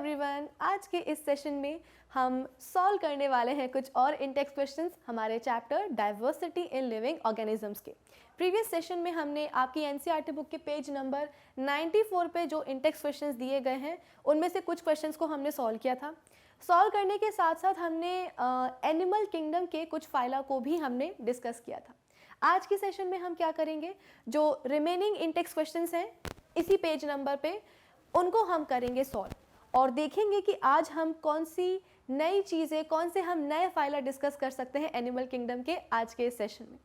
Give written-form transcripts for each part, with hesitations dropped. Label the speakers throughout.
Speaker 1: Everyone, आज के इस सेशन में हम सॉल्व करने वाले हैं कुछ और इंटेक्स क्वेश्चंस हमारे chapter diversity in living organisms के। प्रीवियस सेशन में हमने आपकी एनसीईआरटी बुक के पेज नंबर 94 पे जो इंटेक्स क्वेश्चंस दिए गए हैं उनमें से कुछ क्वेश्चंस को हमने सॉल्व किया था। सॉल्व करने के साथ साथ हमने एनिमल किंगडम के कुछ फाइला को भी हमने डिस्कस किया था। आज के सेशन में हम क्या करेंगे, जो रिमेनिंग इंटेक्स क्वेश्चंस हैं इसी पेज नंबर पे उनको हम करेंगे सॉल्व और देखेंगे कि आज हम कौन सी नई चीज़ें, कौन से हम नए फाइला डिस्कस कर सकते हैं एनिमल किंगडम के आज के इस सेशन में।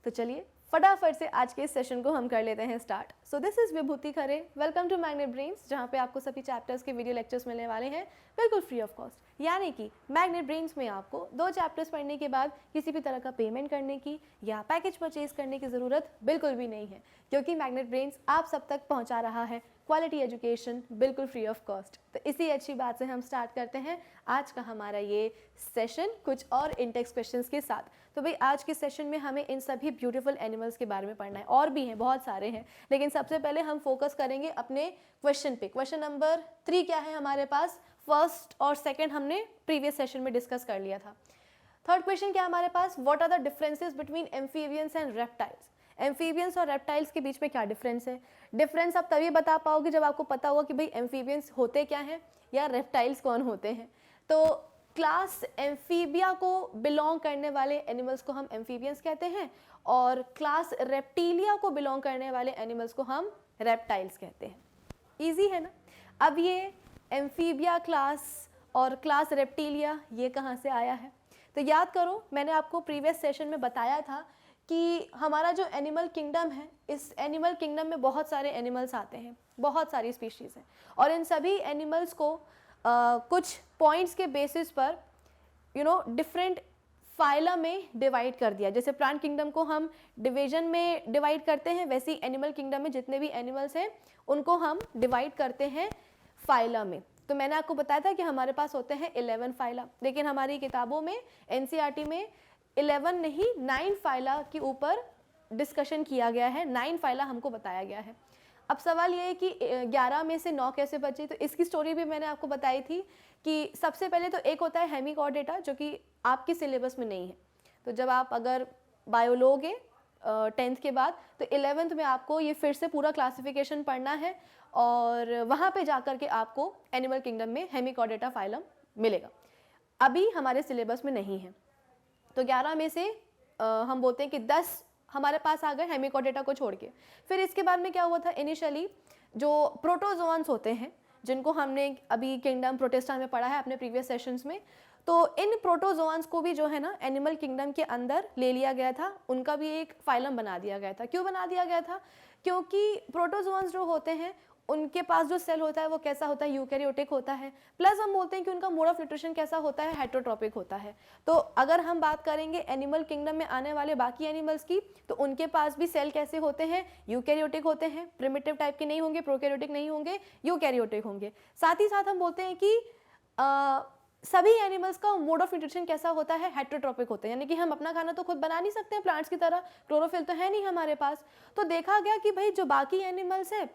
Speaker 1: तो चलिए फटाफट से आज के इस सेशन को हम कर लेते हैं start. So this is Vibhuti Khare, welcome to Magnet Brains, जहाँ पे आपको सभी चैप्टर्स के वीडियो लेक्चर्स मिलने वाले हैं बिल्कुल फ्री ऑफ कॉस्ट। यानी कि मैग्नेट ब्रेन्स में आपको 2 चैप्टर्स पढ़ने के बाद किसी भी तरह का पेमेंट करने की या पैकेज परचेज करने की ज़रूरत बिल्कुल भी नहीं है, क्योंकि मैग्नेट ब्रेन्स आप सब तक पहुँचा रहा है क्वालिटी एजुकेशन बिल्कुल फ्री ऑफ कॉस्ट। तो इसी अच्छी बात से हम स्टार्ट करते हैं आज का हमारा ये सेशन कुछ और इंटेक्स क्वेश्चंस के साथ। तो भाई आज के सेशन में हमें इन सभी ब्यूटीफुल एनिमल्स के बारे में पढ़ना है, और भी हैं, बहुत सारे हैं, लेकिन सबसे पहले हम फोकस करेंगे अपने क्वेश्चन पे। क्वेश्चन नंबर 3 क्या है हमारे पास, फर्स्ट और सेकेंड हमने प्रीवियस सेशन में डिस्कस कर लिया था। थर्ड क्वेश्चन क्या है हमारे पास, what are the differences between amphibians and reptiles. Amphibians और रेप्टाइल्स के बीच में क्या डिफरेंस है। डिफरेंस आप तभी बता पाओगे जब आपको पता होगा कि भाई एम्फीबियंस होते क्या हैं या रेप्टाइल्स कौन होते हैं। तो क्लास एम्फीबिया को बिलोंग करने वाले एनिमल्स को हम एम्फीबियंस कहते हैं और क्लास रेप्टिलिया को बिलोंग करने वाले एनिमल्स को हम रेप्टाइल्स कहते हैं। ईजी है ना। अब ये एम्फीबिया क्लास और क्लास रेप्टिलिया ये कहाँ से आया है, तो याद करो मैंने आपको प्रीवियस सेशन में बताया था कि हमारा जो एनिमल किंगडम है, इस एनिमल किंगडम में बहुत सारे एनिमल्स आते हैं, बहुत सारी स्पीशीज़ हैं, और इन सभी एनिमल्स को कुछ पॉइंट्स के बेसिस पर डिफरेंट फाइला में डिवाइड कर दिया। जैसे प्लांट किंगडम को हम डिवीजन में डिवाइड करते हैं, वैसे ही एनिमल किंगडम में जितने भी एनिमल्स हैं उनको हम डिवाइड करते हैं फाइला में। तो मैंने आपको बताया था कि हमारे पास होते हैं 11 फाइला, लेकिन हमारी किताबों में एनसीईआरटी में 11 नहीं 9 फाइला के ऊपर डिस्कशन किया गया है, 9 फाइला हमको बताया गया है। अब सवाल ये है कि 11 में से 9 कैसे बची, तो इसकी स्टोरी भी मैंने आपको बताई थी कि सबसे पहले तो एक होता है हेमिकॉर्डेटा, जो कि आपके सिलेबस में नहीं है। तो जब आप अगर बायो लोगे 10th के बाद, तो 11th में आपको ये फिर से पूरा क्लासिफिकेशन पढ़ना है और वहाँ पे जाकर के आपको एनिमल किंगडम में हेमिकॉर्डेटा फाइलम मिलेगा। अभी हमारे सिलेबस में नहीं है। तो 11 में से हम बोलते हैं कि 10 हमारे पास आ गए हेमिकॉर्डेटा को छोड़ के। फिर इसके बाद में क्या हुआ था, इनिशियली जो प्रोटोजोआन्स होते हैं जिनको हमने अभी किंगडम प्रोटिस्टा में पढ़ा है अपने प्रीवियस सेशंस में, तो इन प्रोटोजोआन्स को भी जो है ना एनिमल किंगडम के अंदर ले लिया गया था, उनका भी एक फाइलम बना दिया गया था। क्यों बना दिया गया था, क्योंकि प्रोटोजोआन्स जो होते हैं उनके पास जो सेल होता है वो कैसा होता है, यूकैरियोटिक होता है, प्लस हम बोलते हैं कि उनका मोड ऑफ न्यूट्रिशन कैसा होता है, हेटरोट्रॉपिक होता है। तो अगर हम बात करेंगे एनिमल किंगडम में आने वाले बाकी एनिमल्स की, तो उनके पास भी सेल कैसे होते हैं, यूकैरियोटिक होते हैं, प्रिमिटिव टाइप के नहीं होंगे, प्रोकैरियोटिक नहीं होंगे, यूकैरियोटिक होंगे। साथ ही साथ हम बोलते हैं कि सभी एनिमल्स का मोड ऑफ न्यूट्रिशन कैसा होता है, हेटरोट्रॉपिक होता है, यानी कि हम अपना खाना तो खुद बना नहीं सकते हैं प्लांट्स की तरह, क्लोरोफिल तो है नहीं हमारे पास। तो देखा गया कि भाई जो बाकी एनिमल्स है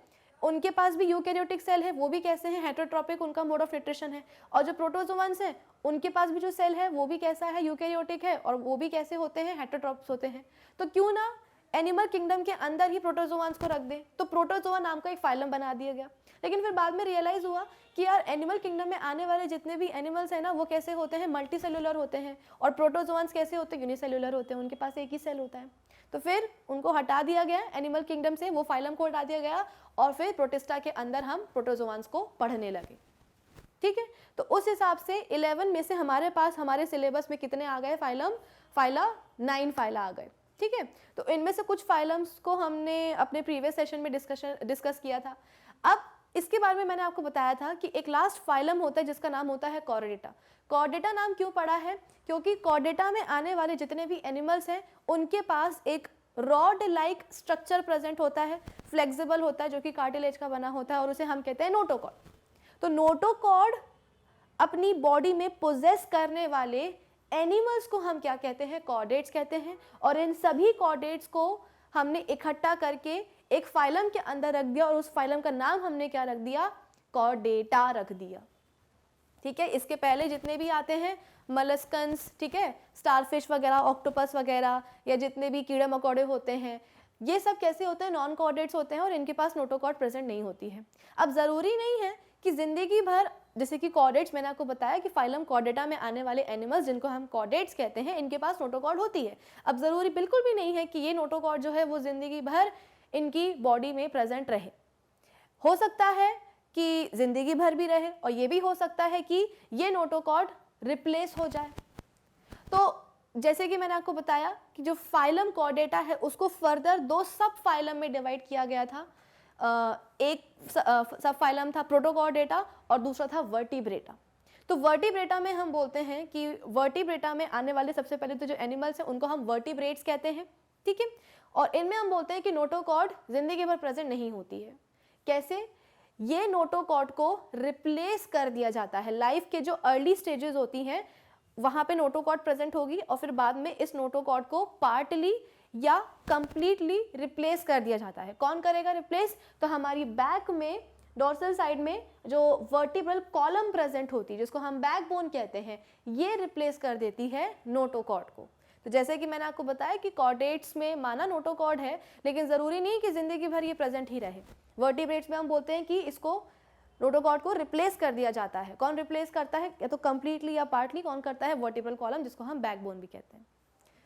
Speaker 1: उनके पास भी यूकैरियोटिक सेल है, वो भी कैसे हैं, हेटरोट्रॉपिक, उनका मोड ऑफ न्यूट्रिशन है। और जो प्रोटोजोआन्स हैं उनके पास भी जो सेल है वो भी कैसा है, यूकैरियोटिक है, और वो भी कैसे होते हैं, हेटरोट्रॉप्स होते हैं। तो क्यों ना एनिमल किंगडम के अंदर ही प्रोटोजोआन्स को रख दें, तो प्रोटोजोआ नाम का एक फाइलम बना दिया गया। लेकिन फिर बाद में रियलाइज हुआ कि यार एनिमल किंगडम में आने वाले जितने भी एनिमल्स हैं ना वो कैसे होते हैं, मल्टी सेलुलर होते हैं, और प्रोटोजोआन्स कैसे होते हैं, यूनिसेलुलर होते हैं, उनके पास एक ही सेल होता है। तो फिर उनको हटा दिया गया एनिमल किंगडम से, वो फाइलम को हटा दिया गया, और फिर प्रोटिस्टा के अंदर हम प्रोटोजोआन्स को पढ़ने लगे। ठीक है, तो उस हिसाब से 11 में से हमारे पास हमारे सिलेबस में कितने आ गए फाइला 9 फाइला आ गए। ठीक है, तो इनमें से कुछ फाइलम्स को हमने अपने प्रीवियस सेशन में डिस्कस किया था। अब इसके बारे में मैंने आपको बताया था कि एक लास्ट फाइलम होता है जिसका नाम होता है कॉर्डेटा। कॉर्डेटा नाम क्यों पड़ा है, क्योंकि कॉर्डेटा में आने वाले जितने भी एनिमल्स हैं उनके पास एक रॉड लाइक स्ट्रक्चर प्रेजेंट होता है, फ्लेक्सिबल होता है, जो कि कार्टिलेज का बना होता है, और उसे हम कहते हैं नोटोकॉर्ड। तो नोटोकॉर्ड अपनी बॉडी में पोजेस करने वाले एनिमल्स को हम क्या कहते हैं, कॉर्डेट्स कहते हैं। और इन सभी कॉर्डेट्स को हमने इकट्ठा करके एक फाइलम के अंदर रख दिया, और उस फाइलम का नाम हमने क्या रख दिया, कॉर्डेटा रख दिया। ठीक है। इसके पहले जितने भी आते हैं मलस्कन्स, ठीक है, स्टारफिश वगैरह, ऑक्टोपस वगैरह, या जितने भी कीड़े मकोड़े होते हैं, ये सब कैसे होते हैं, नॉन कॉर्डेट्स होते हैं और इनके पास नोटोकॉर्ड प्रेजेंट नहीं होती है। अब ज़रूरी नहीं है कि ज़िंदगी भर, जैसे कि कॉर्डेट्स मैंने आपको बताया कि फाइलम कॉर्डेटा में आने वाले एनिमल्स जिनको हम कॉर्डेट्स कहते हैं, इनके पास नोटोकॉर्ड होती है। अब ज़रूरी बिल्कुल भी नहीं है कि ये नोटोकॉर्ड जो है वो ज़िंदगी भर इनकी बॉडी में प्रेजेंट रहे। हो सकता है कि ज़िंदगी भर भी रहे और ये भी हो सकता है कि ये नोटोकॉर्ड रिप्लेस हो जाए। तो जैसे कि मैंने आपको बताया कि जो फाइलम कॉर्डेटा है उसको फर्दर 2 सब फाइलम में डिवाइड किया गया था। एक सब फाइलम था प्रोटोकॉर्डेटा और दूसरा था वर्टिब्रेटा। तो वर्टिब्रेटा में हम बोलते हैं कि वर्टिब्रेटा में आने वाले सबसे पहले तो जो एनिमल्स हैं उनको हम वर्टिब्रेट्स कहते हैं, ठीक है। और इनमें हम बोलते हैं कि नोटोकॉर्ड जिंदगी भर प्रेजेंट नहीं होती है। कैसे? ये नोटोकॉर्ड को रिप्लेस कर दिया जाता है। लाइफ के जो अर्ली स्टेजेस होती हैं वहाँ पे नोटोकॉर्ड प्रेजेंट होगी और फिर बाद में इस नोटोकॉर्ड को पार्टली या कंप्लीटली रिप्लेस कर दिया जाता है। कौन करेगा रिप्लेस? तो हमारी बैक में डोर्सल साइड में जो वर्टिब्रल कॉलम प्रेजेंट होती है जिसको हम बैकबोन कहते हैं, ये रिप्लेस कर देती है नोटोकॉर्ड को। तो जैसे कि मैंने आपको बताया कि कॉर्डेट्स में माना नोटोकॉर्ड है, लेकिन ज़रूरी नहीं कि ज़िंदगी भर ये प्रेजेंट ही रहे। वर्टिब्रेट्स में हम बोलते हैं कि इसको नोटोकॉर्ड को रिप्लेस कर दिया जाता है। कौन रिप्लेस करता है? या तो कंप्लीटली या पार्टली। कौन करता है? वर्टिब्रल कॉलम, जिसको हम बैकबोन भी कहते हैं।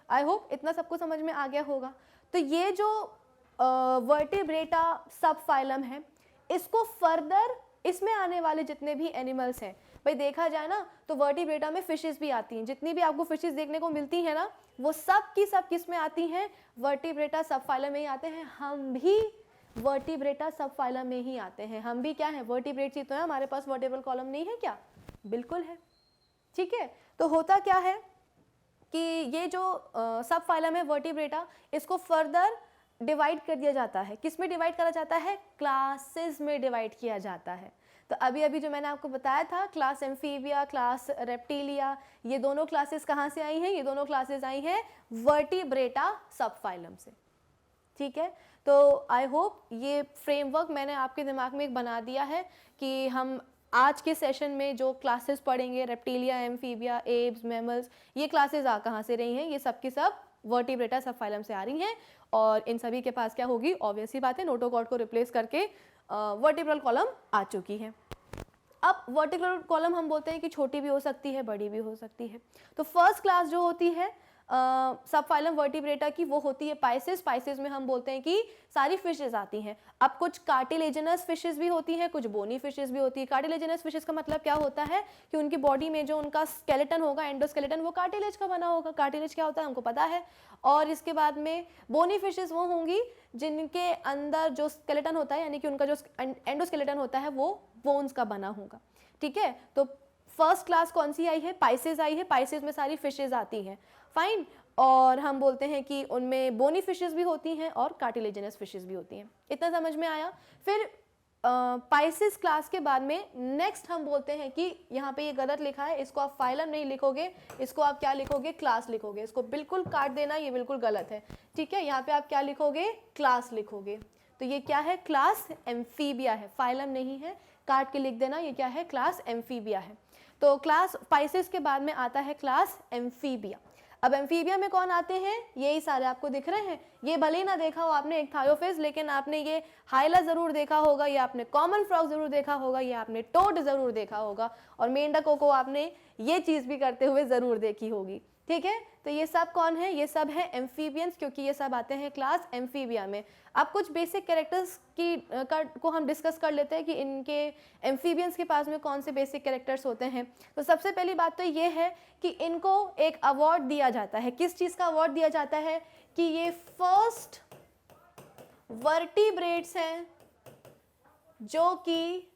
Speaker 1: आई होप इतना सबको समझ में आ गया होगा। तो ये जो वर्टिब्रेटा सब फाइलम है, इसको फर्दर इसमें आने वाले जितने भी एनिमल्स हैं, भाई देखा जाए ना तो वर्टिब्रेटा में फिशेस भी आती हैं। जितनी भी आपको फिशेस देखने को मिलती हैं ना, वो सब की सब किस में आती हैं? वर्टिब्रेटा सब फाइलम में ही आते हैं। हम भी वर्टिब्रेटा सब फाइलम में ही आते हैं। हम भी क्या है? वर्टिब्रेट्स ही तो है। हमारे पास वर्टिब्रल कॉलम नहीं है क्या? बिल्कुल है, ठीक है। तो होता क्या है कि ये जो सब फाइलम है वर्टिब्रेटा, इसको फर्दर डिवाइड कर दिया जाता है। किस में डिवाइड करा जाता है? क्लासेस में डिवाइड किया जाता है। तो अभी अभी जो मैंने आपको बताया था, क्लास एम्फीबिया, क्लास रेप्टिलिया, ये दोनों क्लासेस कहाँ से आई हैं? ये दोनों क्लासेस आई हैं वर्टिब्रेटा सब फाइलम से, ठीक है। तो आई होप ये फ्रेमवर्क मैंने आपके दिमाग में एक बना दिया है कि हम आज के सेशन में जो क्लासेस पढ़ेंगे, रेप्टिलिया, एम्फीबिया, एब्स, मैमल्स, ये क्लासेस आ कहाँ से रही हैं? ये सब की सब वर्टिब्रेटा सब फाइलम से आ रही हैं। और इन सभी के पास क्या होगी? ऑब्वियस ही बात है, नोटोकॉर्ड को रिप्लेस करके वर्टिब्रल कॉलम आ चुकी है। अब वर्टिब्रल कॉलम हम बोलते हैं कि छोटी भी हो सकती है, बड़ी भी हो सकती है। तो फर्स्ट क्लास जो होती है सब फाइलम वर्टिब्रेटा की, वो होती है पाइसेस। पाइसेस में हम बोलते हैं कि सारी फिशेस आती हैं। अब कुछ कार्टिलेजिनस फिशेस भी होती हैं, कुछ बोनी फिशेस भी होती है। कार्टिलेजिनस फिशेस का मतलब क्या होता है कि उनकी बॉडी में जो उनका स्केलेटन होगा, एंडोस्केलेटन, वो कार्टिलेज का बना होगा। कार्टिलेज क्या होता है हमको पता है। और इसके बाद में बोनी फिशेस वो होंगी जिनके अंदर जो स्केलेटन होता है, यानी कि उनका जो एंडोस्केलेटन होता है वो बोन्स का बना होगा, ठीक है। तो फर्स्ट क्लास कौन सी आई है? पाइसेस आई है। पाइसेस में सारी फिशेस आती हैं, फाइन। और हम बोलते हैं कि उनमें बोनी फिशेस भी होती हैं और कार्टिलेजिनस फिशेस भी होती हैं। इतना समझ में आया। फिर पाइसेस क्लास के बाद में नेक्स्ट हम बोलते हैं कि यहाँ पे ये गलत लिखा है, इसको आप फाइलम नहीं लिखोगे, इसको आप क्या लिखोगे? क्लास लिखोगे। इसको बिल्कुल काट देना, ये बिल्कुल गलत है, ठीक है। यहाँ पे आप क्या लिखोगे? क्लास लिखोगे। तो ये क्या है? क्लास एम्फीबिया है, फाइलम नहीं है, काट के लिख देना। ये क्या है? क्लास एम्फीबिया है। तो क्लास पाइसेस के बाद में आता है क्लास एम्फीबिया। अब एम्फीबिया में कौन आते हैं? यही सारे आपको दिख रहे हैं। ये भले ही ना देखा हो आपने एक थायोफिस, लेकिन आपने ये हाइला ज़रूर देखा होगा, ये आपने कॉमन फ्रॉग ज़रूर देखा होगा, ये आपने टोड ज़रूर देखा होगा, और मेंढकों को आपने ये चीज़ भी करते हुए ज़रूर देखी होगी, ठीक है। तो ये सब कौन है? ये सब है एम्फीबियंस, क्योंकि ये सब आते हैं क्लास एम्फीबिया में। अब कुछ बेसिक कैरेक्टर्स को हम डिस्कस कर लेते हैं कि इनके एम्फीबियंस के पास में कौन से बेसिक कैरेक्टर्स होते हैं। तो सबसे पहली बात तो ये है कि इनको एक अवार्ड दिया जाता है। किस चीज़ का अवार्ड दिया जाता है? कि ये फर्स्ट वर्टिब्रेट्स हैं जो कि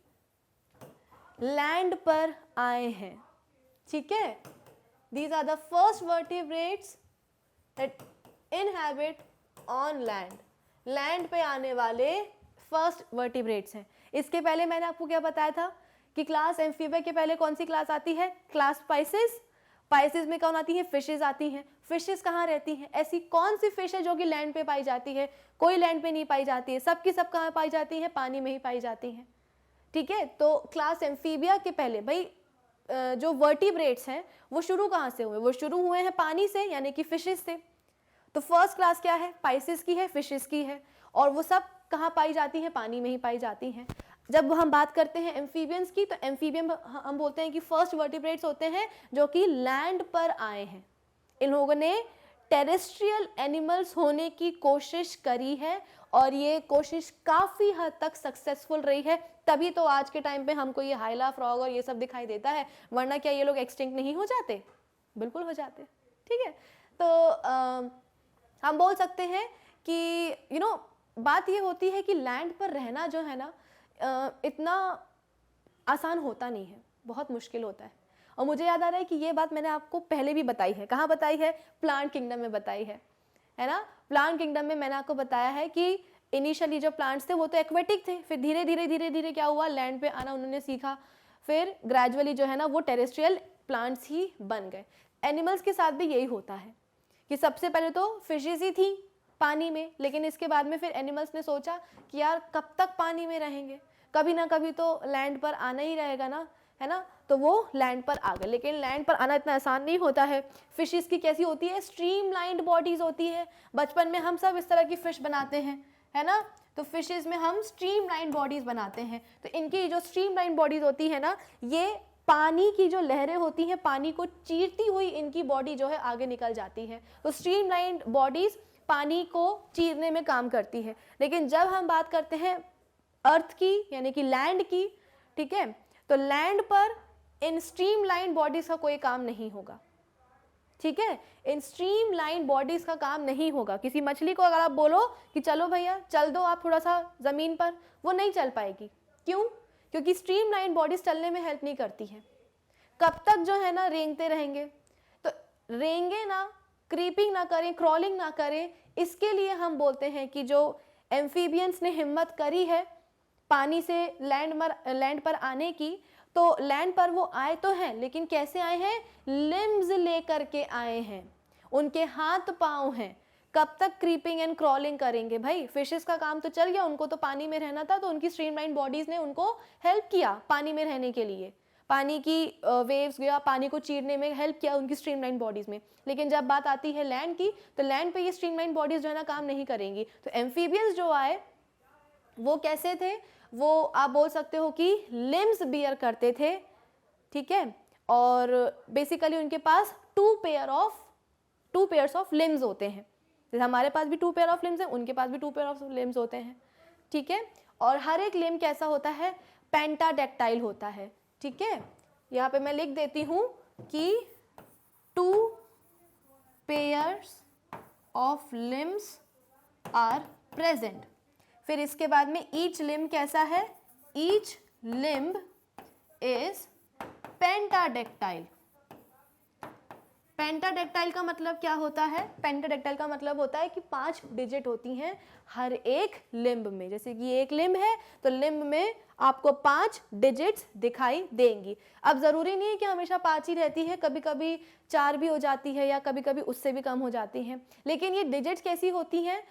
Speaker 1: लैंड पर आए हैं, ठीक है। These are the first vertebrates that inhabit on land. Land पे आने वाले फर्स्ट वर्टिब्रेट्स हैं। इसके पहले मैंने आपको क्या बताया था कि क्लास एम्फीबिया के पहले कौन सी क्लास आती है? Class Pisces. पाइसेस में कौन आती है? फिशेस आती हैं। फिशेस कहाँ रहती हैं? ऐसी कौन सी फिश है जो कि लैंड पे पाई जाती है? कोई लैंड पे नहीं पाई जाती है, सब की सब कहाँ पाई जाती है? पानी में ही पाई जाती हैं, ठीक है। तो क्लास एम्फीबिया के पहले, भाई जो वर्टिब्रेट्स हैं वो शुरू कहाँ से हुए? वो शुरू हुए हैं पानी से, यानी कि फिशेस से। तो फर्स्ट क्लास क्या है? पाइसेस की है, फिशेस की है, और वो सब कहाँ पाई जाती हैं? पानी में ही पाई जाती हैं। जब हम बात करते हैं एम्फीबियंस की, तो एम्फीबियन हम बोलते हैं कि फर्स्ट वर्टिब्रेट्स होते हैं जो कि लैंड पर आए हैं। इन लोगों ने टेरेस्ट्रियल एनिमल्स होने की कोशिश करी है और ये कोशिश काफ़ी हद तक सक्सेसफुल रही है, तभी तो आज के टाइम पे हमको ये हाइला फ्रॉग और ये सब दिखाई देता है, वरना क्या ये लोग एक्सटिंक्ट नहीं हो जाते? बिल्कुल हो जाते। ठीक है, तो हम बोल सकते हैं कि बात ये होती है कि लैंड पर रहना जो है ना इतना आसान होता नहीं है, बहुत मुश्किल होता है। और मुझे याद आ रहा है कि ये बात मैंने आपको पहले भी बताई है। कहाँ बताई है? प्लांट किंगडम में बताई है ना। प्लांट किंगडम में मैंने आपको बताया है कि इनिशियली जो प्लांट्स थे वो तो एक्वेटिक थे, फिर धीरे धीरे धीरे धीरे क्या हुआ, लैंड पे आना उन्होंने सीखा, फिर ग्रेजुअली जो है ना वो टेरेस्ट्रियल प्लांट्स ही बन गए। एनिमल्स के साथ भी यही होता है कि सबसे पहले तो फिशेज ही थी पानी में, लेकिन इसके बाद में फिर एनिमल्स ने सोचा कि यार कब तक पानी में रहेंगे, कभी ना कभी तो लैंड पर आना ही रहेगा ना, है ना। तो वो लैंड पर आ गए, लेकिन लैंड पर आना इतना आसान नहीं होता है। फिशेस की कैसी होती है? स्ट्रीमलाइंड बॉडीज होती है। बचपन में हम सब इस तरह की फिश बनाते हैं, है ना। तो फिशेस में हम स्ट्रीमलाइंड बॉडीज बनाते हैं। तो इनकी जो स्ट्रीमलाइंड बॉडीज होती है ना, ये पानी की जो लहरें होती हैं, पानी को चीरती हुई इनकी बॉडी जो है आगे निकल जाती है। तो स्ट्रीमलाइंड बॉडीज पानी को चीरने में काम करती है। लेकिन जब हम बात करते हैं अर्थ की, यानी कि लैंड की, ठीक है, तो लैंड पर इन स्ट्रीमलाइन बॉडीज का कोई काम नहीं होगा। ठीक है, इन स्ट्रीमलाइन बॉडीज का काम नहीं होगा। किसी मछली को अगर आप बोलो कि चलो भैया चल दो आप थोड़ा सा जमीन पर, वो नहीं चल पाएगी। क्यों? क्योंकि स्ट्रीमलाइन बॉडीज चलने में हेल्प नहीं करती हैं। कब तक जो है ना रेंगते रहेंगे? तो रेंगे ना, क्रीपिंग ना करें, क्रॉलिंग ना करें, इसके लिए हम बोलते हैं कि जो एम्फीबियंस ने हिम्मत करी है पानी से लैंड पर आने की, तो लैंड पर वो आए तो हैं, लेकिन कैसे आए हैं? लिम्स लेकर के आए हैं, उनके हाथ पांव हैं। कब तक क्रीपिंग एंड क्रॉलिंग करेंगे भाई? फिशेस का काम तो चल गया, उनको तो पानी में रहना था, तो उनकी स्ट्रीमलाइन बॉडीज ने उनको हेल्प किया पानी में रहने के लिए, पानी की वेव्स या पानी को चीरने में हेल्प किया उनकी स्ट्रीमलाइन बॉडीज में। लेकिन जब बात आती है लैंड की, तो लैंड पे ये स्ट्रीमलाइन बॉडीज जो है ना काम नहीं करेंगी। तो एम्फीबियंस जो आए वो कैसे थे? वो आप बोल सकते हो कि लिम्स बियर करते थे, ठीक है, और बेसिकली उनके पास टू पेयर्स ऑफ लिम्स होते हैं। जैसे हमारे पास भी 2 पेयर ऑफ लिम्स हैं, उनके पास भी 2 पेयर ऑफ लिम्स होते हैं, ठीक है। और हर एक लिम्ब कैसा होता है? पेंटाडेक्टाइल होता है, ठीक है। यहाँ पे मैं लिख देती हूँ कि 2 pairs of limbs are present. फिर इसके बाद में ईच लिम्ब कैसा है? Each limb is pentadactyl. Pentadactyl का मतलब क्या होता है? पेंटाडेक्टाइल का मतलब होता है कि 5 डिजिट होती हैं हर एक लिम्ब में। जैसे कि एक लिम्ब है तो लिम्ब में आपको 5 डिजिट्स दिखाई देंगी। अब ज़रूरी नहीं है कि हमेशा 5 ही रहती है, कभी कभी 4 भी हो जाती है या कभी कभी उससे भी कम हो जाती हैं। लेकिन ये डिजिट्स कैसी होती हैं?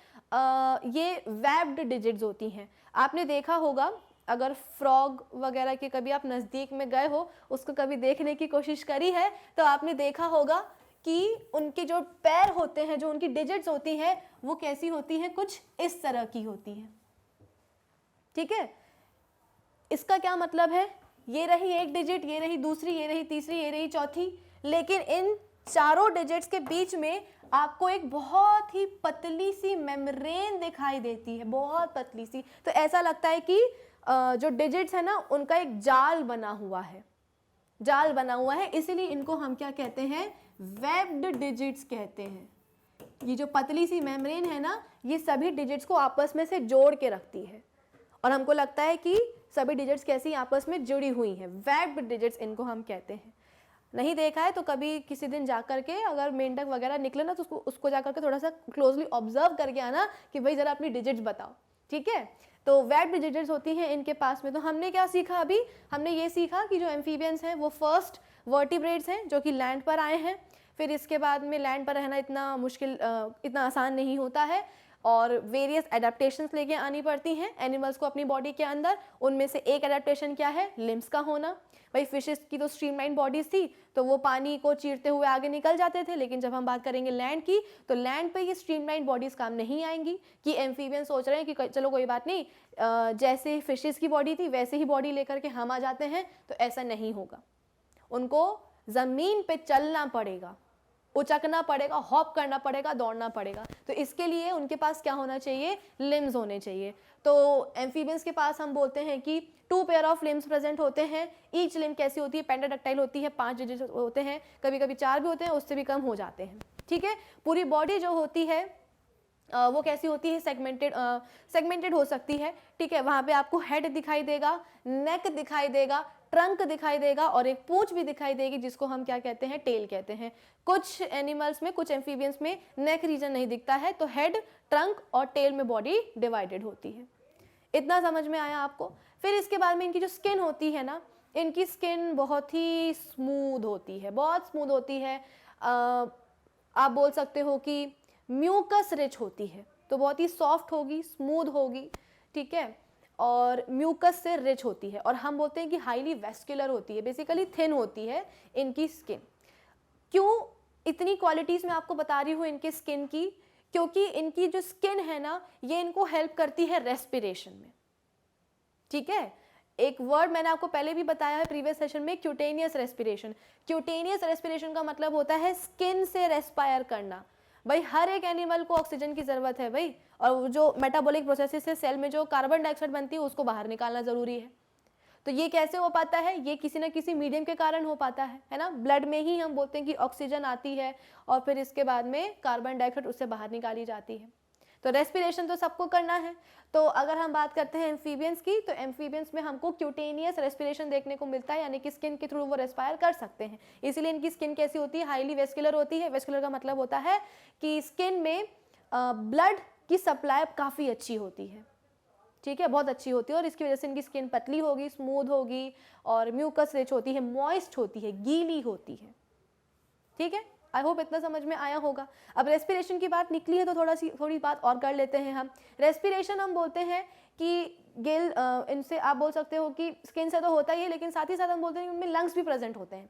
Speaker 1: ये वेब्ड डिजिट्स होती हैं। आपने देखा होगा, अगर फ्रॉग वगैरह के कभी आप नज़दीक में गए हो, उसको कभी देखने की कोशिश करी है, तो आपने देखा होगा कि उनके जो पैर होते हैं, जो उनकी डिजिट्स होती हैं, वो कैसी होती हैं? कुछ इस तरह की होती हैं, ठीक है। इसका क्या मतलब है? ये रही एक डिजिट, ये रही दूसरी, ये रही तीसरी, ये रही चौथी, लेकिन इन चारों डिजिट्स के बीच में आपको एक बहुत ही पतली सी मेम्ब्रेन दिखाई देती है, बहुत पतली सी। तो ऐसा लगता है कि जो डिजिट्स है ना, उनका एक जाल बना हुआ है, जाल बना हुआ है। इसीलिए इनको हम क्या कहते हैं? वेब्ड डिजिट्स कहते हैं। ये जो पतली सी मेम्ब्रेन है ना, ये सभी डिजिट्स को आपस में से जोड़ के रखती है, और हमको लगता है कि सभी डिजिट्स कैसी आपस में जुड़ी हुई हैं। वेब्ड डिजिट्स इनको हम कहते हैं। नहीं देखा है तो कभी किसी दिन जाकर के अगर मेंढक वगैरह निकले ना, तो उसको जाकर के थोड़ा सा क्लोजली ऑब्जर्व करके आना कि भाई ज़रा अपनी डिजिट्स बताओ, ठीक है। तो वेब्ड डिजिट्स होती हैं इनके पास में। तो हमने क्या सीखा अभी? हमने ये सीखा कि जो एम्फीबियंस हैं वो फर्स्ट वर्टिब्रेट्स हैं जो कि लैंड पर आए हैं। फिर इसके बाद में लैंड पर रहना इतना मुश्किल, इतना आसान नहीं होता है। और वेरियस एडेप्टेशंस लेके आनी पड़ती हैं एनिमल्स को अपनी बॉडी के अंदर। उनमें से एक एडेप्टेशन क्या है, लिम्स का होना। भाई फिशेस की तो स्ट्रीमलाइन बॉडीज थी तो वो पानी को चीरते हुए आगे निकल जाते थे, लेकिन जब हम बात करेंगे लैंड की तो लैंड पे ये स्ट्रीमलाइन बॉडीज काम नहीं आएंगी कि एम्फीबियन सोच रहे हैं कि चलो कोई बात नहीं, जैसे फिशेस की बॉडी थी वैसे ही बॉडी लेकर के हम आ जाते हैं, तो ऐसा नहीं होगा। उनको ज़मीन पे चलना पड़ेगा, उचकना पड़ेगा, हॉप करना पड़ेगा, दौड़ना पड़ेगा। तो इसके लिए उनके पास क्या होना चाहिए, लिम्स होने चाहिए। तो एम्फीबियंस के पास हम बोलते हैं कि 2 पेयर ऑफ लिम्स प्रेजेंट होते हैं। ईच लिम्ब कैसी होती है, पेंटाडक्टाइल होती है, 5 डिजिट होते हैं, कभी कभी 4 भी होते हैं, उससे भी कम हो जाते हैं। ठीक है, पूरी बॉडी जो होती है वो कैसी होती है, सेगमेंटेड हो सकती है। ठीक है, वहाँ पे आपको हेड दिखाई देगा, नेक दिखाई देगा, ट्रंक दिखाई देगा और एक पूंछ भी दिखाई देगी जिसको हम क्या कहते हैं, टेल कहते हैं। कुछ एनिमल्स में, कुछ एम्फीबियंस में नेक रीजन नहीं दिखता है, तो हेड, ट्रंक और टेल में बॉडी डिवाइडेड होती है। इतना समझ में आया आपको। फिर इसके बाद में इनकी जो स्किन होती है ना, इनकी स्किन बहुत ही स्मूथ होती है, बहुत स्मूथ होती है। आप बोल सकते हो कि म्यूकस रिच होती है, तो बहुत ही सॉफ्ट होगी, स्मूथ होगी। ठीक है, और म्यूकस से रिच होती है। और हम बोलते हैं कि हाईली वेस्कुलर होती है, बेसिकली थिन होती है इनकी स्किन। क्यों इतनी क्वालिटीज़ मैं आपको बता रही हूँ इनके स्किन की, क्योंकि इनकी जो स्किन है ना, ये इनको हेल्प करती है रेस्पिरेशन में। ठीक है, एक वर्ड मैंने आपको पहले भी बताया है प्रीवियस सेशन में, क्यूटेनियस रेस्पिरेशन। क्यूटेनियस रेस्पिरेशन का मतलब होता है स्किन से रेस्पायर करना। भाई हर एक एनिमल को ऑक्सीजन की ज़रूरत है भाई, और जो मेटाबॉलिक प्रोसेसेस से सेल में जो कार्बन डाइऑक्साइड बनती है उसको बाहर निकालना ज़रूरी है। तो ये कैसे हो पाता है, ये किसी ना किसी मीडियम के कारण हो पाता है ना। ब्लड में ही हम बोलते हैं कि ऑक्सीजन आती है और फिर इसके बाद में कार्बन डाइऑक्साइड उससे बाहर निकाली जाती है। तो रेस्पिरेशन तो सबको करना है। तो अगर हम बात करते हैं एम्फीबियंस की, तो एम्फीबियंस में हमको क्यूटेनियस रेस्पिरेशन देखने को मिलता है, यानी कि स्किन के थ्रू वो रेस्पायर कर सकते हैं। इसीलिए इनकी स्किन कैसी होती है, हाईली वेस्कुलर होती है। वेस्कुलर का मतलब होता है कि स्किन में ब्लड की सप्लाई काफ़ी अच्छी होती है। ठीक है, बहुत अच्छी होती है, और इसकी वजह से इनकी स्किन पतली होगी, स्मूथ होगी और म्यूकस रिच होती है, मॉइस्ट होती है, गीली होती है। ठीक है, आई होप इतना समझ में आया होगा। अब रेस्पिरेशन की बात निकली है तो थोड़ी बात और कर लेते हैं हम। रेस्पिरेशन हम बोलते हैं कि गिल, इनसे आप बोल सकते हो कि स्किन से तो होता ही है, लेकिन साथ ही साथ हम बोलते हैं कि उनमें लंग्स भी प्रेजेंट होते हैं,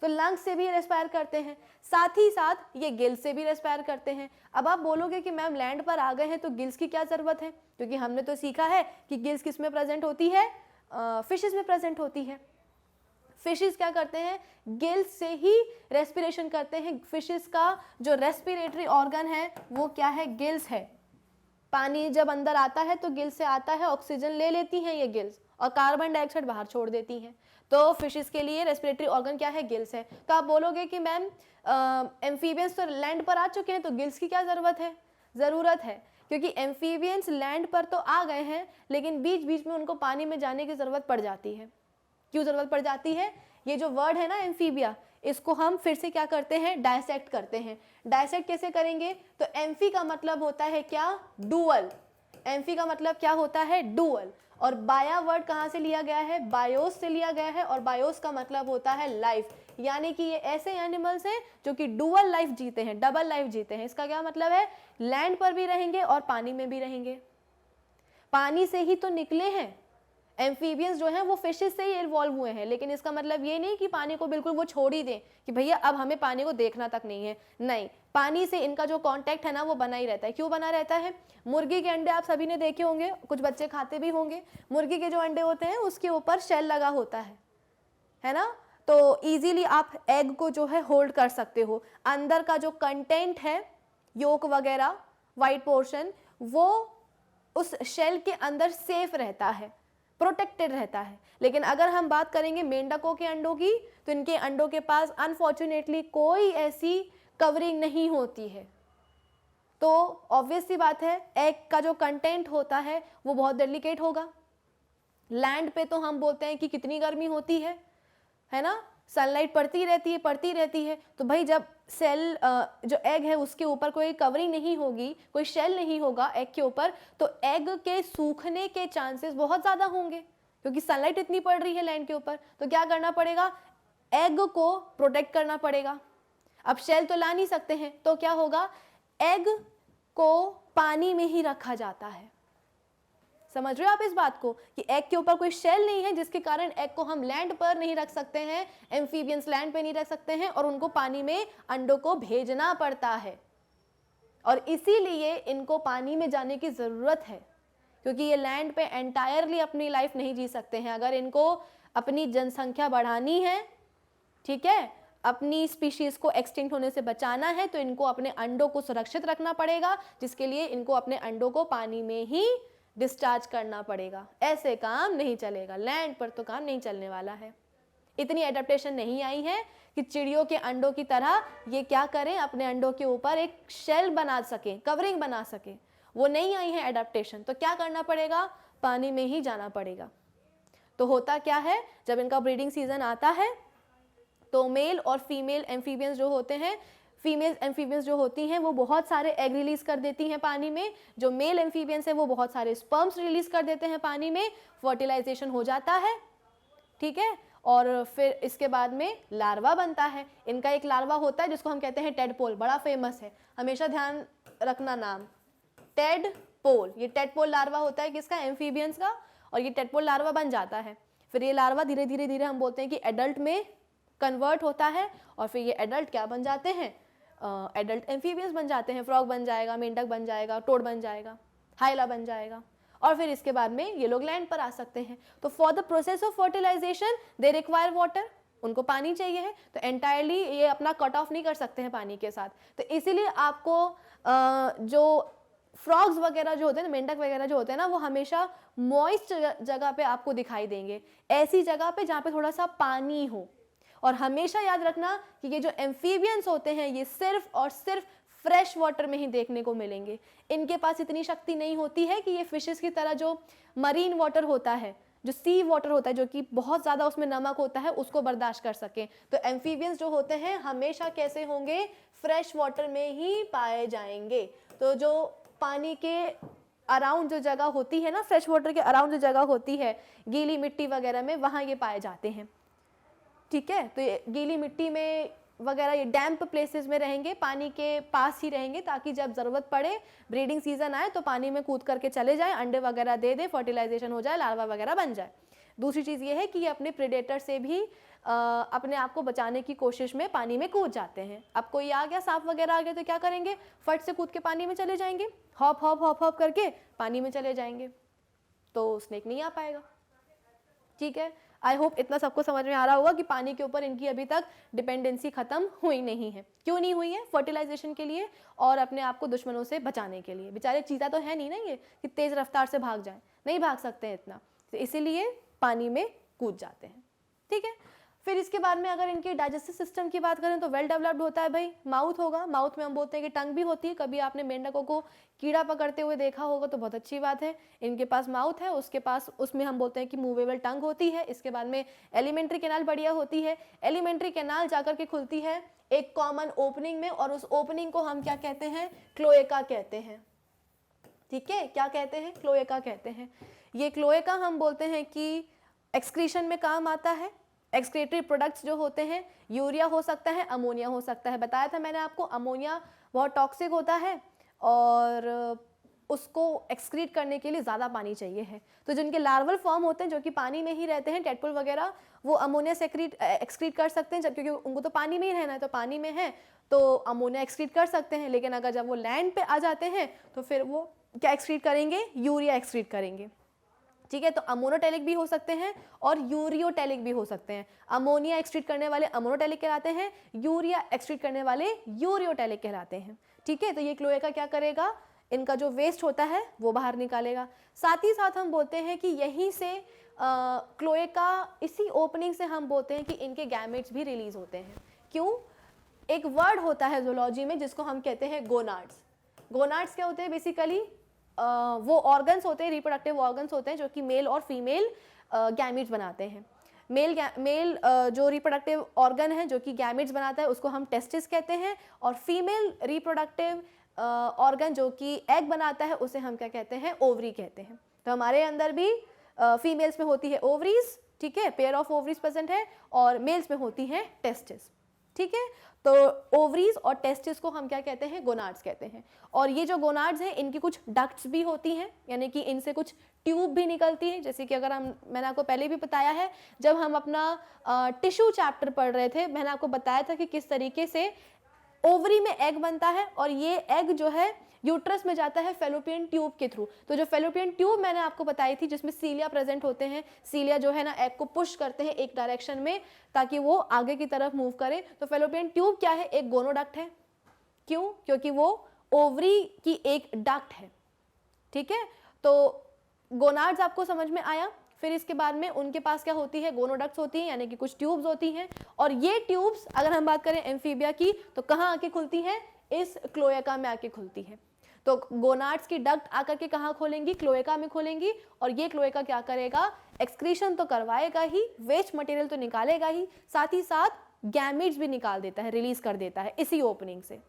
Speaker 1: तो लंग्स से भी रेस्पायर करते हैं, साथ ही साथ ये गिल्स से भी रेस्पायर करते हैं। अब आप बोलोगे कि मैम लैंड पर आ गए हैं तो गिल्स की क्या ज़रूरत है, क्योंकि हमने तो सीखा है कि गिल्स किस में प्रेजेंट होती है, फिशेस में प्रेजेंट होती है। फिशेस क्या करते हैं, गिल्स से ही रेस्पिरेशन करते हैं। फिशेस का जो रेस्पिरेटरी ऑर्गन है वो क्या है, गिल्स है। पानी जब अंदर आता है तो गिल्स से आता है, ऑक्सीजन ले लेती हैं ये गिल्स और कार्बन डाइऑक्साइड बाहर छोड़ देती हैं। तो फिशेस के लिए रेस्पिरेटरी ऑर्गन क्या है, गिल्स है। तो आप बोलोगे कि मैम एम्फीबियंस तो लैंड पर आ चुके हैं तो गिल्स की क्या ज़रूरत है, ज़रूरत है, क्योंकि एम्फीबियंस लैंड पर तो आ गए हैं लेकिन बीच बीच में उनको पानी में जाने की ज़रूरत पड़ जाती है। क्यों ज़रूरत पड़ जाती है, ये जो वर्ड है ना एम्फीबिया, इसको हम फिर से क्या करते हैं, डायसेक्ट करते हैं। डायसेक्ट कैसे करेंगे, तो एम्फी का मतलब होता है क्या, डुअल। एम्फी का मतलब क्या होता है, डुअल। और बाया वर्ड कहाँ से लिया गया है, बायोस से लिया गया है, और बायोस का मतलब होता है लाइफ, यानी कि ये ऐसे एनिमल्स हैं जो कि डुअल लाइफ जीते हैं, डबल लाइफ जीते हैं। इसका क्या मतलब है, लैंड पर भी रहेंगे और पानी में भी रहेंगे। पानी से ही तो निकले हैं एम्फीबियंस जो हैं, वो फिशेस से ही इन्वॉल्व हुए हैं, लेकिन इसका मतलब ये नहीं कि पानी को बिल्कुल वो छोड़ ही दें कि भैया अब हमें पानी को देखना तक नहीं है। नहीं, पानी से इनका जो कांटेक्ट है ना वो बना ही रहता है। क्यों बना रहता है, मुर्गी के अंडे आप सभी ने देखे होंगे, कुछ बच्चे खाते भी होंगे। मुर्गी के जो अंडे होते हैं उसके ऊपर शेल लगा होता है ना, तो ईजिली आप एग को जो है होल्ड कर सकते हो। अंदर का जो कंटेंट है, योक वगैरह, वाइट पोर्शन, वो उस शेल के अंदर सेफ रहता है, प्रोटेक्टेड रहता है। लेकिन अगर हम बात करेंगे मेंढकों के अंडों की, तो इनके अंडों के पास अनफॉर्चुनेटली कोई ऐसी कवरिंग नहीं होती है। तो ऑब्वियस सी बात है, एग का जो कंटेंट होता है वो बहुत डेलिकेट होगा। लैंड पे तो हम बोलते हैं कि कितनी गर्मी होती है ना, सनलाइट पड़ती रहती है। तो भाई जब सेल जो एग है उसके ऊपर कोई कवरिंग नहीं होगी, कोई शेल नहीं होगा एग के ऊपर, तो एग के सूखने के चांसेस बहुत ज़्यादा होंगे, क्योंकि सनलाइट इतनी पड़ रही है लैंड के ऊपर। तो क्या करना पड़ेगा, एग को प्रोटेक्ट करना पड़ेगा। अब शेल तो ला नहीं सकते हैं, तो क्या होगा, एग को पानी में ही रखा जाता है। समझ रहे हो आप इस बात को कि एग के ऊपर कोई शेल नहीं है जिसके कारण एग को हम लैंड पर नहीं रख सकते हैं, एम्फीबियंस लैंड पे नहीं रख सकते हैं और उनको पानी में अंडों को भेजना पड़ता है। और इसीलिए इनको पानी में जाने की ज़रूरत है, क्योंकि ये लैंड पे एंटायरली अपनी लाइफ नहीं जी सकते हैं। अगर इनको अपनी जनसंख्या बढ़ानी है, ठीक है, अपनी स्पीशीज़ को एक्सटिंक्ट होने से बचाना है, तो इनको अपने अंडों को सुरक्षित रखना पड़ेगा, जिसके लिए इनको अपने अंडों को पानी में ही डिस्चार्ज करना पड़ेगा। ऐसे काम नहीं चलेगा, लैंड पर तो काम नहीं चलने वाला है। इतनी एडेप्टेशन नहीं आई है कि चिड़ियों के अंडों की तरह ये क्या करें, अपने अंडों के ऊपर एक शेल बना सकें, कवरिंग बना सकें, वो नहीं आई है एडेप्टेशन। तो क्या करना पड़ेगा, पानी में ही जाना पड़ेगा। तो होता क्या है, जब इनका ब्रीडिंग सीजन आता है तो मेल और फीमेल एम्फीबियंस जो होते हैं, फीमेल एम्फीबियंस जो होती हैं वो बहुत सारे एग रिलीज कर देती हैं पानी में। जो मेल एम्फीबियंस है वो बहुत सारे स्पर्म्स रिलीज कर देते हैं पानी में, फर्टिलाइजेशन हो जाता है, ठीक है। और फिर इसके बाद में लार्वा बनता है। इनका एक लार्वा होता है जिसको हम कहते हैं टेडपोल, बड़ा फेमस है, हमेशा ध्यान रखना नाम, टेडपोल। ये टेडपोल लार्वा होता है किसका, एम्फीबियंस का, और ये टेडपोल लार्वा बन जाता है। फिर ये लार्वा धीरे धीरे धीरे हम बोलते हैं कि एडल्ट में कन्वर्ट होता है और फिर ये एडल्ट क्या बन जाते हैं, एडल्ट एम्फीबियंस बन जाते हैं। फ्रॉग बन जाएगा, मेंढक बन जाएगा, टोड बन जाएगा, हाइला बन जाएगा, और फिर इसके बाद में ये लोग लैंड पर आ सकते हैं। तो for the process of fertilization they require water, उनको पानी चाहिए है। तो एंटायरली ये अपना कट ऑफ नहीं कर सकते हैं पानी के साथ। तो इसीलिए आपको जो फ्रॉग्स वगैरह जो होते हैं, मेंढक वगैरह जो होते हैं ना, वो हमेशा मॉइस्ट जगह पे आपको दिखाई देंगे, ऐसी जगह पे जहाँ पे थोड़ा सा पानी हो। और हमेशा याद रखना कि ये जो एम्फीबियंस होते हैं ये सिर्फ और सिर्फ फ्रेश वाटर में ही देखने को मिलेंगे। इनके पास इतनी शक्ति नहीं होती है कि ये फिशेस की तरह जो मरीन वाटर होता है, जो सी वाटर होता है, जो कि बहुत ज़्यादा उसमें नमक होता है, उसको बर्दाश्त कर सकें। तो एम्फीबियंस जो होते हैं हमेशा कैसे होंगे, फ्रेश वाटर में ही पाए जाएंगे। तो जो पानी के अराउंड जो जगह होती है ना, फ्रेश वाटर के अराउंड जो जगह होती है, गीली मिट्टी वगैरह में, वहाँ ये पाए जाते हैं, ठीक है। तो ये गीली मिट्टी में वगैरह, ये डैम्प प्लेसेस में रहेंगे, पानी के पास ही रहेंगे, ताकि जब ज़रूरत पड़े, ब्रीडिंग सीजन आए तो पानी में कूद करके चले जाएं, अंडे वगैरह दे दे, फर्टिलाइजेशन हो जाए, लार्वा वगैरह बन जाए। दूसरी चीज़ ये है कि ये अपने प्रेडेटर से भी अपने आप को बचाने की कोशिश में पानी में कूद जाते हैं। अब कोई आ गया, सांप वगैरह आ गया, तो क्या करेंगे, फट से कूद के पानी में चले जाएंगे, हॉप हॉप हॉप हॉप करके पानी में चले जाएंगे, तो स्नेक नहीं आ पाएगा, ठीक है। आई होप इतना सबको समझ में आ रहा होगा कि पानी के ऊपर इनकी अभी तक डिपेंडेंसी खत्म हुई नहीं है। क्यों नहीं हुई है, फर्टिलाइजेशन के लिए और अपने आप को दुश्मनों से बचाने के लिए। बेचारे चीता तो है नहीं ना ये कि तेज़ रफ्तार से भाग जाए, नहीं भाग सकते हैं इतना, तो इसीलिए पानी में कूद जाते हैं, ठीक है। फिर इसके बाद में अगर इनके डाइजेस्टिव सिस्टम की बात करें तो वेल डेवलप्ड होता है भाई। माउथ होगा, माउथ में हम बोलते हैं कि टंग भी होती है। कभी आपने मेंढकों को कीड़ा पकड़ते हुए देखा होगा तो बहुत अच्छी बात है, इनके पास माउथ है, उसके पास, उसमें हम बोलते हैं कि मूवेबल टंग होती है। इसके बाद में एलिमेंट्री कैनाल बढ़िया होती है। एलिमेंट्री कैनाल जाकर के खुलती है एक कॉमन ओपनिंग में, और उस ओपनिंग को हम क्या कहते हैं, क्लोएका कहते हैं, ठीक है। क्या कहते हैं, क्लोएका कहते हैं। ये क्लोएका हम बोलते हैं कि एक्सक्रीशन में काम आता है। एक्सक्रीटरी प्रोडक्ट्स जो होते हैं, यूरिया हो सकता है, अमोनिया हो सकता है। बताया था मैंने आपको, अमोनिया बहुत टॉक्सिक होता है और उसको एक्सक्रीट करने के लिए ज़्यादा पानी चाहिए है। तो जिनके लार्वल फॉर्म होते हैं जो कि पानी में ही रहते हैं, टेडपोल वगैरह, वो अमोनिया से एक्सक्रीट कर सकते हैं, जब क्योंकि उनको तो पानी में ही रहना है, तो पानी में है तो अमोनिया एक्सक्रीट कर सकते हैं। लेकिन अगर जब वो लैंड पे आ जाते हैं तो फिर वो क्या एक्सक्रीट करेंगे, यूरिया एक्सक्रीट करेंगे, ठीक है। तो अमोनोटेलिक भी हो सकते हैं और यूरियोटेलिक भी हो सकते हैं। अमोनिया एक्सक्रीट करने वाले अमोनोटेलिक कहलाते हैं, यूरिया एक्सक्रीट करने वाले यूरियोटेलिक कहलाते हैं, ठीक है। तो ये क्लोएका क्या करेगा, इनका जो वेस्ट होता है वो बाहर निकालेगा। साथ ही साथ हम बोलते हैं कि यहीं से क्लोएका, इसी ओपनिंग से हम बोलते हैं कि इनके गैमेट्स भी रिलीज होते हैं। क्यों, एक वर्ड होता है जूलॉजी में जिसको हम कहते हैं गोनाड्स। गोनाड्स क्या होते हैं, बेसिकली वो ऑर्गन्स होते हैं, रिप्रोडक्टिव ऑर्गन्स होते हैं जो कि मेल और फीमेल गैमेट्स बनाते हैं। मेल जो रिप्रोडक्टिव ऑर्गन है जो कि गैमेट्स बनाता है उसको हम टेस्टिस कहते हैं, और फीमेल रिप्रोडक्टिव ऑर्गन जो कि एग बनाता है उसे हम क्या कहते हैं, ओवरी कहते हैं। तो हमारे अंदर भी फीमेल्स में होती है ओवरीज, ठीक है, पेयर ऑफ ओवरीज प्रेजेंट है, और मेल्स में होती हैं टेस्टिस, ठीक है। तो ओवरीज और टेस्टिस को हम क्या कहते हैं, गोनाड्स कहते हैं। और ये जो गोनाड्स हैं इनकी कुछ डक्ट्स भी होती हैं, यानी कि इनसे कुछ ट्यूब भी निकलती है। जैसे कि अगर मैंने आपको पहले भी बताया है, जब हम अपना टिश्यू चैप्टर पढ़ रहे थे, मैंने आपको बताया था कि किस तरीके से ओवरी में एग बनता है और ये एग जो है यूट्रस में जाता है फेलोपियन ट्यूब के थ्रू। तो जो फेलोपियन ट्यूब मैंने आपको बताई थी जिसमें सीलिया प्रेजेंट होते हैं, सीलिया जो है ना एग को पुश करते हैं एक डायरेक्शन में ताकि वो आगे की तरफ मूव करे। तो फेलोपियन ट्यूब क्या है, एक गोनोडक्ट है। क्यों? क्योंकि वो ओवरी की एक डक्ट है। ठीक है, तो गोनाड्स आपको समझ में आया। फिर इसके बाद में उनके पास क्या होती है, गोनोडक्ट्स होती हैं, यानी कि कुछ ट्यूब्स होती हैं। और ये ट्यूब्स अगर हम बात करें एम्फीबिया की तो कहाँ आके खुलती हैं, इस क्लोएका में आके खुलती है। तो गोनाड्स की डक्ट आकर के कहाँ खोलेंगी, क्लोएका में खोलेंगी। और ये क्लोएका क्या करेगा, एक्सक्रीशन तो करवाएगा ही, वेस्ट मटेरियल तो निकालेगा ही, साथ ही साथ गैमेट्स भी निकाल देता है, रिलीज कर देता है इसी ओपनिंग से।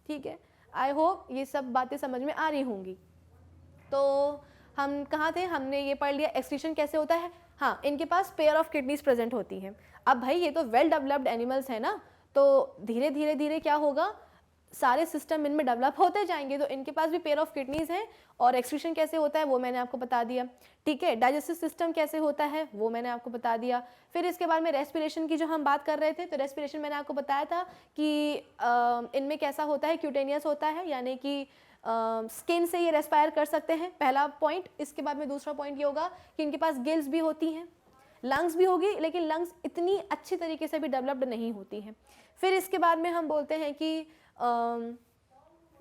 Speaker 1: ठीक है, आई होप ये सब बातें समझ में आ रही होंगी। तो हम कहाँ थे, हमने ये पढ़ लिया एक्सक्रीशन कैसे होता है। हाँ, इनके पास पेयर ऑफ किडनीज प्रेजेंट होती हैं। अब भाई ये तो वेल डेवलप्ड एनिमल्स है ना, तो धीरे धीरे धीरे क्या होगा, सारे सिस्टम इनमें डेवलप होते जाएंगे। तो इनके पास भी पेयर ऑफ किडनीज हैं। और एक्सक्रीशन कैसे होता है वो मैंने आपको बता दिया। ठीक है, डाइजेस्टिव सिस्टम कैसे होता है वो मैंने आपको बता दिया। फिर इसके बाद में रेस्पिरेशन की जो हम बात कर रहे थे, तो रेस्पिरेशन मैंने आपको बताया था कि इनमें कैसा होता है, क्यूटेनियस होता है, यानी कि स्किन से ये रेस्पायर कर सकते हैं, पहला पॉइंट। इसके बाद में दूसरा पॉइंट ये होगा कि इनके पास गिल्स भी होती हैं, लंग्स भी होगी, लेकिन लंग्स इतनी अच्छी तरीके से भी डेवलप्ड नहीं होती हैं। फिर इसके बाद में हम बोलते हैं कि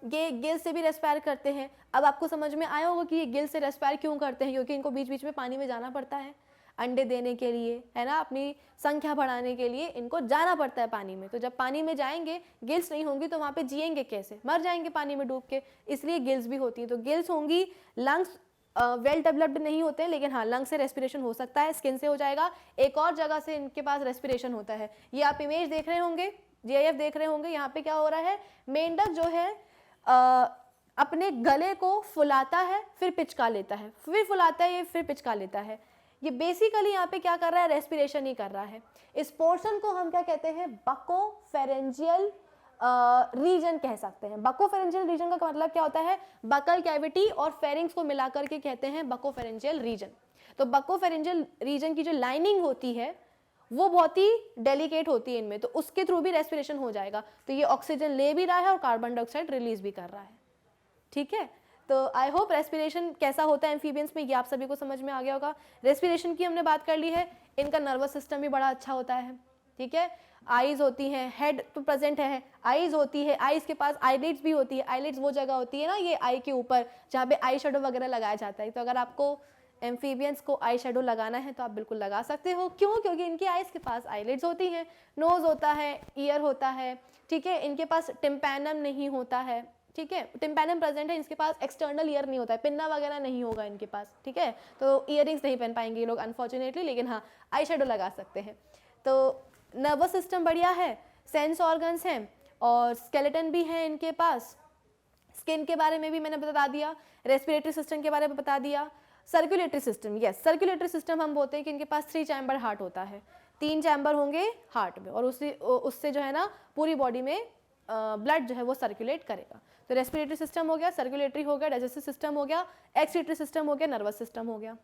Speaker 1: ये गिल से भी रेस्पायर करते हैं। अब आपको समझ में आया होगा कि ये गिल से रेस्पायर क्यों करते हैं, क्योंकि इनको बीच बीच में पानी में जाना पड़ता है अंडे देने के लिए, है ना, अपनी संख्या बढ़ाने के लिए इनको जाना पड़ता है पानी में। तो जब पानी में जाएंगे, गिल्स नहीं होंगी तो वहाँ पे जिएंगे कैसे, मर जाएंगे पानी में डूब के, इसलिए गिल्स भी होती हैं। तो गिल्स होंगी, लंग्स वेल डेवलप्ड नहीं होते हैं, लेकिन हाँ लंग से रेस्पिरेशन हो सकता है, स्किन से हो जाएगा। एक और जगह से इनके पास रेस्पिरेशन होता है, ये आप इमेज देख रहे होंगे, जीआईएफ देख रहे होंगे। यहाँ पे क्या हो रहा है, मेंढक जो है अपने गले को फुलाता है, फिर पिचका लेता है, फिर फुलाता है ये, फिर पिचका लेता है। ये बेसिकली यहाँ पे क्या कर रहा है, रेस्पिरेशन ही कर रहा है। इस पोर्शन को हम क्या कहते हैं, बकोफेरेंजियल रीजन कह सकते हैं। बकोफेरेंजियल रीजन का मतलब क्या होता है, बकल कैविटी और फेरिंग्स को मिलाकर के कहते हैं बकोफेरेंजियल रीजन। तो बकोफेरेंजियल रीजन की जो लाइनिंग होती है वो बहुत ही डेलिकेट होती है इनमें, तो उसके थ्रू भी रेस्पिरेशन हो जाएगा। तो ये ऑक्सीजन ले भी रहा है और कार्बन डाइऑक्साइड रिलीज भी कर रहा है। ठीक है, तो आई होप रेस्पिरेशन कैसा होता है एम्फीबियंस में ये आप सभी को समझ में आ गया होगा। रेस्पिरेशन की हमने बात कर ली है। इनका नर्वस सिस्टम भी बड़ा अच्छा होता है। ठीक है, आईज होती हैं, हेड तो प्रेजेंट है, आईज होती है, आईज के पास आईलिड्स भी होती है। आईलिड्स वो जगह होती है ना ये आई के ऊपर जहाँ पे आई शेडो वगैरह लगाया जाता है। तो अगर आपको एम्फीबियंस को आई शेडो लगाना है तो आप बिल्कुल लगा सकते हो। क्यों? क्योंकि इनकी आईज के पास आईलिड्स होती हैं, नोज होता है, ईयर होता है। ठीक है, इनके पास टिम्पैनम नहीं होता है। ठीक है, टिम्पैनम प्रेजेंट है, इसके पास एक्सटर्नल ईयर नहीं होता है, पिन्ना वगैरह नहीं होगा इनके पास। ठीक है, तो ईयरिंग्स नहीं पहन पाएंगे ये लोग अनफॉर्चुनेटली, लेकिन हाँ आई शेडो लगा सकते हैं। तो नर्वस सिस्टम बढ़िया है, सेंस ऑर्गन्स हैं और स्केलेटन भी है इनके पास। स्किन के बारे में भी मैंने बता दिया, रेस्पिरेटरी सिस्टम के बारे में बता दिया। Circulatory system, yes circulatory system हम बोलते हैं कि इनके पास 3 चैम्बर हार्ट होता है, 3 चैम्बर होंगे हार्ट में और उससे जो है ना पूरी बॉडी में ब्लड जो है वो सर्कुलेट करेगा। तो रेस्पिरेटरी सिस्टम हो गया, सर्कुलेटरी हो गया, डाइजेस्टिव सिस्टम हो गया, एक्सक्रीटरी सिस्टम हो गया, नर्वस सिस्टम हो गया।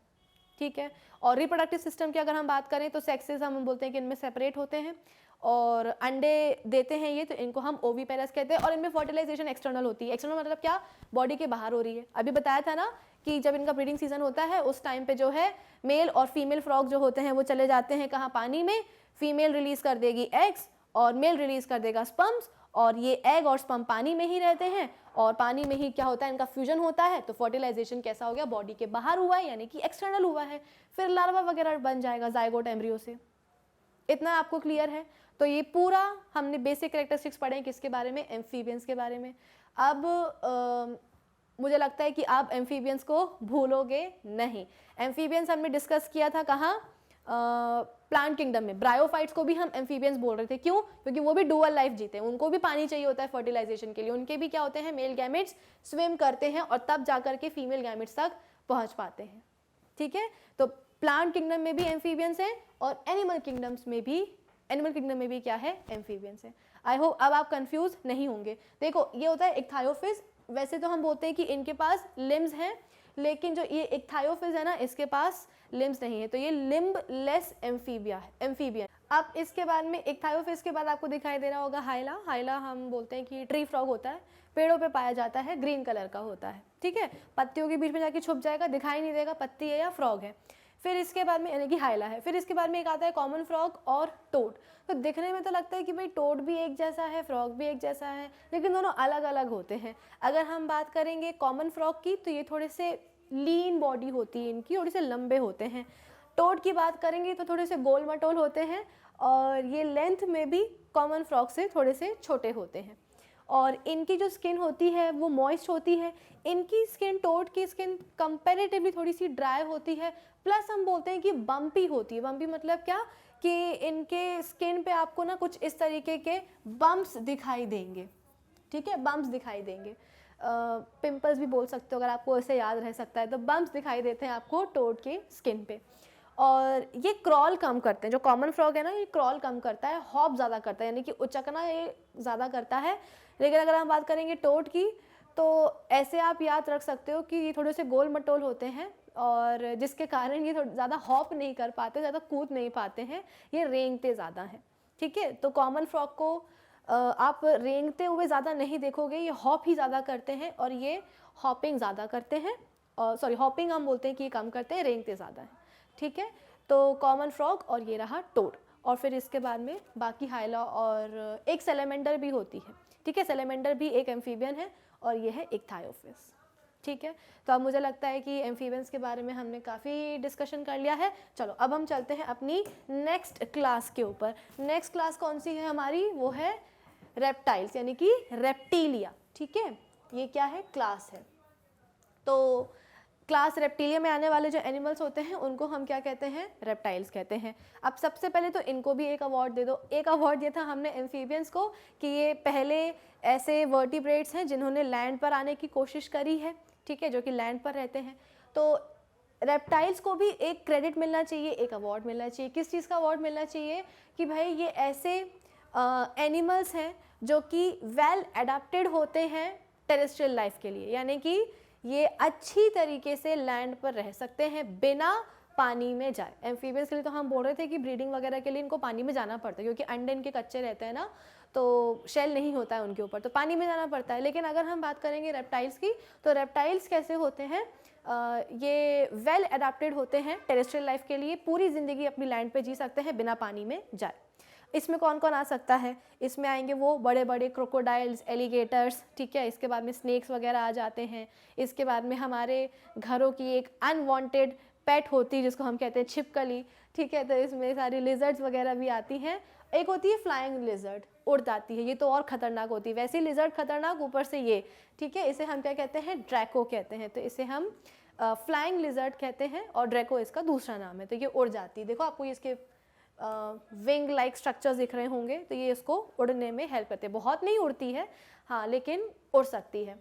Speaker 1: ठीक है, और रिप्रोडक्टिव सिस्टम की अगर हम बात करें तो सेक्सेस हम बोलते हैं कि इनमें सेपरेट होते हैं और अंडे देते हैं ये, तो इनको हम ओवीपेरस कहते हैं। और इनमें फर्टिलाइजेशन एक्सटर्नल होती है। एक्सटर्नल मतलब क्या, बॉडी के बाहर हो रही है। अभी बताया था ना कि जब इनका ब्रीडिंग सीजन होता है उस टाइम पे जो है मेल और फीमेल फ्रॉग जो होते हैं वो चले जाते हैं कहाँ, पानी में। फीमेल रिलीज कर देगी एग्स और मेल रिलीज कर देगा स्पर्म्स, और ये एग और स्पर्म पानी में ही रहते हैं और पानी में ही क्या होता है, इनका फ्यूजन होता है। तो फर्टिलाइजेशन कैसा हो गया, बॉडी के बाहर हुआ है, यानी कि एक्सटर्नल हुआ है। फिर लार्वा वगैरह बन जाएगा जाइगोट एम्ब्रियो से। इतना आपको क्लियर है? तो ये पूरा हमने बेसिक कैरेक्टरिस्टिक्स पढ़े हैं किसके बारे में, एम्फीबियंस के बारे में। अब मुझे लगता है कि आप एम्फीबियंस को भूलोगे नहीं। एम्फीबियंस हमने डिस्कस किया था कहाँ, प्लांट किंगडम में। ब्रायोफाइट्स को भी हम एम्फीबियंस बोल रहे थे। क्यों? क्योंकि वो भी डुअल लाइफ जीते हैं, उनको भी पानी चाहिए होता है फर्टिलाइजेशन के लिए। उनके भी क्या होते हैं, मेल गैमेट्स स्विम करते हैं और तब जाकर के फीमेल गैमेट्स तक पहुंच पाते हैं। ठीक है, तो प्लांट किंगडम में भी एम्फीबियंस हैं और एनिमल किंगडम्स में भी एनिमल किंगडम में भी क्या है, एम्फीबियंस है। आई होप अब आप कंफ्यूज नहीं होंगे। देखो ये होता है इक्थायोफिस, वैसे तो हम बोलते हैं कि इनके पास लिम्स हैं, लेकिन जो ये इक्थायोफिस है ना, इसके पास लिम्स नहीं है, तो ये लिम्ब लेस एम्फीबियन। अब इसके बाद में इक्थायोफिस के बाद आपको दिखाई दे रहा होगा हाइला। हाइला हम बोलते हैं कि ट्री फ्रॉग होता है, पेड़ों पे पाया जाता है, ग्रीन कलर का होता है, ठीक है, पत्तियों के बीच में जाके छुप जाएगा, दिखाई नहीं देगा पत्ती है या फ्रॉग है। फिर इसके बाद में यानी कि हाइला है। फिर इसके बाद में एक आता है कॉमन फ्रॉग और टोड। तो दिखने में तो लगता है कि भाई टोड भी एक जैसा है, फ्रॉग भी एक जैसा है, लेकिन दोनों अलग अलग होते हैं। अगर हम बात करेंगे कॉमन फ्रॉग की, तो ये थोड़े से लीन बॉडी होती है इनकी, थोड़े से लंबे होते हैं। टोड की बात करेंगे तो थोड़े से गोल मटोल होते हैं, और ये लेंथ में भी कॉमन फ्रॉग से थोड़े से छोटे होते हैं। और इनकी जो स्किन होती है वो मॉइस्ट होती है। इनकी स्किन, टोड की स्किन कंपैरेटिवली थोड़ी सी ड्राई होती है, प्लस हम बोलते हैं कि बम्पी होती है। बम्पी मतलब क्या, कि इनके स्किन पे आपको ना कुछ इस तरीके के बम्प्स दिखाई देंगे, ठीक है, बम्प्स दिखाई देंगे, पिंपल्स भी बोल सकते हो अगर आपको ऐसे याद रह सकता है, तो बम्प्स दिखाई देते हैं आपको टोड के स्किन पे। और ये क्रॉल कम करते हैं, जो कॉमन फ्रॉग है ना, ये क्रॉल कम करता है, हॉप ज़्यादा करता है, यानी कि उचकना ये ज़्यादा करता है। लेकिन अगर हम बात करेंगे टोड की, तो ऐसे आप याद रख सकते हो कि ये थोड़े से गोल मटोल होते हैं, और जिसके कारण ये ज़्यादा हॉप नहीं कर पाते, ज़्यादा कूद नहीं पाते हैं, ये रेंगते ज़्यादा हैं, ठीक है। तो कॉमन फ्रॉग को आप रेंगते हुए ज़्यादा नहीं देखोगे, ये हॉप ही ज़्यादा करते हैं, और ये हॉपिंग ज़्यादा करते हैं, और सॉरी हॉपिंग हम बोलते हैं कि ये कम करते हैं, रेंगते ज़्यादा हैं, ठीक है। तो कॉमन फ्रॉग और ये रहा टोड। और फिर इसके बाद में बाकी हाइला, और एक सेलेमेंडर भी होती है, ठीक है, सेलेमेंडर भी एक एम्फीबियन है, और ये है इक्थायोफिस, ठीक है। तो अब मुझे लगता है कि एम्फीबियंस के बारे में हमने काफ़ी डिस्कशन कर लिया है। चलो अब हम चलते हैं अपनी नेक्स्ट क्लास के ऊपर। नेक्स्ट क्लास कौन सी है हमारी, वो है रेप्टाइल्स, यानी कि रेप्टीलिया, ठीक है, ये क्या है, क्लास है। तो क्लास रेप्टीलिया में आने वाले जो एनिमल्स होते हैं उनको हम क्या कहते हैं, रेप्टाइल्स कहते हैं। अब सबसे पहले तो इनको भी एक अवार्ड दे दो। एक अवार्ड दिया था हमने एम्फीबियंस को कि ये पहले ऐसे वर्टिब्रेट्स हैं जिन्होंने लैंड पर आने की कोशिश करी है, ठीक है, जो कि लैंड पर रहते हैं। तो रेप्टाइल्स को भी एक क्रेडिट मिलना चाहिए, एक अवार्ड मिलना चाहिए। किस चीज़ का अवार्ड मिलना चाहिए, कि भाई ये ऐसे एनिमल्स हैं जो कि वेल एडाप्टेड होते हैं टेरेस्ट्रियल लाइफ के लिए, यानी कि ये अच्छी तरीके से लैंड पर रह सकते हैं बिना पानी में जाए। एम्फीबियंस के लिए तो हम बोल रहे थे कि ब्रीडिंग वगैरह के लिए इनको पानी में जाना पड़ता है, क्योंकि अंडे इनके कच्चे रहते हैं ना, तो शेल नहीं होता है उनके ऊपर, तो पानी में जाना पड़ता है। लेकिन अगर हम बात करेंगे रेप्टाइल्स की, तो रेप्टाइल्स कैसे होते हैं, ये वेल एडाप्टेड होते हैं टेरेस्ट्रियल लाइफ के लिए, पूरी ज़िंदगी अपनी लैंड पे जी सकते हैं बिना पानी में जाए। इसमें कौन कौन आ सकता है, इसमें आएंगे वो बड़े बड़े क्रोकोडाइल्स, एलिगेटर्स, ठीक है, इसके बाद में स्नेक्स वगैरह आ जाते हैं। इसके बाद में हमारे घरों की एक अनवांटेड पेट होती है जिसको हम कहते हैं छिपकली, ठीक है, तो इसमें सारी लिजर्ड्स वगैरह भी आती हैं। एक होती है फ्लाइंग लिजर्ड, उड़ जाती है, ये तो और ख़तरनाक होती है, वैसे लिजर्ड खतरनाक, ऊपर से ये, ठीक है, इसे हम क्या कहते हैं, ड्रैको कहते हैं। तो इसे हम फ्लाइंग लिजर्ड कहते हैं, और ड्रैको इसका दूसरा नाम है। तो ये उड़ जाती है, देखो आपको इसके विंग लाइक स्ट्रक्चर्स दिख रहे होंगे, तो ये इसको उड़ने में हेल्प करते हैं। बहुत नहीं उड़ती है हाँ, लेकिन उड़ सकती है।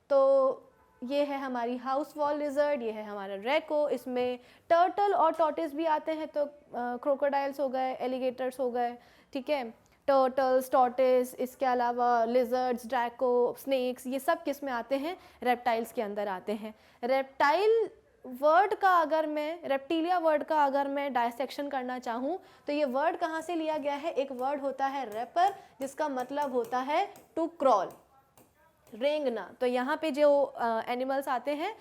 Speaker 1: तो ये है हमारी हाउस वॉल लिजर्ड, ये है हमारा ड्रैको। इसमें टर्टल और टॉर्टिस भी आते हैं, तो क्रोकोडाइल्स हो गए, एलिगेटर्स हो गए, ठीक है, टर्टल्स, टॉर्टिस, इसके अलावा लिजर्ड्स, ड्रैको, स्नेक्स, ये सब किस में आते हैं, रेप्टाइल्स के अंदर आते हैं। रेप्टाइल वर्ड का अगर मैं, रेप्टीलिया वर्ड का अगर मैं डायसेक्शन करना चाहूँ, तो ये वर्ड कहाँ से लिया गया है, एक वर्ड होता है रेपर, जिसका मतलब होता है टू क्रॉल, रेंगना। तो यहाँ पे जो एनिमल्स आते हैं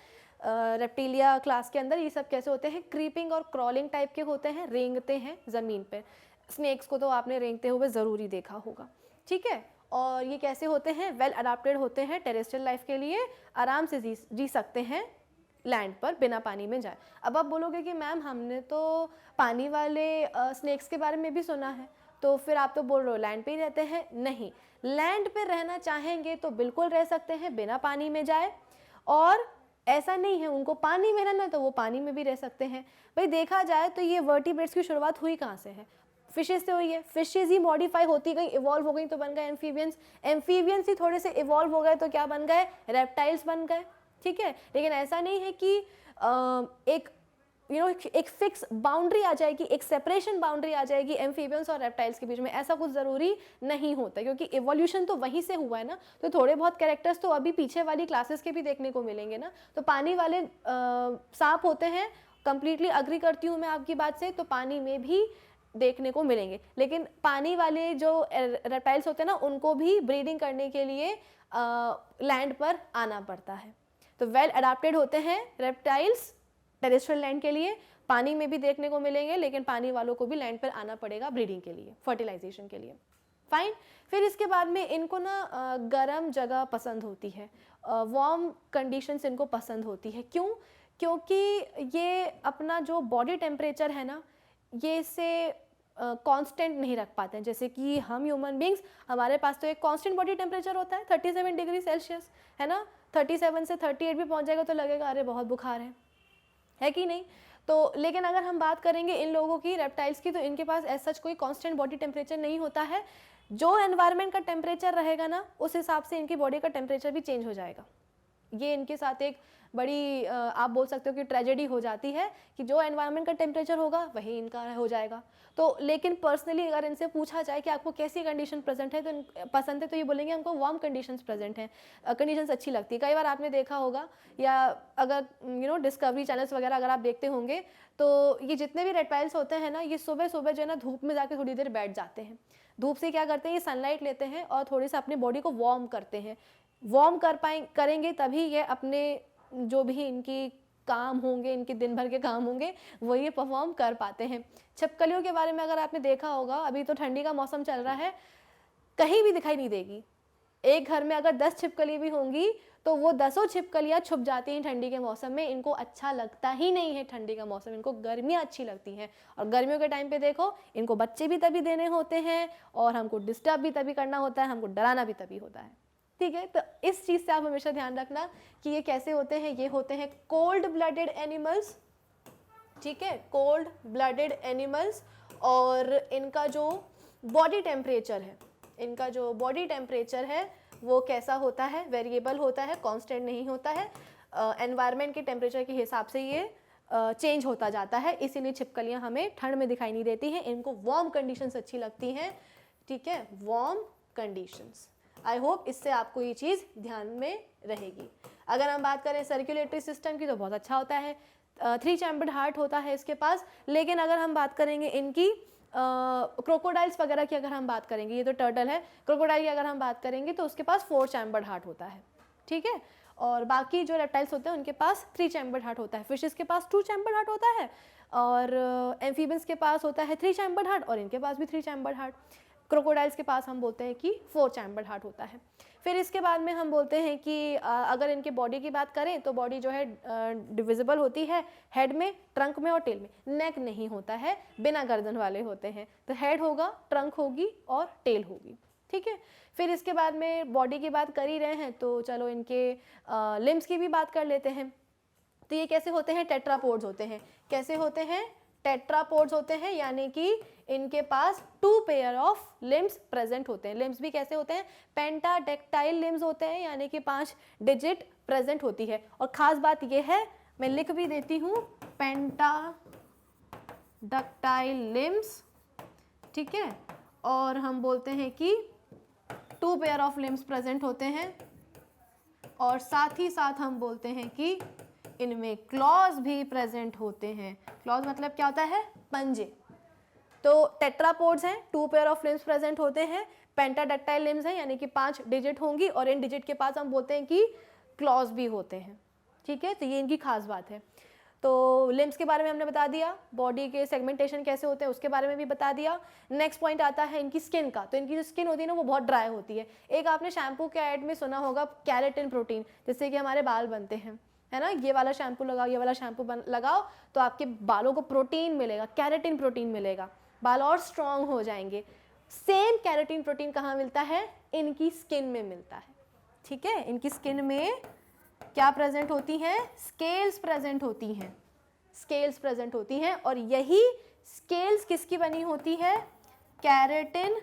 Speaker 1: रेप्टीलिया क्लास के अंदर, ये सब कैसे होते हैं, क्रीपिंग और क्रॉलिंग टाइप के होते हैं, रेंगते हैं ज़मीन पे। स्नेक्स को तो आपने रेंगते हुए ज़रूर ही देखा होगा, ठीक है। और ये कैसे होते हैं, वेल अडाप्टेड होते हैं टेरेस्ट्रियल लाइफ के लिए, आराम से जी सकते हैं लैंड पर बिना पानी में जाए। अब आप बोलोगे कि मैम हमने तो पानी वाले स्नेक्स के बारे में भी सुना है, तो फिर आप तो बोल रहे हो लैंड पे ही रहते हैं। नहीं, लैंड पे रहना चाहेंगे तो बिल्कुल रह सकते हैं बिना पानी में जाए, और ऐसा नहीं है उनको पानी में रहना है तो वो पानी में भी रह सकते हैं। भाई देखा जाए तो ये वर्टिब्रेट्स की शुरुआत हुई कहाँ से है, फिशेज से हुई है। फिशेज ही मॉडिफाई होती गई, इवॉल्व हो गई, तो बन गए एम्फीबियंस। एम्फीबियंस ही थोड़े से इवॉल्व हो गए तो क्या बन गए, रेप्टाइल्स बन गए, ठीक है। लेकिन ऐसा नहीं है कि एक एक फिक्स बाउंड्री आ जाएगी, एक सेपरेशन बाउंड्री आ जाएगी एम्फीबियंस और रेप्टाइल्स के बीच में, ऐसा कुछ ज़रूरी नहीं होता, क्योंकि इवोल्यूशन तो वहीं से हुआ है ना। तो थोड़े बहुत कैरेक्टर्स तो अभी पीछे वाली क्लासेस के भी देखने को मिलेंगे ना। तो पानी वाले सांप होते हैं, कंप्लीटली अग्री करती हूँ मैं आपकी बात से, तो पानी में भी देखने को मिलेंगे। लेकिन पानी वाले जो रेप्टाइल्स होते हैं ना, उनको भी ब्रीडिंग करने के लिए लैंड पर आना पड़ता है। तो वेल अडाप्टेड होते हैं रेप्टाइल्स टेरेस्ट्रियल लैंड के लिए, पानी में भी देखने को मिलेंगे, लेकिन पानी वालों को भी लैंड पर आना पड़ेगा ब्रीडिंग के लिए, फर्टिलाइजेशन के लिए। फाइन। फिर इसके बाद में इनको ना गर्म जगह पसंद होती है, वार्म कंडीशंस इनको पसंद होती है। क्यों? क्योंकि ये अपना जो बॉडी टेम्परेचर है ना, ये इसे कांस्टेंट नहीं रख पाते हैं। जैसे कि हम ह्यूमन बींग्स, हमारे पास तो एक कांस्टेंट बॉडी टेम्परेचर होता है 37 डिग्री सेल्सियस, है ना। 37 से 38 भी पहुंच जाएगा तो लगेगा अरे बहुत बुखार है कि नहीं। तो लेकिन अगर हम बात करेंगे इन लोगों की, रेप्टाइल्स की, तो इनके पास ऐसा कोई कांस्टेंट बॉडी टेम्परेचर नहीं होता है। जो एनवायरनमेंट का टेम्परेचर रहेगा ना, उस हिसाब से इनकी बॉडी का टेम्परेचर भी चेंज हो जाएगा। ये इनके साथ एक बड़ी आप बोल सकते हो कि ट्रेजेडी हो जाती है कि जो एनवायरनमेंट का टेम्परेचर होगा वही इनका हो जाएगा। तो लेकिन पर्सनली अगर इनसे पूछा जाए कि आपको कैसी कंडीशन प्रेजेंट है, तो पसंद है, तो ये बोलेंगे हमको वार्म कंडीशंस प्रेजेंट हैं, कंडीशंस अच्छी लगती है। कई बार आपने देखा होगा, या अगर डिस्कवरी चैनल्स वगैरह अगर आप देखते होंगे, तो ये जितने भी रेप्टाइल्स होते हैं ना, ये सुबह सुबह जो है ना धूप में जाके थोड़ी देर बैठ जाते हैं। धूप से क्या करते हैं, ये सनलाइट लेते हैं और थोड़ी सा अपनी बॉडी को वार्म करते हैं। वार्म करेंगे तभी ये अपने जो भी इनकी काम होंगे, इनके दिन भर के काम होंगे, वो ये परफॉर्म कर पाते हैं। छिपकलियों के बारे में अगर आपने देखा होगा, अभी तो ठंडी का मौसम चल रहा है, कहीं भी दिखाई नहीं देगी। एक घर में अगर 10 छिपकली भी होंगी तो वो 10 छिपकलियाँ छुप जाती हैं ठंडी के मौसम में। इनको अच्छा लगता ही नहीं है ठंडी का मौसम, इनको गर्मियाँ अच्छी लगती हैं। और गर्मियों के टाइम पे देखो, इनको बच्चे भी तभी देने होते हैं और हमको डिस्टर्ब भी तभी करना होता है, हमको डराना भी तभी होता है। ठीक है, तो इस चीज़ से आप हमेशा ध्यान रखना कि ये कैसे होते हैं। ये होते हैं कोल्ड ब्लडेड एनिमल्स, ठीक है, कोल्ड ब्लडेड एनिमल्स। और इनका जो बॉडी टेम्परेचर है, इनका जो बॉडी टेम्परेचर है वो कैसा होता है, वेरिएबल होता है, कांस्टेंट नहीं होता है। एनवायरनमेंट के टेम्परेचर के हिसाब से ये चेंज होता जाता है, इसीलिए छिपकलियाँ हमें ठंड में दिखाई नहीं देती हैं। इनको वार्म कंडीशंस अच्छी लगती हैं, ठीक है, वार्म कंडीशंस। आई होप इससे आपको ये चीज़ ध्यान में रहेगी। अगर हम बात करें सर्कुलेटरी सिस्टम की, तो बहुत अच्छा होता है, 3 चैम्बर्ड हार्ट होता है इसके पास। लेकिन अगर हम बात करेंगे इनकी क्रोकोडाइल्स वगैरह की, अगर हम बात करेंगे, ये तो टर्टल है, क्रोकोडाइल की अगर हम बात करेंगे तो उसके पास 4 चैम्बर्ड हार्ट होता है, ठीक है। और बाकी जो रेप्टाइल्स होते हैं उनके पास 3 चैम्बर्ड हार्ट होता है। फिशेस के पास 2 चैम्बर्ड हार्ट होता है, और एम्फीबियंस के पास होता है 3 चैम्बर्ड हार्ट, और इनके पास भी 3 चैम्बर्ड हार्ट। क्रोकोडाइल्स के पास हम बोलते हैं कि 4 चैम्बर्ड हार्ट होता है। फिर इसके बाद में हम बोलते हैं कि अगर इनके बॉडी की बात करें तो बॉडी जो है डिविजिबल होती है हेड में, ट्रंक में और टेल में। नेक नहीं होता है, बिना गर्दन वाले होते हैं। तो हेड होगा, ट्रंक होगी और टेल होगी, ठीक है। फिर इसके बाद में बॉडी की बात कर ही रहे हैं तो चलो इनके लिम्स की भी बात कर लेते हैं। तो ये कैसे होते हैं, टेट्रापोड्स होते हैं। कैसे होते हैं, टेट्रापोड्स होते हैं, यानी कि इनके पास 2 पेयर ऑफ लिम्स प्रेजेंट होते हैं। लिम्स भी कैसे होते हैं, पेंटाडेक्टाइल लिम्स होते हैं, यानी कि 5 डिजिट प्रेजेंट होती है। और ख़ास बात ये है, मैं लिख भी देती हूँ, पेंटाडक्टाइल लिम्स, ठीक है। और हम बोलते हैं कि 2 पेयर ऑफ लिम्स प्रेजेंट होते हैं, और साथ ही साथ हम बोलते हैं कि इनमें क्लॉज भी प्रेजेंट होते हैं। क्लॉज मतलब क्या होता है, पंजे। तो टेट्रापोड्स हैं, 2 पेयर ऑफ लिम्स प्रेजेंट होते हैं, पेंटाडेक्टाइल लिम्स हैं, यानी कि 5 डिजिट होंगी, और इन डिजिट के पास हम बोलते हैं कि क्लॉज भी होते हैं, ठीक है। तो ये इनकी खास बात है। तो लिम्स के बारे में हमने बता दिया, बॉडी के सेगमेंटेशन कैसे होते हैं उसके बारे में भी बता दिया। नेक्स्ट पॉइंट आता है इनकी स्किन का। तो इनकी जो स्किन होती है ना, वो बहुत ड्राई होती है। एक आपने शैम्पू के ऐड में सुना होगा, कैरेटिन प्रोटीन, जिससे कि हमारे बाल बनते हैं, है ना। ये वाला शैम्पू लगाओ, ये वाला शैम्पू लगाओ, तो आपके बालों को प्रोटीन मिलेगा, कैरेटिन प्रोटीन मिलेगा, बाल और स्ट्रॉन्ग हो जाएंगे। सेम कैरेटिन प्रोटीन कहाँ मिलता है, इनकी स्किन में मिलता है, ठीक है। इनकी स्किन में क्या प्रेजेंट होती हैं, स्केल्स प्रेजेंट होती हैं, स्केल्स प्रेजेंट होती हैं। और यही स्केल्स किसकी बनी होती है, कैरेटिन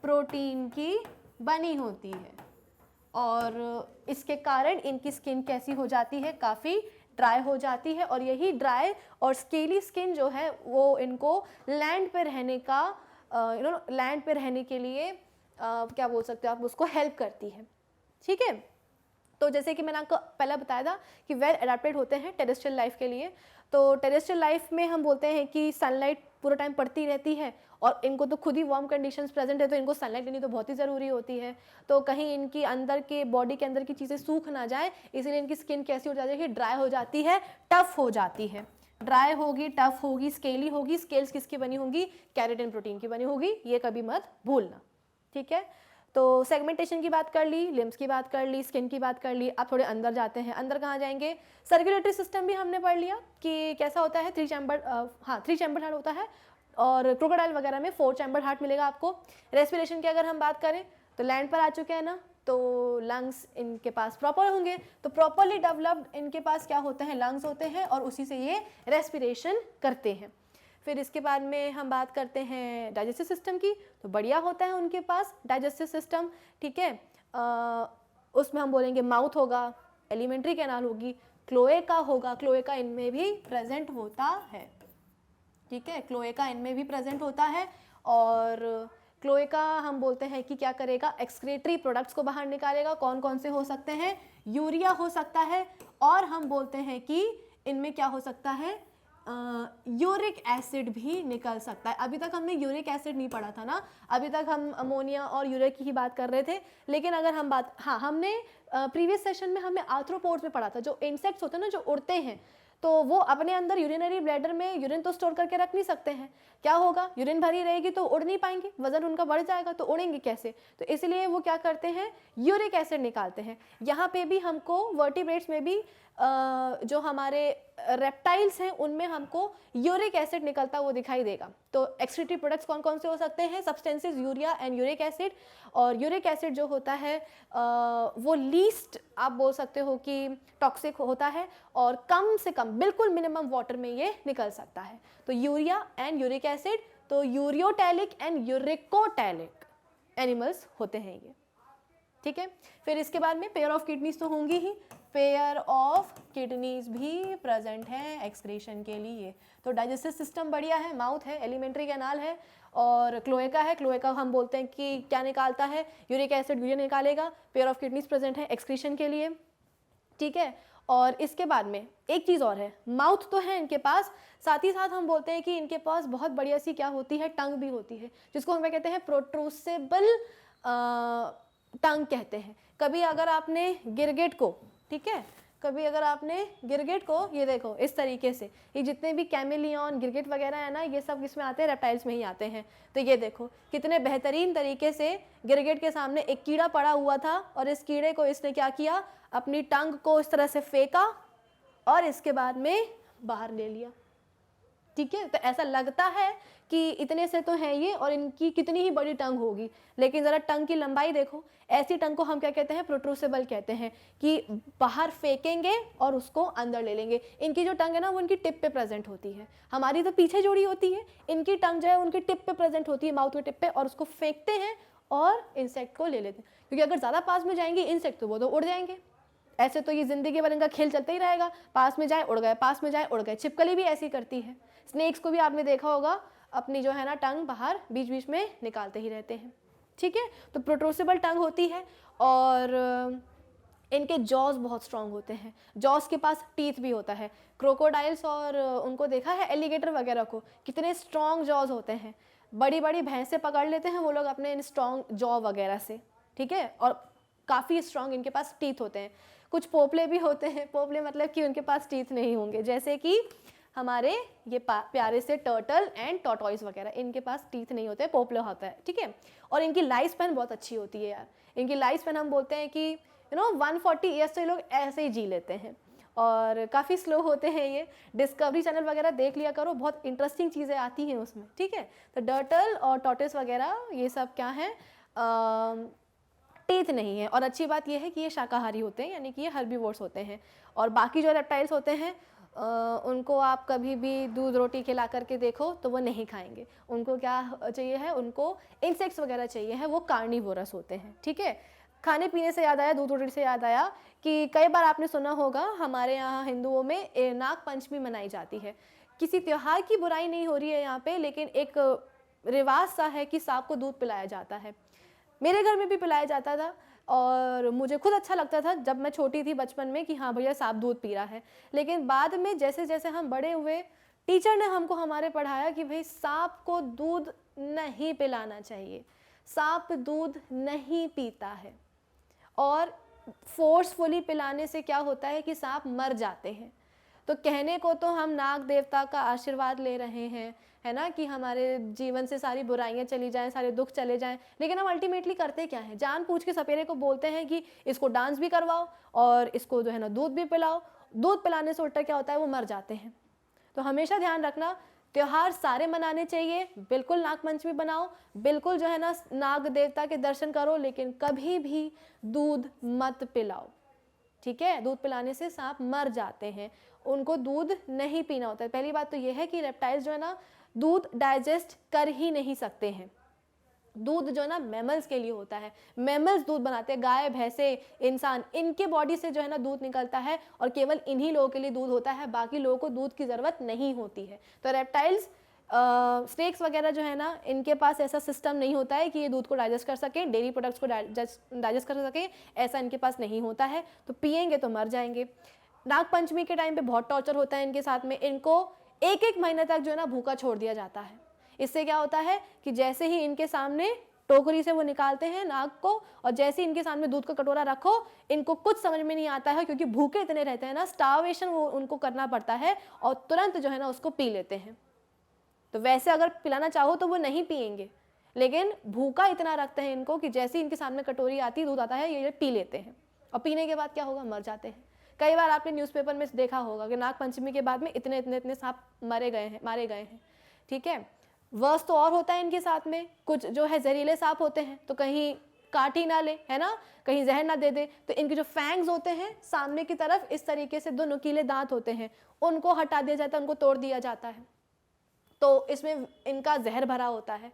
Speaker 1: प्रोटीन की बनी होती है। और इसके कारण इनकी स्किन कैसी हो जाती है, काफ़ी ड्राई हो जाती है, और यही ड्राई और स्केली स्किन जो है वो इनको लैंड पे रहने का लैंड पे रहने के लिए क्या बोल सकते हो आप उसको हेल्प करती है। ठीक है, तो जैसे कि मैंने आपको पहले बताया था कि वेल अडेप्टेड होते हैं टेरेस्ट्रियल लाइफ के लिए। तो टेरेस्ट्रियल लाइफ में हम बोलते हैं कि सनलाइट पूरा टाइम पड़ती रहती है, और इनको तो खुद ही वार्म कंडीशंस प्रेजेंट है, तो इनको सनलाइट लेनी तो बहुत ही ज़रूरी होती है। तो कहीं इनकी अंदर के बॉडी के अंदर की चीज़ें सूख ना जाए, इसीलिए इनकी स्किन कैसी हो जाती है कि ड्राई हो जाती है, टफ हो जाती है। ड्राई होगी, टफ होगी, स्केली होगी। स्केल्स किसकी बनी होगी? केराटिन प्रोटीन की बनी होगी, ये कभी मत भूलना। ठीक है, तो सेगमेंटेशन की बात कर ली, लिम्स की बात कर ली, स्किन की बात कर ली। अब थोड़े अंदर जाते हैं। अंदर कहाँ जाएंगे? सर्कुलेटरी सिस्टम भी हमने पढ़ लिया कि कैसा होता है। 3 चैम्बर हार्ट होता है, और क्रोकोडाइल वगैरह में 4 चैम्बर हार्ट मिलेगा आपको। रेस्पिरेशन की अगर हम बात करें तो लैंड पर आ चुके हैं ना, तो लंग्स इनके पास प्रॉपर होंगे, तो प्रॉपरली डेवलप्ड इनके पास क्या होते हैं? लंग्स होते हैं, और उसी से ये रेस्पिरेशन करते हैं। फिर इसके बाद में हम बात करते हैं डाइजेस्टिव सिस्टम की, तो बढ़िया होता है उनके पास डाइजेस्टिव सिस्टम। ठीक है, उसमें हम बोलेंगे माउथ होगा, एलिमेंट्री कैनाल होगी, क्लोएका होगा। क्लोएका इनमें भी प्रेजेंट होता है। ठीक है, क्लोएका इनमें भी प्रेजेंट होता है, और क्लोएका हम बोलते हैं कि क्या करेगा? एक्सक्रीटरी प्रोडक्ट्स को बाहर निकालेगा। कौन कौन से हो सकते हैं? यूरिया हो सकता है, और हम बोलते हैं कि इनमें क्या हो सकता है? यूरिक एसिड भी निकल सकता है। अभी तक हमने यूरिक एसिड नहीं पढ़ा था ना, अभी तक हम अमोनिया और यूरिया की ही बात कर रहे थे। लेकिन अगर हम बात, हमने प्रीवियस सेशन में हमने आर्थ्रोपोड्स में पढ़ा था, जो इंसेक्ट्स होते हैं ना, जो उड़ते हैं, तो वो अपने अंदर यूरिनरी ब्लैडर में यूरिन तो स्टोर करके रख नहीं सकते हैं। क्या होगा? यूरिन भरी रहेगी तो उड़ नहीं पाएंगे, वजन उनका बढ़ जाएगा, तो उड़ेंगे कैसे? तो इसलिए वो क्या करते हैं? यूरिक एसिड निकालते हैं। यहाँ पे भी हमको वर्टिब्रेट्स में भी जो हमारे रेप्टाइल्स हैं उनमें हमको यूरिक एसिड निकलता हुआ दिखाई देगा। तो एक्सक्रीटरी प्रोडक्ट्स कौन कौन से हो सकते हैं? Substances urea and uric acid. और यूरिक एसिड जो होता है वो लीस्ट आप बोल सकते हो कि टॉक्सिक होता है, और कम से कम बिल्कुल मिनिमम वाटर में ये निकल सकता है। तो यूरिया एंड यूरिक एसिड, तो यूरियोटैलिक एंड यूरिकोटैलिक एनिमल्स होते हैं ये। ठीक है, फिर इसके बाद में पेयर ऑफ किडनीज तो होंगी ही, पेयर ऑफ किडनीज भी प्रेजेंट है एक्सक्रीशन के लिए। तो डाइजेस्टिव सिस्टम बढ़िया है, माउथ है, एलिमेंट्री कैनाल है, और क्लोएका है। क्लोएका हम बोलते हैं कि क्या निकालता है? यूरिक एसिड, यूरिया निकालेगा। पेयर ऑफ किडनीज प्रेजेंट है एक्सक्रीशन के लिए। ठीक है, और इसके बाद में एक चीज़ और है, माउथ तो है इनके पास, साथ ही साथ हम बोलते हैं कि इनके पास बहुत बढ़िया सी क्या होती है? टंग भी होती है, जिसको हम क्या कहते हैं? प्रोट्रूसिबल टंग कहते हैं। कभी अगर आपने गिरगिट को, ठीक है, कभी अगर आपने गिरगिट को, ये देखो इस तरीके से, ये जितने भी कैमिलियन, गिरगिट वगैरह है ना, ये सब किसमें आते हैं? रेप्टाइल्स में ही आते हैं। तो ये देखो कितने बेहतरीन तरीके से गिरगिट के सामने एक कीड़ा पड़ा हुआ था, और इस कीड़े को इसने क्या किया? अपनी टंग को इस तरह से फेंका, और इसके बाद में बाहर ले लिया। ठीक है, तो ऐसा लगता है कि इतने से तो हैं ये, और इनकी कितनी ही बड़ी टंग होगी, लेकिन ज़रा टंग की लंबाई देखो। ऐसी टंग को हम क्या कहते हैं? प्रोट्रूसिबल कहते हैं, कि बाहर फेंकेंगे और उसको अंदर ले लेंगे। इनकी जो टंग है ना, वो इनकी टिप पे प्रेजेंट होती है, हमारी तो पीछे जुड़ी होती है, इनकी टंग जो है उनकी टिप पे प्रेजेंट होती है, माउथ के टिप पे, और उसको फेंकते हैं और इंसेक्ट को ले लेते हैं। क्योंकि अगर ज़्यादा पास में जाएंगे इंसेक्ट, तो वो तो उड़ जाएंगे। ऐसे तो ये जिंदगी भर इनका खेल चलता ही रहेगा, पास में जाए उड़ गए, पास में जाए उड़ गए। छिपकली भी ऐसी करती है, स्नेक्स को भी आपने देखा होगा, अपनी जो है ना टंग बाहर बीच बीच में निकालते ही रहते हैं। ठीक है, तो प्रोट्रूसिबल टंग होती है, और इनके जॉज बहुत स्ट्रांग होते हैं। जॉज के पास टीथ भी होता है। क्रोकोडाइल्स और उनको देखा है, एलिगेटर वगैरह को, कितने स्ट्रांग जॉज होते हैं। बड़ी बड़ी भैंसे पकड़ लेते हैं वो लोग अपने इन स्ट्रांग जॉ वगैरह से। ठीक है, और काफ़ी स्ट्रांग इनके पास टीथ होते हैं। कुछ पोपले भी होते हैं, पोपले मतलब कि उनके पास टीथ नहीं होंगे, जैसे कि हमारे ये प्यारे से टर्टल एंड टॉर्टॉइस वगैरह, इनके पास टीथ नहीं होते, पोपले होता है। ठीक है, और इनकी लाइफ स्पैन बहुत अच्छी होती है यार। इनकी लाइफ स्पैन हम बोलते हैं कि 140 ईयर्स तो ये लोग ऐसे ही जी लेते हैं, और काफ़ी स्लो होते हैं ये। डिस्कवरी चैनल वगैरह देख लिया करो, बहुत इंटरेस्टिंग चीज़ें आती हैं उसमें। ठीक है, तो टर्टल और टॉर्टॉइस वगैरह ये सब क्या है? टीथ नहीं है। और अच्छी बात यह है कि ये शाकाहारी होते हैं, यानी कि ये हर्बीवोर्स होते हैं। और बाकी जो रेप्टाइल्स होते हैं उनको आप कभी भी दूध रोटी खिला करके देखो तो वो नहीं खाएंगे। उनको क्या चाहिए है? उनको इंसेक्ट्स वगैरह चाहिए है, वो कार्निवोरस होते हैं। ठीक है, खाने पीने से याद आया, दूध रोटी से याद आया कि कई बार आपने सुना होगा हमारे यहाँ हिंदुओं में नाग पंचमी मनाई जाती है। किसी त्योहार की बुराई नहीं हो रही है यहाँ पे, लेकिन एक रिवाज सा है कि सांप को दूध पिलाया जाता है। मेरे घर में भी पिलाया जाता था और मुझे खुद अच्छा लगता था जब मैं छोटी थी बचपन में कि हाँ भैया सांप दूध पी रहा है। लेकिन बाद में जैसे जैसे हम बड़े हुए, टीचर ने हमको हमारे पढ़ाया कि भाई सांप को दूध नहीं पिलाना चाहिए, सांप दूध नहीं पीता है, और फोर्सफुली पिलाने से क्या होता है कि सांप मर जाते हैं। तो कहने को तो हम नाग देवता का आशीर्वाद ले रहे हैं, है ना, कि हमारे जीवन से सारी बुराइयां चली जाएं, सारे दुख चले जाएं, लेकिन हम अल्टीमेटली करते क्या है, जानबूझ के सपेरे को बोलते हैं कि इसको डांस भी करवाओ और इसको जो है ना दूध भी पिलाओ। दूध पिलाने से उल्टा क्या होता है, वो मर जाते हैं। तो हमेशा ध्यान रखना, त्योहार सारे मनाने चाहिए, बिल्कुल नागपंचमी बनाओ, बिल्कुल जो है ना नाग देवता के दर्शन करो, लेकिन कभी भी दूध मत पिलाओ, ठीक है। दूध पिलाने से सांप मर जाते हैं, उनको दूध नहीं पीना होता है। पहली बात तो यह है कि रेप्टाइल्स जो है ना दूध डाइजेस्ट कर ही नहीं सकते हैं। दूध जो है ना मैमल्स के लिए होता है, मैमल्स दूध बनाते हैं, गाय भैंसे इंसान, इनके बॉडी से जो है ना दूध निकलता है और केवल इन्हीं लोगों के लिए दूध होता है, बाकी लोगों को दूध की ज़रूरत नहीं होती है। तो रेप्टाइल्स, स्नेक्स वगैरह जो है ना, इनके पास ऐसा सिस्टम नहीं होता है कि ये दूध को डाइजेस्ट कर सकें, डेयरी प्रोडक्ट्स को डाइजेस्ट कर सकें, ऐसा इनके पास नहीं होता है, तो पिएंगे तो मर जाएंगे। नागपंचमी के टाइम पे बहुत टॉर्चर होता है इनके साथ में, इनको एक एक महीने तक जो है ना भूखा छोड़ दिया जाता है। इससे क्या होता है कि जैसे ही इनके सामने टोकरी से वो निकालते हैं नाग को, और जैसे ही इनके सामने दूध का कटोरा रखो, इनको कुछ समझ में नहीं आता है, क्योंकि भूखे इतने रहते हैं ना, स्टार्वेशन वो उनको करना पड़ता है, और तुरंत जो है ना उसको पी लेते हैं। तो वैसे अगर पिलाना चाहो तो वो नहीं पिएंगे, लेकिन भूखा इतना रखते हैं इनको कि जैसे ही इनके सामने कटोरी आती है, दूध आता है, ये पी लेते हैं, और पीने के बाद क्या होगा, मर जाते हैं। कई बार आपने न्यूज़पेपर में देखा होगा कि नागपंचमी के बाद में इतने इतने इतने सांप मारे गए हैं, ठीक है। वर्स तो और होता है इनके साथ में, कुछ जो है जहरीले सांप होते हैं, तो कहीं काट ही ना ले, है ना, कहीं जहर ना दे दे, तो इनके जो फैंग्स होते हैं सामने की तरफ इस तरीके से 2 नुकीले दांत होते हैं, उनको हटा दिया जाता है, उनको तोड़ दिया जाता है, तो इसमें इनका जहर भरा होता है।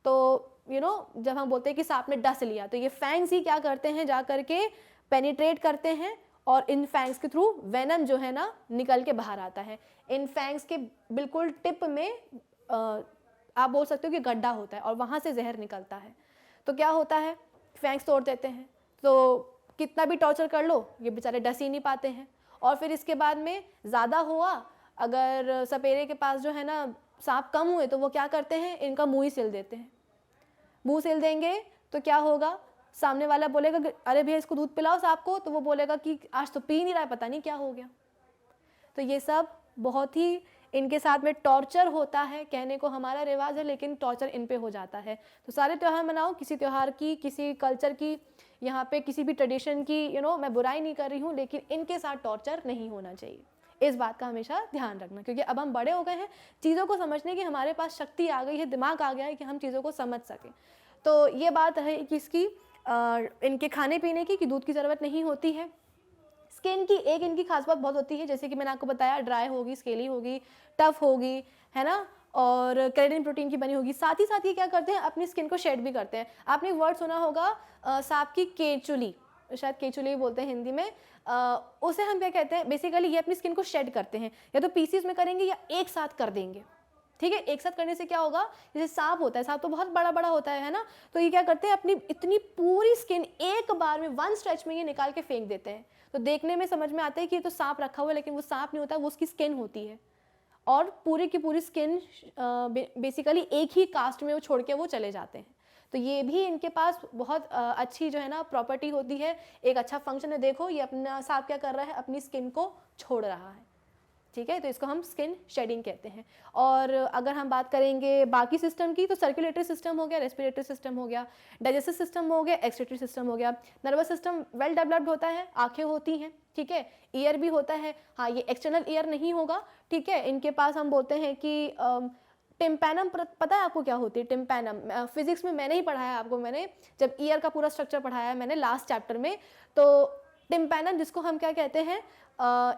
Speaker 1: तो जब हम बोलते हैं कि सांप ने डस लिया, तो ये फैंग्स ही क्या करते हैं, जा करके पेनिट्रेट करते हैं, और इन फैंग्स के थ्रू वेनम जो है ना निकल के बाहर आता है। इन फैंग्स के बिल्कुल टिप में आप बोल सकते हो कि गड्ढा होता है, और वहाँ से जहर निकलता है। तो क्या होता है, फैंग्स तोड़ देते हैं, तो कितना भी टॉर्चर कर लो ये बेचारे डस ही नहीं पाते हैं। और फिर इसके बाद में ज़्यादा हुआ, अगर सपेरे के पास जो है ना सांप कम हुए, तो वो क्या करते हैं, इनका मुँह ही सिल देते हैं। मुँह सिल देंगे तो क्या होगा, सामने वाला बोलेगा कि अरे भैया इसको दूध पिलाओ सांप को, तो वो बोलेगा कि आज तो पी नहीं रहा है, पता नहीं क्या हो गया। तो ये सब बहुत ही इनके साथ में टॉर्चर होता है। कहने को हमारा रिवाज है, लेकिन टॉर्चर इन पे हो जाता है। तो सारे त्यौहार मनाओ, किसी त्यौहार की, किसी कल्चर की, यहाँ पे किसी भी ट्रेडिशन की मैं बुराई नहीं कर रही हूँ, लेकिन इनके साथ टॉर्चर नहीं होना चाहिए। इस बात का हमेशा ध्यान रखना, क्योंकि अब हम बड़े हो गए हैं, चीज़ों को समझने की हमारे पास शक्ति आ गई है, दिमाग आ गया है कि हम चीज़ों को समझ सकें। तो ये बात है किसकी, इनके खाने पीने की, कि दूध की ज़रूरत नहीं होती है। स्किन की एक इनकी खास बात बहुत होती है, जैसे कि मैंने आपको बताया, ड्राई होगी, स्केली होगी, टफ होगी, है ना, और केराटिन प्रोटीन की बनी होगी। साथ ही साथ ये क्या करते हैं, अपनी स्किन को शेड भी करते हैं। आपने एक वर्ड सुना होगा सांप की केचुली, शायद केचुली बोलते हैं हिंदी में, उसे हम क्या कहते हैं, बेसिकली ये अपनी स्किन को शेड करते हैं, या तो पीसीज में करेंगे या एक साथ कर देंगे, ठीक है। एक साथ करने से क्या होगा, जैसे सांप होता है, सांप तो बहुत बड़ा बड़ा होता है ना, तो ये क्या करते हैं, अपनी इतनी पूरी स्किन एक बार में, वन स्ट्रेच में ये निकाल के फेंक देते हैं। तो देखने में समझ में आता है कि ये तो सांप रखा हुआ है, लेकिन वो सांप नहीं होता, वो उसकी स्किन होती है, और पूरी की पूरी स्किन बेसिकली एक ही कास्ट में वो छोड़ के वो चले जाते हैं। तो ये भी इनके पास बहुत अच्छी जो है ना प्रॉपर्टी होती है, एक अच्छा फंक्शन है। देखो ये अपना सांप क्या कर रहा है, अपनी स्किन को छोड़ रहा है, ठीक है। तो इसको हम स्किन शेडिंग कहते हैं। और अगर हम बात करेंगे बाकी सिस्टम की, तो सर्कुलेटरी सिस्टम हो गया, रेस्पिरेटरी सिस्टम हो गया, डाइजेस्टिव सिस्टम हो गया, एक्सक्रीटरी सिस्टम हो गया, नर्वस सिस्टम वेल डेवलप्ड होता है, आंखें होती हैं, ठीक है, ईयर भी होता है। हाँ, ये एक्सटर्नल ईयर नहीं होगा, ठीक है। इनके पास हम बोलते हैं कि टिम्पैनम, पता है आपको क्या होती है टिम्पैनम? फिजिक्स में मैंने ही पढ़ाया आपको, मैंने जब ईयर का पूरा स्ट्रक्चर पढ़ाया है मैंने लास्ट चैप्टर में। तो टिम्पैनम, जिसको हम क्या कहते हैं,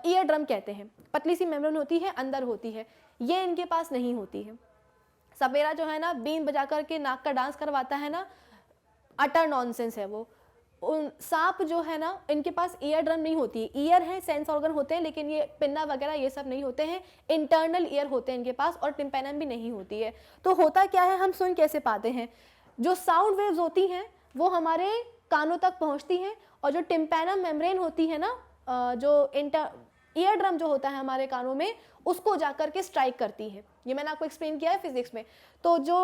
Speaker 1: ईयर ड्रम कहते हैं, पतली सी मेम्ब्रेन होती है, अंदर होती है, ये इनके पास नहीं होती है। सपेरा जो है ना बीन बजा करके नाक का डांस करवाता है ना, अटर नॉनसेंस है वो। सांप जो है ना, इनके पास ईयर ड्रम नहीं होती है, ईयर है, सेंस ऑर्गन होते हैं, लेकिन ये पिन्ना वगैरह ये सब नहीं होते हैं, इंटरनल ईयर होते हैं इनके पास, और टिम्पेनम भी नहीं होती है। तो होता क्या है, हम सुन कैसे पाते हैं, जो साउंड वेव्स होती हैं वो हमारे कानों तक पहुंचती हैं, और जो टिम्पेनम मेम्ब्रेन होती है ना, जो ईयर ड्रम जो होता है हमारे कानों में, उसको जाकर के स्ट्राइक करती है। ये मैंने आपको एक्सप्लेन किया है फिजिक्स में। तो जो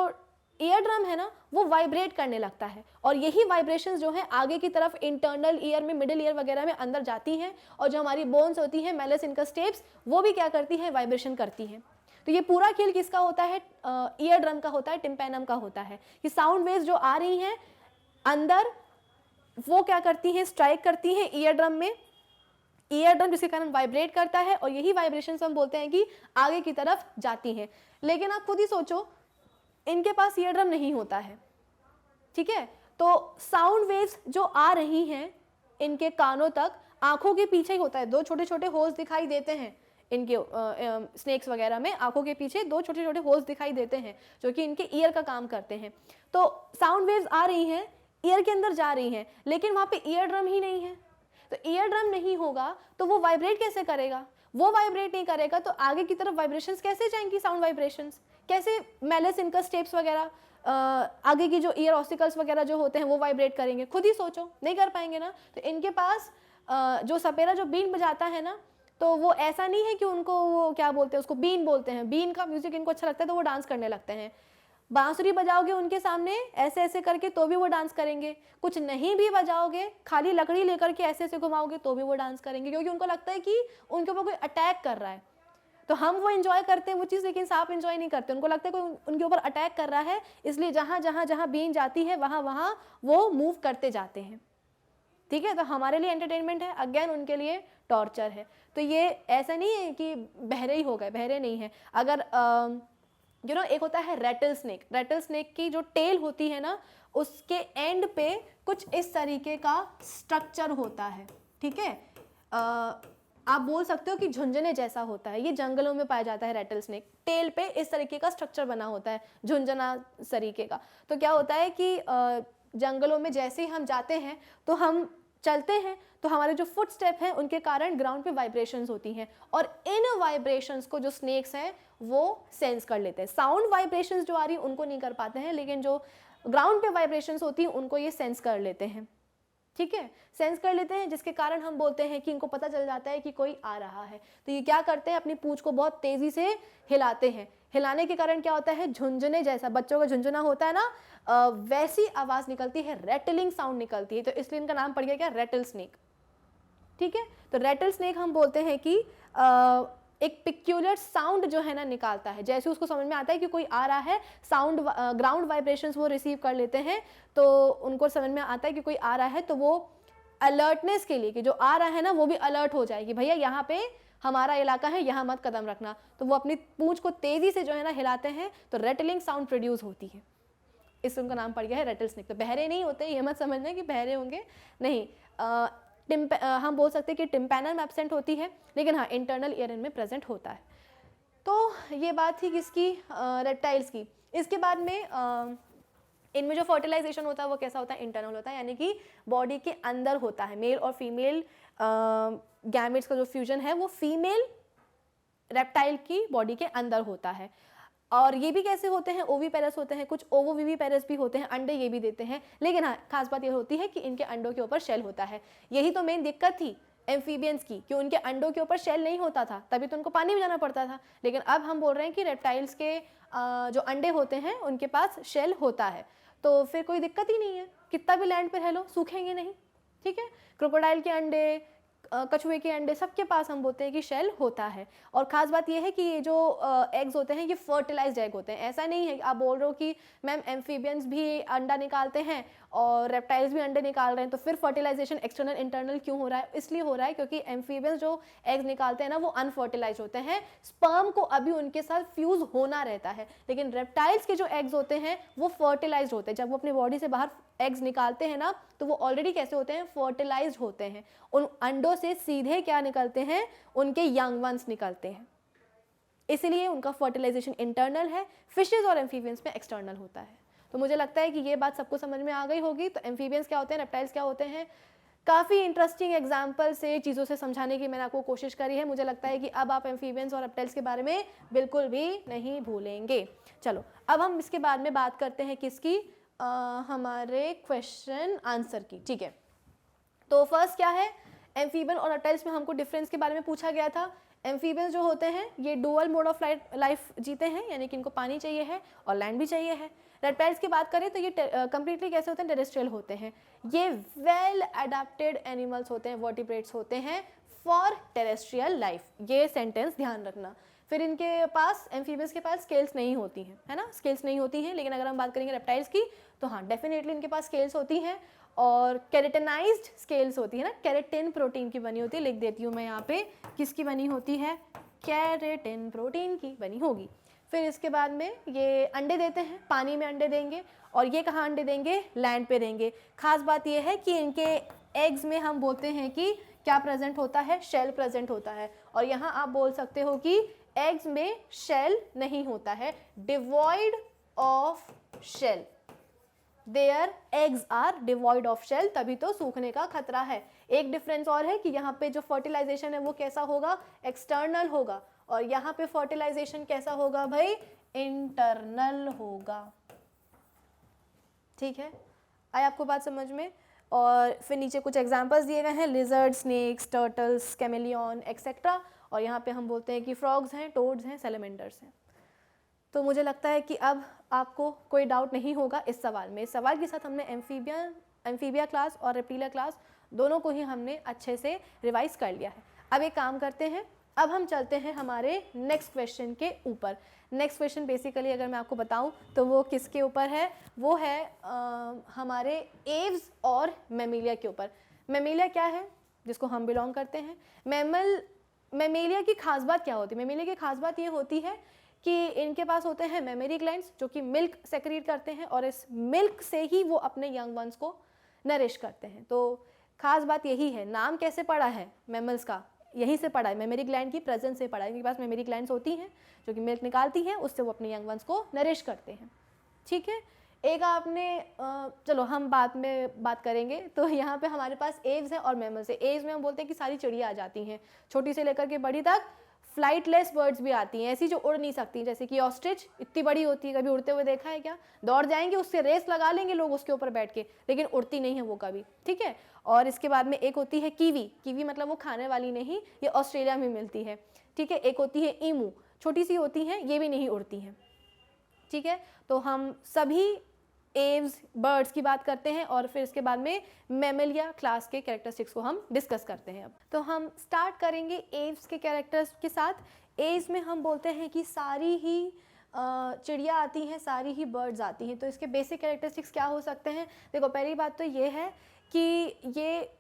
Speaker 1: ईयर ड्रम है ना, वो वाइब्रेट करने लगता है, और यही वाइब्रेशंस जो है आगे की तरफ इंटरनल ईयर में, मिडिल ईयर वगैरह में अंदर जाती हैं, और जो हमारी बोन्स होती हैं, मेलस इनकस्टेप्स, वो भी क्या करती हैं, वाइब्रेशन करती हैं। तो ये पूरा खेल किसका होता है, ईयर ड्रम का होता है, टिम्पेनम का होता है। कि साउंड वेव्स जो आ रही हैं अंदर, वो क्या करती हैं, स्ट्राइक करती हैं ईयर ड्रम में, ईयर ड्रम जिसके कारण वाइब्रेट करता है, और यही वाइब्रेशंस हम बोलते हैं कि आगे की तरफ जाती हैं। लेकिन आप खुद ही सोचो, इनके पास ईयर ड्रम नहीं होता है, ठीक है। तो साउंड वेव्स जो आ रही हैं इनके कानों तक, आंखों के पीछे ही होता है, दो छोटे छोटे होल्स दिखाई देते हैं इनके स्नेक्स वगैरह में, आंखों के पीछे दो छोटे छोटे होल्स दिखाई देते हैं जो कि इनके ईयर का काम करते हैं। तो साउंड वेव्स आ रही हैं, ईयर के अंदर जा रही हैं, लेकिन वहाँ पे ईयर ड्रम ही नहीं है। तो ईयर ड्रम नहीं होगा तो वो वाइब्रेट कैसे करेगा, वो वाइब्रेट नहीं करेगा तो आगे की तरफ वाइब्रेशंस कैसे जाएंगी, साउंड वाइब्रेशंस कैसे, मेलस इनकस्टेप्स वगैरह, आगे की जो ईयर ऑसिकल्स वगैरह जो होते हैं वो वाइब्रेट करेंगे। खुद ही सोचो, नहीं कर पाएंगे ना। तो इनके पास जो सपेरा जो बीन बजाता है ना, तो वो ऐसा नहीं है कि उनको वो क्या बोलते हैं, उसको बीन बोलते हैं, बीन का म्यूजिक इनको अच्छा लगता है तो वो डांस करने लगते हैं। बांसुरी बजाओगे उनके सामने ऐसे ऐसे करके तो भी वो डांस करेंगे, कुछ नहीं भी बजाओगे, खाली लकड़ी लेकर के ऐसे ऐसे घुमाओगे तो भी वो डांस करेंगे, क्योंकि उनको लगता है कि उनके ऊपर कोई अटैक कर रहा है। तो हम वो एंजॉय करते हैं वो चीज़, लेकिन सांप एंजॉय नहीं करते, उनको लगता है कोई उनके ऊपर अटैक कर रहा है, इसलिए जहाँ जहाँ जहाँ बीन जाती है वहाँ वहाँ वो मूव करते जाते हैं, ठीक है। तो हमारे लिए एंटरटेनमेंट है, अगेन उनके लिए टॉर्चर है। तो ये ऐसा नहीं है कि बहरे ही हो गए, बहरे नहीं है। अगर एक होता है रेटल स्नेक, रेटल स्नेक की जो टेल होती है ना, उसके एंड पे कुछ इस तरीके का स्ट्रक्चर होता है, ठीक है। आप बोल सकते हो कि झुंझुने जैसा होता है, ये जंगलों में पाया जाता है रेटल स्नेक, टेल पे इस तरीके का स्ट्रक्चर बना होता है, झुंझुना तरीके का। तो क्या होता है कि जंगलों में जैसे ही हम जाते हैं तो हम चलते हैं, तो हमारे जो फुट स्टेप हैं उनके कारण ग्राउंड पे वाइब्रेशंस होती हैं, और इन वाइब्रेशंस को जो स्नेक्स हैं वो सेंस कर लेते हैं। साउंड वाइब्रेशंस जो आ रही उनको नहीं कर पाते हैं, लेकिन जो ग्राउंड पे वाइब्रेशंस होती हैं उनको ये सेंस कर लेते हैं, ठीक है, सेंस कर लेते हैं, जिसके कारण हम बोलते हैं कि इनको पता चल जाता है कि कोई आ रहा है। तो ये क्या करते हैं, अपनी पूंछ को बहुत तेजी से हिलाते हैं, हिलाने के कारण क्या होता है, झुंझुने जैसा, बच्चों का झुंझुना होता है ना, वैसी आवाज निकलती है, रेटलिंग साउंड निकलती है। तो इसलिए इनका नाम पड़ गया क्या, रेटल स्नेक, ठीक है। तो रेटल स्नेक हम बोलते हैं कि एक पिक्यूलर साउंड जो है ना निकालता है, जैसे उसको समझ में आता है कि कोई आ रहा है, साउंड ग्राउंड वाइब्रेशंस वो रिसीव कर लेते हैं, तो उनको समझ में आता है कि कोई आ रहा है, तो वो अलर्टनेस के लिए कि जो आ रहा है ना वो भी अलर्ट हो जाए कि भैया यहाँ पे हमारा इलाका है, यहाँ मत कदम रखना, तो वो अपनी पूंछ को तेजी से जो है ना हिलाते हैं, तो रेटलिंग साउंड प्रोड्यूस होती है, इससे उनका नाम पड़ गया है रेटल स्नेक। तो बहरे नहीं होते, ये मत समझना कि बहरे होंगे, नहीं। हम बोल सकते हैं कि टिम्पैनम एब्सेंट होती है, लेकिन हाँ इंटरनल ईयर में प्रेजेंट होता है। तो ये बात थी किसकी, रेप्टाइल्स की। इसके बाद में इनमें जो फर्टिलाइजेशन होता है वो कैसा होता है, इंटरनल होता है, यानी कि बॉडी के अंदर होता है। मेल और फीमेल गैमेट्स का जो फ्यूजन है वो फीमेल रेप्टाइल की बॉडी के अंदर होता है। और ये भी कैसे होते हैं, ओवीपेरस होते हैं, कुछ ओवोविविपेरस भी होते हैं, अंडे ये भी देते हैं। लेकिन हाँ खास बात ये होती है कि इनके अंडों के ऊपर शेल होता है। यही तो मेन दिक्कत थी एम्फीबियंस की, कि उनके अंडों के ऊपर शेल नहीं होता था, तभी तो उनको पानी में जाना पड़ता था। लेकिन अब हम बोल रहे हैं कि रेप्टाइल्स के जो अंडे होते हैं उनके पास शेल होता है, तो फिर कोई दिक्कत ही नहीं है, कितना भी लैंड पर रह लो सूखेंगे नहीं, ठीक है। क्रोकोडाइल के अंडे, कछुए के अंडे, सबके पास हम बोलते हैं कि शेल होता है। और ख़ास बात यह है कि ये जो एग्स होते हैं ये फर्टिलाइज्ड एग होते हैं। ऐसा नहीं है कि आप बोल रहे हो कि मैम एम्फीबियंस भी अंडा निकालते हैं और रेप्टाइल्स भी अंडे निकाल रहे हैं, तो फिर फर्टिलाइजेशन एक्सटर्नल इंटरनल क्यों हो रहा है? इसलिए हो रहा है क्योंकि एम्फीबियंस जो एग्स निकालते हैं ना वो अनफर्टिलाइज होते हैं, स्पर्म को अभी उनके साथ फ्यूज होना रहता है। लेकिन रेप्टाइल्स के जो एग्स होते हैं वो फर्टिलाइज होते हैं। जब वो अपनी बॉडी से बाहर एग्स निकालते हैं ना तो वो ऑलरेडी कैसे होते हैं, फर्टिलाइज्ड होते हैं। उन अंडों से सीधे क्या निकलते हैं, उनके यंग वंस निकलते हैं, इसलिए उनका फर्टिलाइजेशन इंटरनल है। फिशेज और एम्फीबियंस में एक्सटर्नल होता है। तो मुझे लगता है कि ये बात सबको समझ में आ गई होगी। तो एम्फीबियंस क्या होते हैं, रेप्टाइल्स क्या होते हैं, काफ़ी इंटरेस्टिंग एग्जाम्पल से चीज़ों से समझाने की मैंने आपको कोशिश करी है। मुझे लगता है कि अब आप एम्फीबियंस और रेप्टाइल्स के बारे में बिल्कुल भी नहीं भूलेंगे। चलो अब हम इसके बाद में बात करते हैं किसकी, हमारे क्वेश्चन आंसर की। ठीक है, तो फर्स्ट क्या है, एम्फीबियन और रेप्टाइल्स में हमको डिफरेंस के बारे में पूछा गया था। एम्फीबियंस जो होते हैं ये डुअल मोड ऑफ लाइफ जीते हैं, यानी कि इनको पानी चाहिए है और लैंड भी चाहिए है। रेप्टाइल्स की बात करें तो ये कंप्लीटली कैसे होते हैं, टेरेस्ट्रियल होते हैं। ये वेल अडेप्टेड एनिमल्स होते हैं, वर्टिब्रेट्स होते हैं फॉर टेरेस्ट्रियल लाइफ। ये सेंटेंस ध्यान रखना। फिर इनके पास, एम्फीबियंस के पास स्केल्स नहीं होती हैं, है ना, स्केल्स नहीं होती हैं। लेकिन अगर हम बात करेंगे रेप्टाइल्स की तो हाँ डेफिनेटली इनके पास स्केल्स होती हैं और केरेटिनाइज्ड स्केल्स होती है ना, केरेटिन प्रोटीन की बनी होती है। लिख देती हूँ मैं यहाँ पे, किसकी बनी होती है, केरेटिन प्रोटीन की बनी होगी। फिर इसके बाद में ये अंडे देते हैं, पानी में अंडे देंगे, और ये कहाँ अंडे देंगे, लैंड पे देंगे। खास बात ये है कि इनके एग्स में हम बोलते हैं कि क्या प्रेजेंट होता है, शेल प्रेजेंट होता है। और यहाँ आप बोल सकते हो कि एग्स में शेल नहीं होता है, devoid of shell, their eggs are devoid of shell, तभी तो सूखने का खतरा है। एक डिफरेंस और है कि यहाँ पे जो फर्टिलाइजेशन है वो कैसा होगा, एक्सटर्नल होगा, और यहाँ पे फर्टिलाइजेशन कैसा होगा भाई, इंटरनल होगा। ठीक है, आया आपको बात समझ में। और फिर नीचे कुछ एग्जांपल्स दिए गए हैं, lizard, snakes, turtles, chameleon etcetera. और यहाँ पे हम बोलते हैं कि फ्रॉग्स हैं, टोड्स हैं, सैलमेंडर्स हैं। तो मुझे लगता है कि अब आपको कोई डाउट नहीं होगा इस सवाल में। इस सवाल के साथ हमने एम्फीबिया क्लास और रेप्टिलिया क्लास दोनों को ही हमने अच्छे से रिवाइज कर लिया है। अब एक काम करते हैं, अब हम चलते हैं हमारे नेक्स्ट क्वेश्चन के ऊपर। नेक्स्ट क्वेश्चन बेसिकली अगर मैं आपको बताऊं तो वो किसके ऊपर है, वो है हमारे एव्स और मेमिलिया के ऊपर। मेमिलिया क्या है, जिसको हम बिलोंग करते हैं। मेमिलिया की खास बात क्या होती है, मेमिलिया की खास बात ये होती है कि इनके पास होते हैं मेमरी ग्लैंड्स जो कि मिल्क सेक्रीट करते हैं, और इस मिल्क से ही वो अपने यंग वंस को नरिश करते हैं। तो खास बात यही है, नाम कैसे पड़ा है मैमल्स का, यहीं से पड़ा है, मेमरी ग्लैंड की प्रेजेंस से पड़ा है। इनके पास मेमरी ग्लैंड्स होती हैं जो कि मिल्क निकालती हैं, उससे वो अपने यंग वंस को नरिश करते हैं। ठीक है, एक आपने चलो हम बाद में बात करेंगे। तो यहाँ पे हमारे पास एव्स हैं और मैमल्स है। एव्स में हम बोलते हैं कि सारी चिड़िया आ जाती हैं, छोटी से लेकर के बड़ी तक। फ्लाइटलेस बर्ड्स भी आती हैं, ऐसी जो उड़ नहीं सकती, जैसे कि ऑस्ट्रिच इतनी बड़ी होती है, कभी उड़ते हुए देखा है क्या, दौड़ जाएंगे उससे, रेस लगा लेंगे लोग उसके ऊपर बैठ के, लेकिन उड़ती नहीं है वो कभी। ठीक है, और इसके बाद में एक होती है कीवी। कीवी मतलब वो खाने वाली नहीं, ये ऑस्ट्रेलिया में मिलती है। ठीक है, एक होती है ईमू, छोटी सी होती हैं, ये भी नहीं उड़ती हैं। ठीक है, तो हम सभी एव्स बर्ड्स की बात करते हैं और फिर इसके बाद में मेमिलिया क्लास के कैरेक्टरिस्टिक्स को हम डिस्कस करते हैं। अब तो हम स्टार्ट करेंगे एव्स के कैरेक्टर्स के साथ। एव्स में हम बोलते हैं कि सारी ही चिड़िया आती हैं, सारी ही बर्ड्स आती हैं। तो इसके बेसिक कैरेक्टरिस्टिक्स क्या हो सकते हैं, देखो पहली बात तो ये है कि ये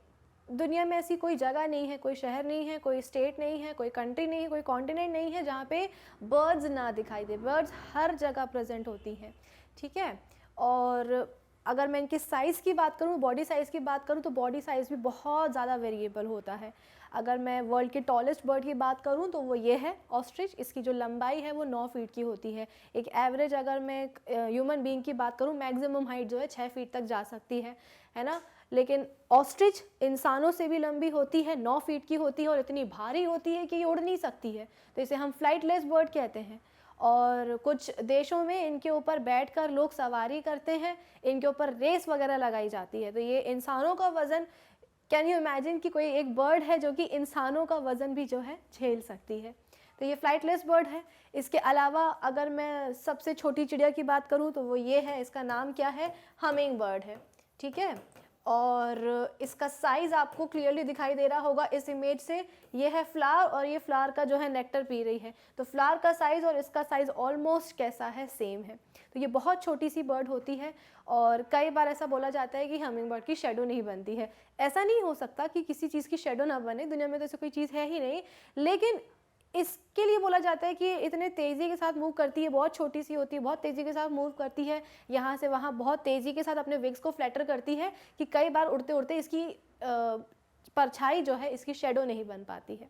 Speaker 1: दुनिया में ऐसी कोई जगह नहीं है, कोई शहर नहीं है, कोई स्टेट नहीं है, कोई कंट्री नहीं है, कोई कॉन्टिनेंट नहीं है जहाँ पे बर्ड्स ना दिखाई दे। बर्ड्स हर जगह प्रेजेंट होती हैं। ठीक है, और अगर मैं इनके साइज़ की बात करूँ, बॉडी साइज़ की बात करूँ, तो बॉडी साइज़ भी बहुत ज़्यादा वेरिएबल होता है। अगर मैं वर्ल्ड के टॉलेस्ट बर्ड की बात करूँ तो वो ये है ऑस्ट्रिच। इसकी जो लंबाई है वो 9 फीट की होती है। एक एवरेज अगर मैं ह्यूमन बीइंग की बात करूँ, मैक्सिमम हाइट जो है 6 फीट तक जा सकती है ना। लेकिन ऑस्ट्रिच इंसानों से भी लंबी होती है, 9 फीट की होती है, और इतनी भारी होती है कि ये उड़ नहीं सकती है। तो इसे हम फ्लाइटलेस बर्ड कहते हैं। और कुछ देशों में इनके ऊपर बैठकर लोग सवारी करते हैं, इनके ऊपर रेस वगैरह लगाई जाती है। तो ये इंसानों का वज़न, कैन यू इमेजिन कि कोई एक बर्ड है जो कि इंसानों का वज़न भी जो है झेल सकती है। तो ये फ्लाइटलेस बर्ड है। इसके अलावा अगर मैं सबसे छोटी चिड़िया की बात करूँ तो वो ये है, इसका नाम क्या है, हमिंग बर्ड है। ठीक है, और इसका साइज़ आपको क्लियरली दिखाई दे रहा होगा इस इमेज से। ये है फ्लावर और ये फ्लावर का जो है नेक्टर पी रही है। तो फ्लावर का साइज़ और इसका साइज़ ऑलमोस्ट कैसा है, सेम है। तो ये बहुत छोटी सी बर्ड होती है। और कई बार ऐसा बोला जाता है कि हमिंग बर्ड की शेडो नहीं बनती है। ऐसा नहीं हो सकता कि किसी चीज़ की शेडो ना बने, दुनिया में तो ऐसी कोई चीज़ है ही नहीं। लेकिन इसके लिए बोला जाता है कि इतने तेज़ी के साथ मूव करती है, बहुत छोटी सी होती है, बहुत तेज़ी के साथ मूव करती है, यहाँ से वहाँ बहुत तेज़ी के साथ अपने विंग्स को फ्लैटर करती है कि कई बार उड़ते उड़ते इसकी परछाई जो है, इसकी शेडो नहीं बन पाती है।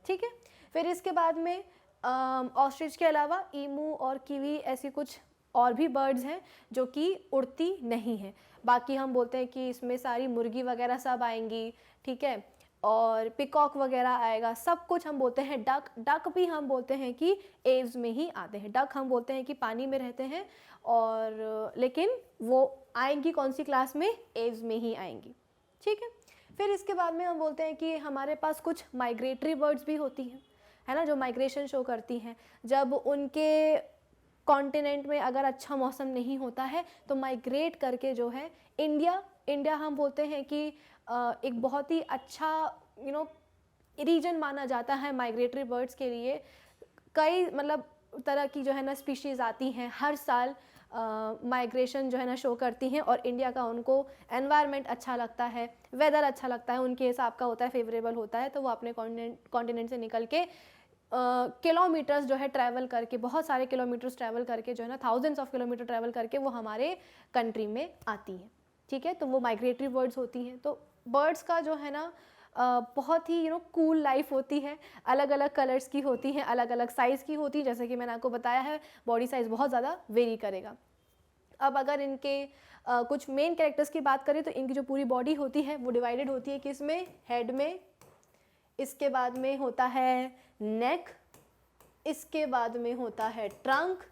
Speaker 1: ठीक है, फिर इसके बाद में ऑस्ट्रिच के अलावा ईमू और कीवी ऐसी कुछ और भी बर्ड्स हैं जो कि उड़ती नहीं हैं। बाकी हम बोलते हैं कि इसमें सारी मुर्गी वगैरह सब आएंगी, ठीक है, और पिकॉक वगैरह आएगा, सब कुछ हम बोलते हैं। डक भी हम बोलते हैं कि एव्स में ही आते हैं। डक हम बोलते हैं कि पानी में रहते हैं, और लेकिन वो आएंगी कौन सी क्लास में? एव्स में ही आएंगी, ठीक है। फिर इसके बाद में हम बोलते हैं कि हमारे पास कुछ माइग्रेटरी बर्ड्स भी होती हैं, है ना, जो माइग्रेशन शो करती हैं। जब उनके कॉन्टिनेंट में अगर अच्छा मौसम नहीं होता है तो माइग्रेट करके जो है इंडिया हम बोलते हैं कि एक बहुत ही अच्छा रीजन माना जाता है माइग्रेटरी बर्ड्स के लिए। कई मतलब तरह की जो है ना स्पीशीज़ आती हैं हर साल, माइग्रेशन जो है ना शो करती हैं, और इंडिया का उनको एनवायरनमेंट अच्छा लगता है, वेदर अच्छा लगता है, उनके हिसाब का होता है, फेवरेबल होता है, तो वो अपने कॉन्टिनेंट से निकल के किलोमीटर्स जो है ट्रैवल करके, बहुत सारे किलोमीटर्स ट्रैवल करके जो है ना, थाउजेंड्स ऑफ किलोमीटर ट्रैवल करके वो हमारे कंट्री में आती है, ठीक है। तो वो माइग्रेटरी बर्ड्स होती हैं। तो बर्ड्स का जो है ना बहुत ही कूल लाइफ होती है, अलग अलग कलर्स की होती हैं, अलग अलग साइज़ की होती है, जैसे कि मैंने आपको बताया है बॉडी साइज़ बहुत ज़्यादा वेरी करेगा। अब अगर इनके कुछ मेन कैरेक्टर्स की बात करें तो इनकी जो पूरी बॉडी होती है वो डिवाइडेड होती है किसमें? हेड में, इसके बाद में होता है नेक, इसके बाद में होता है ट्रंक,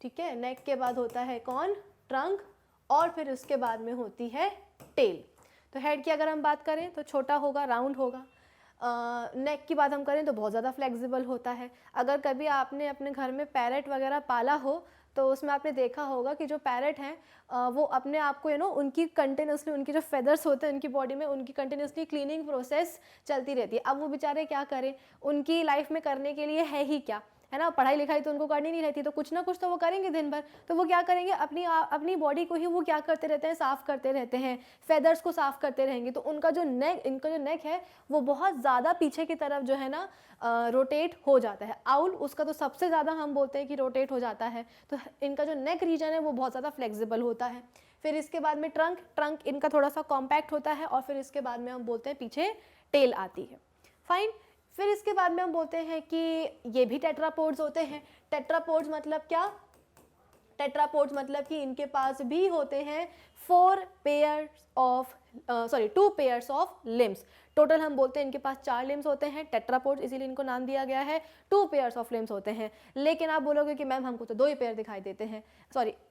Speaker 1: ठीक है, नेक के बाद होता है कौन? ट्रंक, और फिर उसके बाद में होती है टेल। तो हेड की अगर हम बात करें तो छोटा होगा, राउंड होगा। नेक की बात हम करें तो बहुत ज़्यादा फ्लेक्सिबल होता है। अगर कभी आपने अपने घर में पैरेट वगैरह पाला हो तो उसमें आपने देखा होगा कि जो पैरेट हैं वो अपने आप को उनकी कंटिन्यूसली, उनके जो फेदर्स होते हैं उनकी बॉडी में, उनकी कंटिन्यूसली क्लीनिंग प्रोसेस चलती रहती है। अब वो बेचारे क्या करें, उनकी लाइफ में करने के लिए है ही क्या, है ना, पढ़ाई लिखाई तो उनको करनी नहीं रहती, तो कुछ ना कुछ तो वो करेंगे दिन भर। तो वो क्या करेंगे, अपनी बॉडी को ही वो क्या करते रहते हैं, साफ़ करते रहते हैं, फेदर्स को साफ़ करते रहेंगे। तो इनका जो नेक है वो बहुत ज़्यादा पीछे की तरफ जो है ना रोटेट हो जाता है। आउल उसका तो सबसे ज़्यादा हम बोलते हैं कि रोटेट हो जाता है। तो इनका जो नेक रीजन है वो बहुत ज़्यादा फ्लेक्सिबल होता है। फिर इसके बाद में ट्रंक इनका थोड़ा सा कॉम्पैक्ट होता है, और फिर इसके बाद में हम बोलते हैं पीछे टेल आती है। फाइन। फिर इसके बाद में हम बोलते हैं कि ये भी टेट्रापोड्स होते हैं। टेट्रापोड्स मतलब क्या? टेट्रापोड्स मतलब कि इनके पास भी होते हैं 2 पेयर्स ऑफ लिम्स। टोटल हम बोलते हैं इनके पास 4 लिम्स होते हैं टेट्रापोड्स, इसीलिए इनको नाम दिया गया है। 2 पेयर्स ऑफ लिम्स होते हैं। लेकिन आप बोलोगे कि मैम हमको तो 2 ही पेयर दिखाई देते हैं,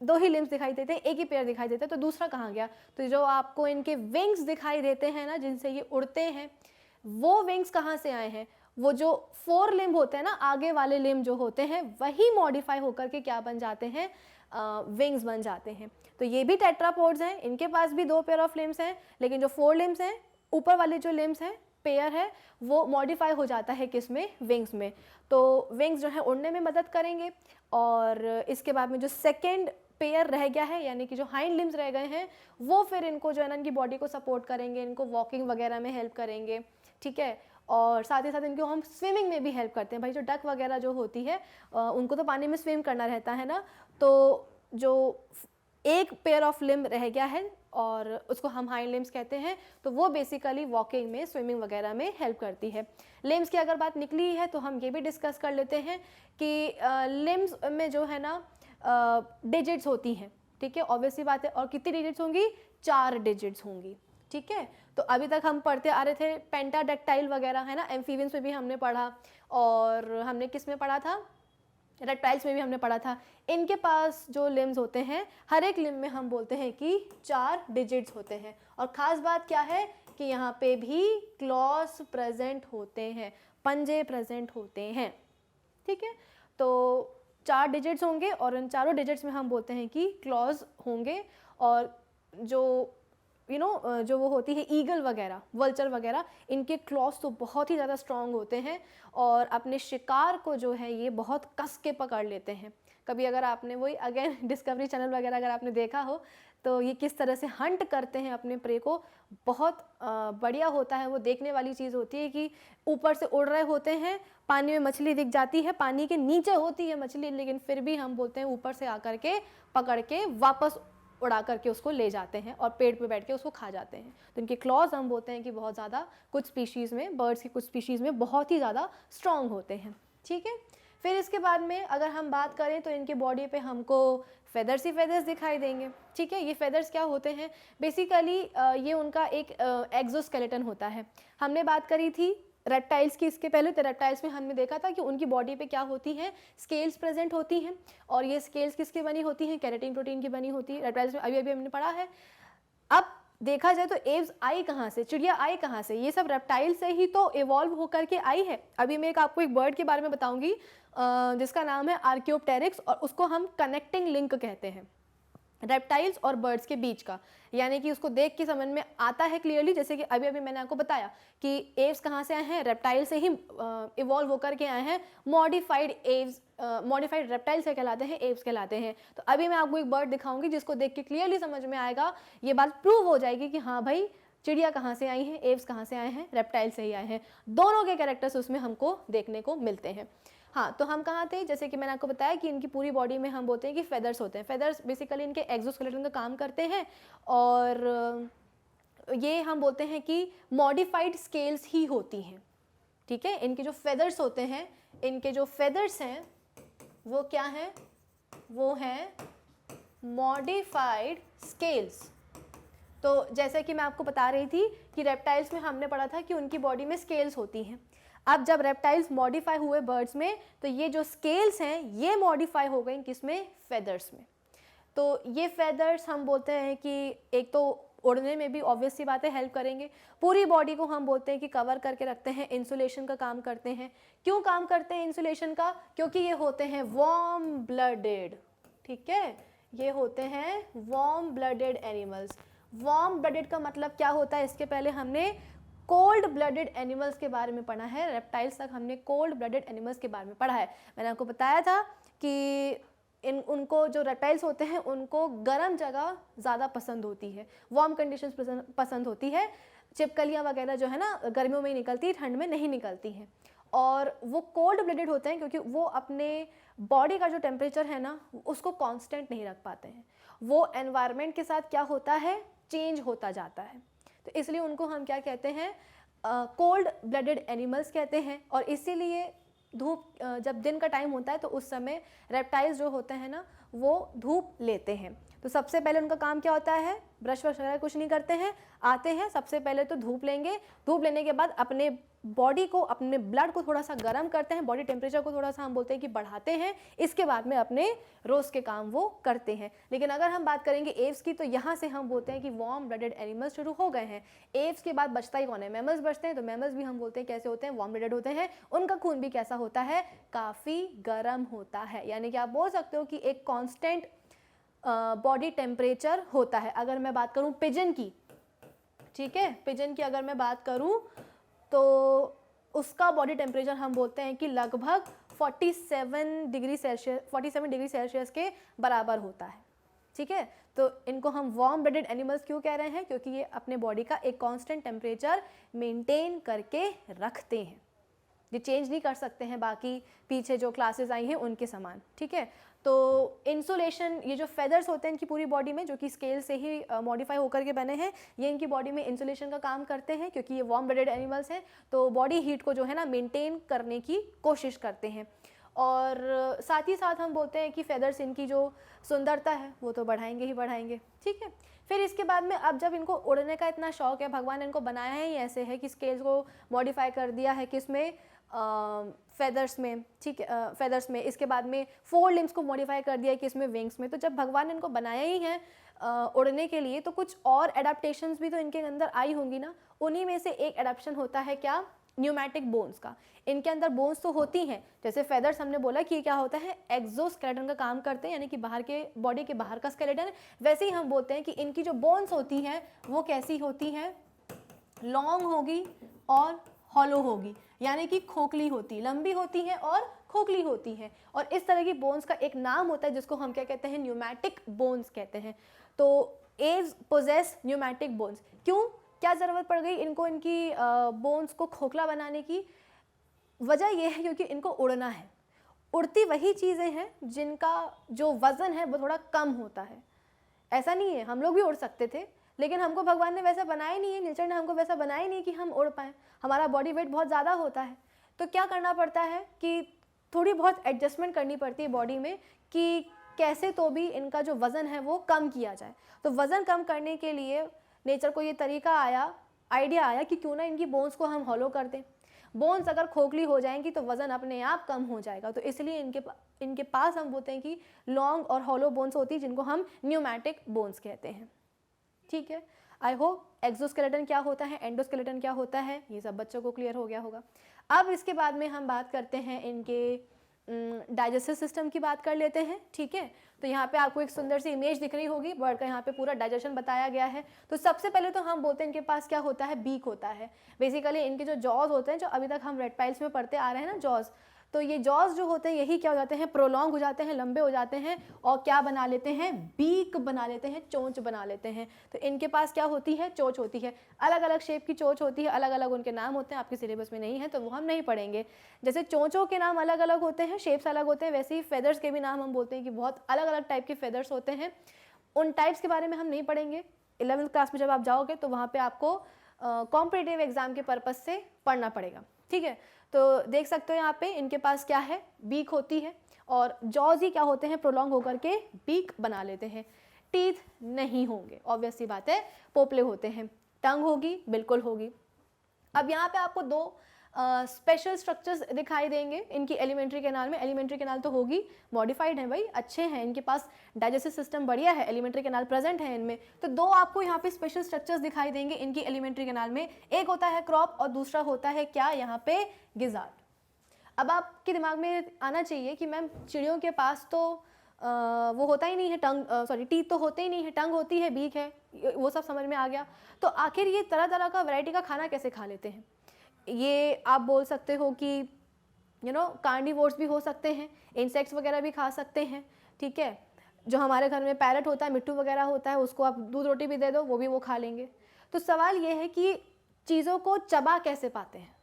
Speaker 1: 2 ही लिम्स दिखाई देते हैं, एक ही पेयर दिखाई देता है, तो दूसरा कहाँ गया? तो जो आपको इनके विंग्स दिखाई देते हैं ना, जिनसे ये उड़ते हैं, वो विंग्स कहाँ से आए हैं? वो जो 4 लिम्ब होते हैं ना, आगे वाले लिम्ब जो होते हैं वही मॉडिफाई होकर के क्या बन जाते हैं? विंग्स बन जाते हैं। तो ये भी टेट्रापोड्स हैं, इनके पास भी 2 पेयर ऑफ लिम्स हैं, लेकिन जो 4 लिम्स हैं, ऊपर वाले जो लिम्स हैं, पेयर है, वो मॉडिफाई हो जाता है किस में? विंग्स में। तो विंग्स जो है उड़ने में मदद करेंगे। और इसके बाद में जो सेकेंड पेयर रह गया है, यानी कि जो हाइंड लिम्स रह गए हैं, वो फिर इनको जो है ना इनकी बॉडी को सपोर्ट करेंगे, इनको वॉकिंग वगैरह में हेल्प करेंगे, ठीक है। और साथ ही साथ इनको हम स्विमिंग में भी हेल्प करते हैं। भाई जो डक वगैरह जो होती है उनको तो पानी में स्विम करना रहता है ना, तो जो एक पेयर ऑफ लिम्ब रह गया है और उसको हम हाइंड लिम्स कहते हैं, तो वो बेसिकली वॉकिंग में, स्विमिंग वगैरह में हेल्प करती है। लिम्स की अगर बात निकली है तो हम ये भी डिस्कस कर लेते हैं कि लिम्स में जो है ना डिजिट्स होती हैं, ठीक है, ऑब्वियसली बात है। और कितनी डिजिट्स होंगी? 4 डिजिट्स होंगी, ठीक है। तो अभी तक हम पढ़ते आ रहे थे पेंटाडेक्टाइल वगैरह, है ना, एम्फीबियंस में भी हमने पढ़ा, और हमने किस में पढ़ा था? रेप्टाइल्स में भी हमने पढ़ा था। इनके पास जो लिम्स होते हैं, हर एक लिम्ब में हम बोलते हैं कि 4 डिजिट्स होते हैं। और ख़ास बात क्या है कि यहाँ पे भी क्लॉस प्रेजेंट होते हैं, पंजे प्रेजेंट होते हैं, ठीक है। तो 4 डिजिट्स होंगे और इन चारों डिजिट्स में हम बोलते हैं कि क्लॉज होंगे। और जो जो वो होती है ईगल वगैरह, वल्चर वगैरह, इनके क्लॉज तो बहुत ही ज़्यादा स्ट्रॉन्ग होते हैं और अपने शिकार को जो है ये बहुत कस के पकड़ लेते हैं। कभी अगर आपने वही अगेन डिस्कवरी चैनल वगैरह अगर आपने देखा हो तो ये किस तरह से हंट करते हैं अपने प्रे को, बहुत बढ़िया होता है। वो देखने वाली चीज़ होती है कि ऊपर से उड़ रहे होते हैं, पानी में मछली दिख जाती है, पानी के नीचे होती है मछली, लेकिन फिर भी हम बोलते हैं ऊपर से आकर के पकड़ के वापस उड़ा करके उसको ले जाते हैं और पेड़ पे बैठ के उसको खा जाते हैं। तो इनके क्लॉज हम बोलते हैं कि बहुत ज़्यादा कुछ स्पीशीज़ में, बर्ड्स की कुछ स्पीशीज़ में बहुत ही ज़्यादा स्ट्रॉन्ग होते हैं, ठीक है। फिर इसके बाद में अगर हम बात करें तो इनके बॉडी पे हमको फेदर्स ही फेदर्स दिखाई देंगे, ठीक है। ये फेदर्स क्या होते हैं, बेसिकली ये उनका एक एक्सोस्केलेटन होता है। हमने बात करी थी रेप्टाइल्स की इसके पहले, तो रेप्टाइल्स में हमने देखा था कि उनकी बॉडी पे क्या होती हैं, स्केल्स प्रेजेंट होती हैं, और ये स्केल्स किसकी बनी होती हैं, केराटिन प्रोटीन की बनी होती है रेप्टाइल्स में, अभी अभी हमने पढ़ा है। अब देखा जाए तो एव्स आई कहाँ से, चिड़िया आई कहाँ से, ये सब रेप्टाइल से ही तो इवॉल्व होकर के आई है। अभी मैं आपको एक बर्ड के बारे में बताऊंगी जिसका नाम है आर्कियोप्टेरिक्स, और उसको हम कनेक्टिंग लिंक कहते हैं रेप्टाइल्स और बर्ड्स के बीच का, यानी कि उसको देख के समझ में आता है क्लियरली। जैसे कि अभी अभी मैंने आपको बताया कि एव्स कहाँ से आए हैं, रेप्टाइल से ही इवॉल्व होकर के आए हैं। मॉडिफाइड एव्स, मॉडिफाइड रेप्टाइल से कहलाते हैं, एव्स कहलाते हैं। तो अभी मैं आपको एक बर्ड दिखाऊंगी जिसको देख के क्लियरली समझ में आएगा, ये बात प्रूव हो जाएगी कि हाँ भाई चिड़िया कहाँ से आई हैं, एव्स कहाँ से आए हैं, रेप्टाइल से ही आए हैं। दोनों के कैरेक्टर्स उसमें हमको देखने को मिलते हैं। हाँ, तो हम कहाँ थे, जैसे कि मैंने आपको बताया कि इनकी पूरी बॉडी में हम बोलते हैं कि फेदर्स होते हैं। फेदर्स बेसिकली इनके एक्सोस्केलेटन का काम करते हैं, और ये हम बोलते हैं कि मॉडिफाइड स्केल्स ही होती हैं, ठीक है। इनके जो फेदर्स होते हैं, इनके जो फेदर्स हैं वो क्या हैं, वो हैं मॉडिफाइड स्केल्स। तो जैसे कि मैं आपको बता रही थी कि रेप्टाइल्स में हमने पढ़ा था कि उनकी बॉडी में स्केल्स होती हैं। अब जब रेप्टाइल्स मॉडिफाई हुए बर्ड्स में, तो ये जो स्केल्स हैं ये मॉडिफाई हो गई किसमें, फेदर्स में। तो ये फेदर्स हम बोलते हैं कि एक तो उड़ने में भी ऑब्वियस सी बात है हेल्प करेंगे, पूरी बॉडी को हम बोलते हैं कि कवर करके रखते हैं, इंसुलेशन का काम करते हैं। क्यों काम करते हैं इंसुलेशन का, क्योंकि ये होते हैं वार्म ब्लडेड, ठीक है, ये होते हैं warm blooded animals. Warm blooded का मतलब क्या होता है, इसके पहले हमने कोल्ड ब्लडेड एनिमल्स के बारे में पढ़ा है, रेप्टाइल्स तक हमने कोल्ड ब्लडेड एनिमल्स के बारे में पढ़ा है। मैंने आपको बताया था कि उनको जो रेप्टाइल्स होते हैं उनको गर्म जगह ज़्यादा पसंद होती है, वार्म कंडीशंस पसंद होती है। छिपकलियाँ वगैरह जो है ना गर्मियों में ही निकलती है, ठंड में नहीं निकलती हैं। और वो कोल्ड ब्लडेड होते हैं क्योंकि वो अपने बॉडी का जो टेम्परेचर है ना उसको कांस्टेंट नहीं रख पाते हैं, वो एनवायरनमेंट के साथ क्या होता है, चेंज होता जाता है। तो इसलिए उनको हम क्या कहते हैं, कोल्ड ब्लडेड एनिमल्स कहते हैं। और इसीलिए धूप जब दिन का टाइम होता है तो उस समय रेप्टाइल्स जो होते हैं ना वो धूप लेते हैं। तो सबसे पहले उनका काम क्या होता है, ब्रश वश वगैरह कुछ नहीं करते हैं, आते हैं सबसे पहले तो धूप लेंगे, धूप लेने के बाद अपने बॉडी को, अपने ब्लड को थोड़ा सा गर्म करते हैं, बॉडी टेम्परेचर को थोड़ा सा हम बोलते हैं कि बढ़ाते हैं, इसके बाद में अपने रोज़ के काम वो करते हैं। लेकिन अगर हम बात करेंगे एव्स की, तो यहाँ से हम बोलते हैं कि वार्म ब्लडेड एनिमल्स शुरू हो गए हैं। एव्स के बाद बचता ही कौन है, मैमल्स बचते हैं। तो मैमल्स भी हम बोलते हैं कैसे होते हैं, वार्म ब्लडेड होते हैं। उनका खून भी कैसा होता है, काफ़ी गर्म होता है, यानी कि आप बोल सकते हो कि एक कॉन्स्टेंट बॉडी टेम्परेचर होता है। अगर मैं बात करूँ पिजन की, ठीक है, पिजन की अगर मैं बात करूँ तो उसका बॉडी टेम्परेचर हम बोलते हैं कि लगभग 47 डिग्री सेल्सियस के बराबर होता है, ठीक है। तो इनको हम वार्म ब्लडेड एनिमल्स क्यों कह रहे हैं, क्योंकि ये अपने बॉडी का एक कांस्टेंट टेम्परेचर मेंटेन करके रखते हैं, ये चेंज नहीं कर सकते हैं बाकी पीछे जो क्लासेस आई हैं उनके समान, ठीक है। तो इंसुलेशन, ये जो फेदर्स होते हैं इनकी पूरी बॉडी में जो कि स्केल से ही मॉडिफाई होकर के बने हैं, ये इनकी बॉडी में इंसुलेशन का काम करते हैं क्योंकि ये वार्म ब्लडेड एनिमल्स हैं। तो बॉडी हीट को जो है ना मेंटेन करने की कोशिश करते हैं। और साथ ही साथ हम बोलते हैं कि फेदर्स इनकी जो सुंदरता है वो तो बढ़ाएंगे ही बढ़ाएंगे, ठीक है। फिर इसके बाद में अब जब इनको उड़ने का इतना शौक है, भगवान ने इनको बनाया ही ऐसे है कि स्केल्स को मॉडिफाई कर दिया है किसमें, फेदर्स में, ठीक है, फेदर्स में। इसके बाद में 4 लिम्स को मॉडिफाई कर दिया है कि इसमें विंग्स में। तो जब भगवान ने इनको बनाया ही है उड़ने के लिए, तो कुछ और एडाप्टेशंस भी तो इनके अंदर आई होंगी ना। उन्हीं में से एक एडाप्शन होता है क्या, न्यूमैटिक बोन्स का। इनके अंदर बोन्स तो होती हैं, जैसे फेदर्स हमने बोला कि क्या होता है, एक्सोस्केलेटन का काम करते हैं, यानी कि बाहर के बॉडी के बाहर का स्केलेटन। वैसे ही हम बोलते हैं कि इनकी जो बोन्स होती हैं वो कैसी होती हैं, लॉन्ग होगी और हॉलो होगी, यानी कि खोखली होती, लंबी होती है और खोखली होती है। और इस तरह की बोन्स का एक नाम होता है जिसको हम क्या कहते हैं, न्यूमैटिक बोन्स कहते हैं। तो एव्स पोजेस न्यूमैटिक बोन्स। क्यों, क्या ज़रूरत पड़ गई इनको इनकी बोन्स को खोखला बनाने की? वजह यह है क्योंकि इनको उड़ना है। उड़ती वही चीज़ें हैं जिनका जो वज़न है वो थोड़ा कम होता है। ऐसा नहीं है, हम लोग भी उड़ सकते थे, लेकिन हमको भगवान ने वैसा बनाया ही नहीं है, नेचर ने हमको वैसा बनाया ही नहीं कि हम उड़ पाएँ। हमारा बॉडी वेट बहुत ज़्यादा होता है, तो क्या करना पड़ता है कि थोड़ी बहुत एडजस्टमेंट करनी पड़ती है बॉडी में कि कैसे तो भी इनका जो वज़न है वो कम किया जाए। तो वज़न कम करने के लिए नेचर को ये तरीका आइडिया आया कि क्यों ना इनकी बोन्स को हम हॉलो कर दें। बोन्स अगर खोखली हो जाएंगी तो वज़न अपने आप कम हो जाएगा। तो इसलिए इनके पास हम बोलते हैं कि लॉन्ग और हॉलो बोन्स होती है, जिनको हम न्यूमैटिक बोन्स कहते हैं। ठीक है, आई होप एक्सोस्केलेटन क्या होता है, एंडोस्केलेटन क्या होता है, ये सब बच्चों को क्लियर हो गया होगा। अब इसके बाद में हम बात करते हैं इनके डाइजेस्टिव सिस्टम की बात कर लेते हैं। ठीक है, तो यहाँ पे आपको एक सुंदर सी इमेज दिख रही होगी, बर्ड का यहाँ पे पूरा डाइजेशन बताया गया है। तो सबसे पहले तो हम बोलते हैं इनके पास क्या होता है, बीक होता है। बेसिकली इनके जो जॉज होते हैं, जो अभी तक हम रेप्टाइल्स में पढ़ते आ रहे हैं ना जॉज, तो ये जॉज जो होते हैं यही क्या हो जाते हैं, प्रोलॉन्ग हो जाते हैं, लंबे हो जाते हैं और क्या बना लेते हैं, बीक बना लेते हैं, चोंच बना लेते हैं। तो इनके पास क्या होती है, चोंच होती है। अलग अलग शेप की चोंच होती है, अलग अलग उनके नाम होते हैं, आपके सिलेबस में नहीं है तो वो हम नहीं पढ़ेंगे। जैसे चोंचों के नाम अलग अलग होते हैं, शेप्स अलग होते हैं, वैसे ही फेदर्स के भी नाम हम बोलते हैं कि बहुत अलग अलग टाइप के फेदर्स होते हैं। उन टाइप्स के बारे में हम नहीं पढ़ेंगे। 11वीं क्लास में जब आप जाओगे तो वहाँ पर आपको कॉम्पिटिटिव एग्जाम के पर्पज़ से पढ़ना पड़ेगा। ठीक है, तो देख सकते हो यहाँ पे इनके पास क्या है, बीक होती है और जॉज ही क्या होते हैं, प्रोलॉन्ग होकर के बीक बना लेते हैं। टीथ नहीं होंगे, ऑब्वियस सी बात है, पोपले होते हैं। टंग होगी, बिल्कुल होगी। अब यहाँ पे आपको दो स्पेशल स्ट्रक्चर्स दिखाई देंगे इनकी एलिमेंट्री कैनाल में। एलिमेंट्री कैनाल तो होगी, मॉडिफाइड है भाई, अच्छे हैं, इनके पास डाइजेस्टिव सिस्टम बढ़िया है, एलिमेंट्री कैनाल प्रेजेंट है इनमें। तो दो आपको यहाँ पे स्पेशल स्ट्रक्चर्स दिखाई देंगे इनकी एलिमेंट्री कैनाल में। एक होता है क्रॉप और दूसरा होता है क्या, यहाँ पे गिजार्ड। अब आपके दिमाग में आना चाहिए कि मैम चिड़ियों के पास तो वो होता ही नहीं है टंग, सॉरी टीथ तो होते ही नहीं है, टंग होती है, बीक है, वो सब समझ में आ गया। तो आखिर ये तरह तरह का वैरायटी का खाना कैसे खा लेते हैं, ये आप बोल सकते हो कि कार्निवोर्स भी हो सकते हैं, इंसेक्ट्स वगैरह भी खा सकते हैं। ठीक है, जो हमारे घर में पैरट होता है, मिट्टू वगैरह होता है, उसको आप दूध रोटी भी दे दो वो खा लेंगे। तो सवाल ये है कि चीज़ों को चबा कैसे पाते हैं।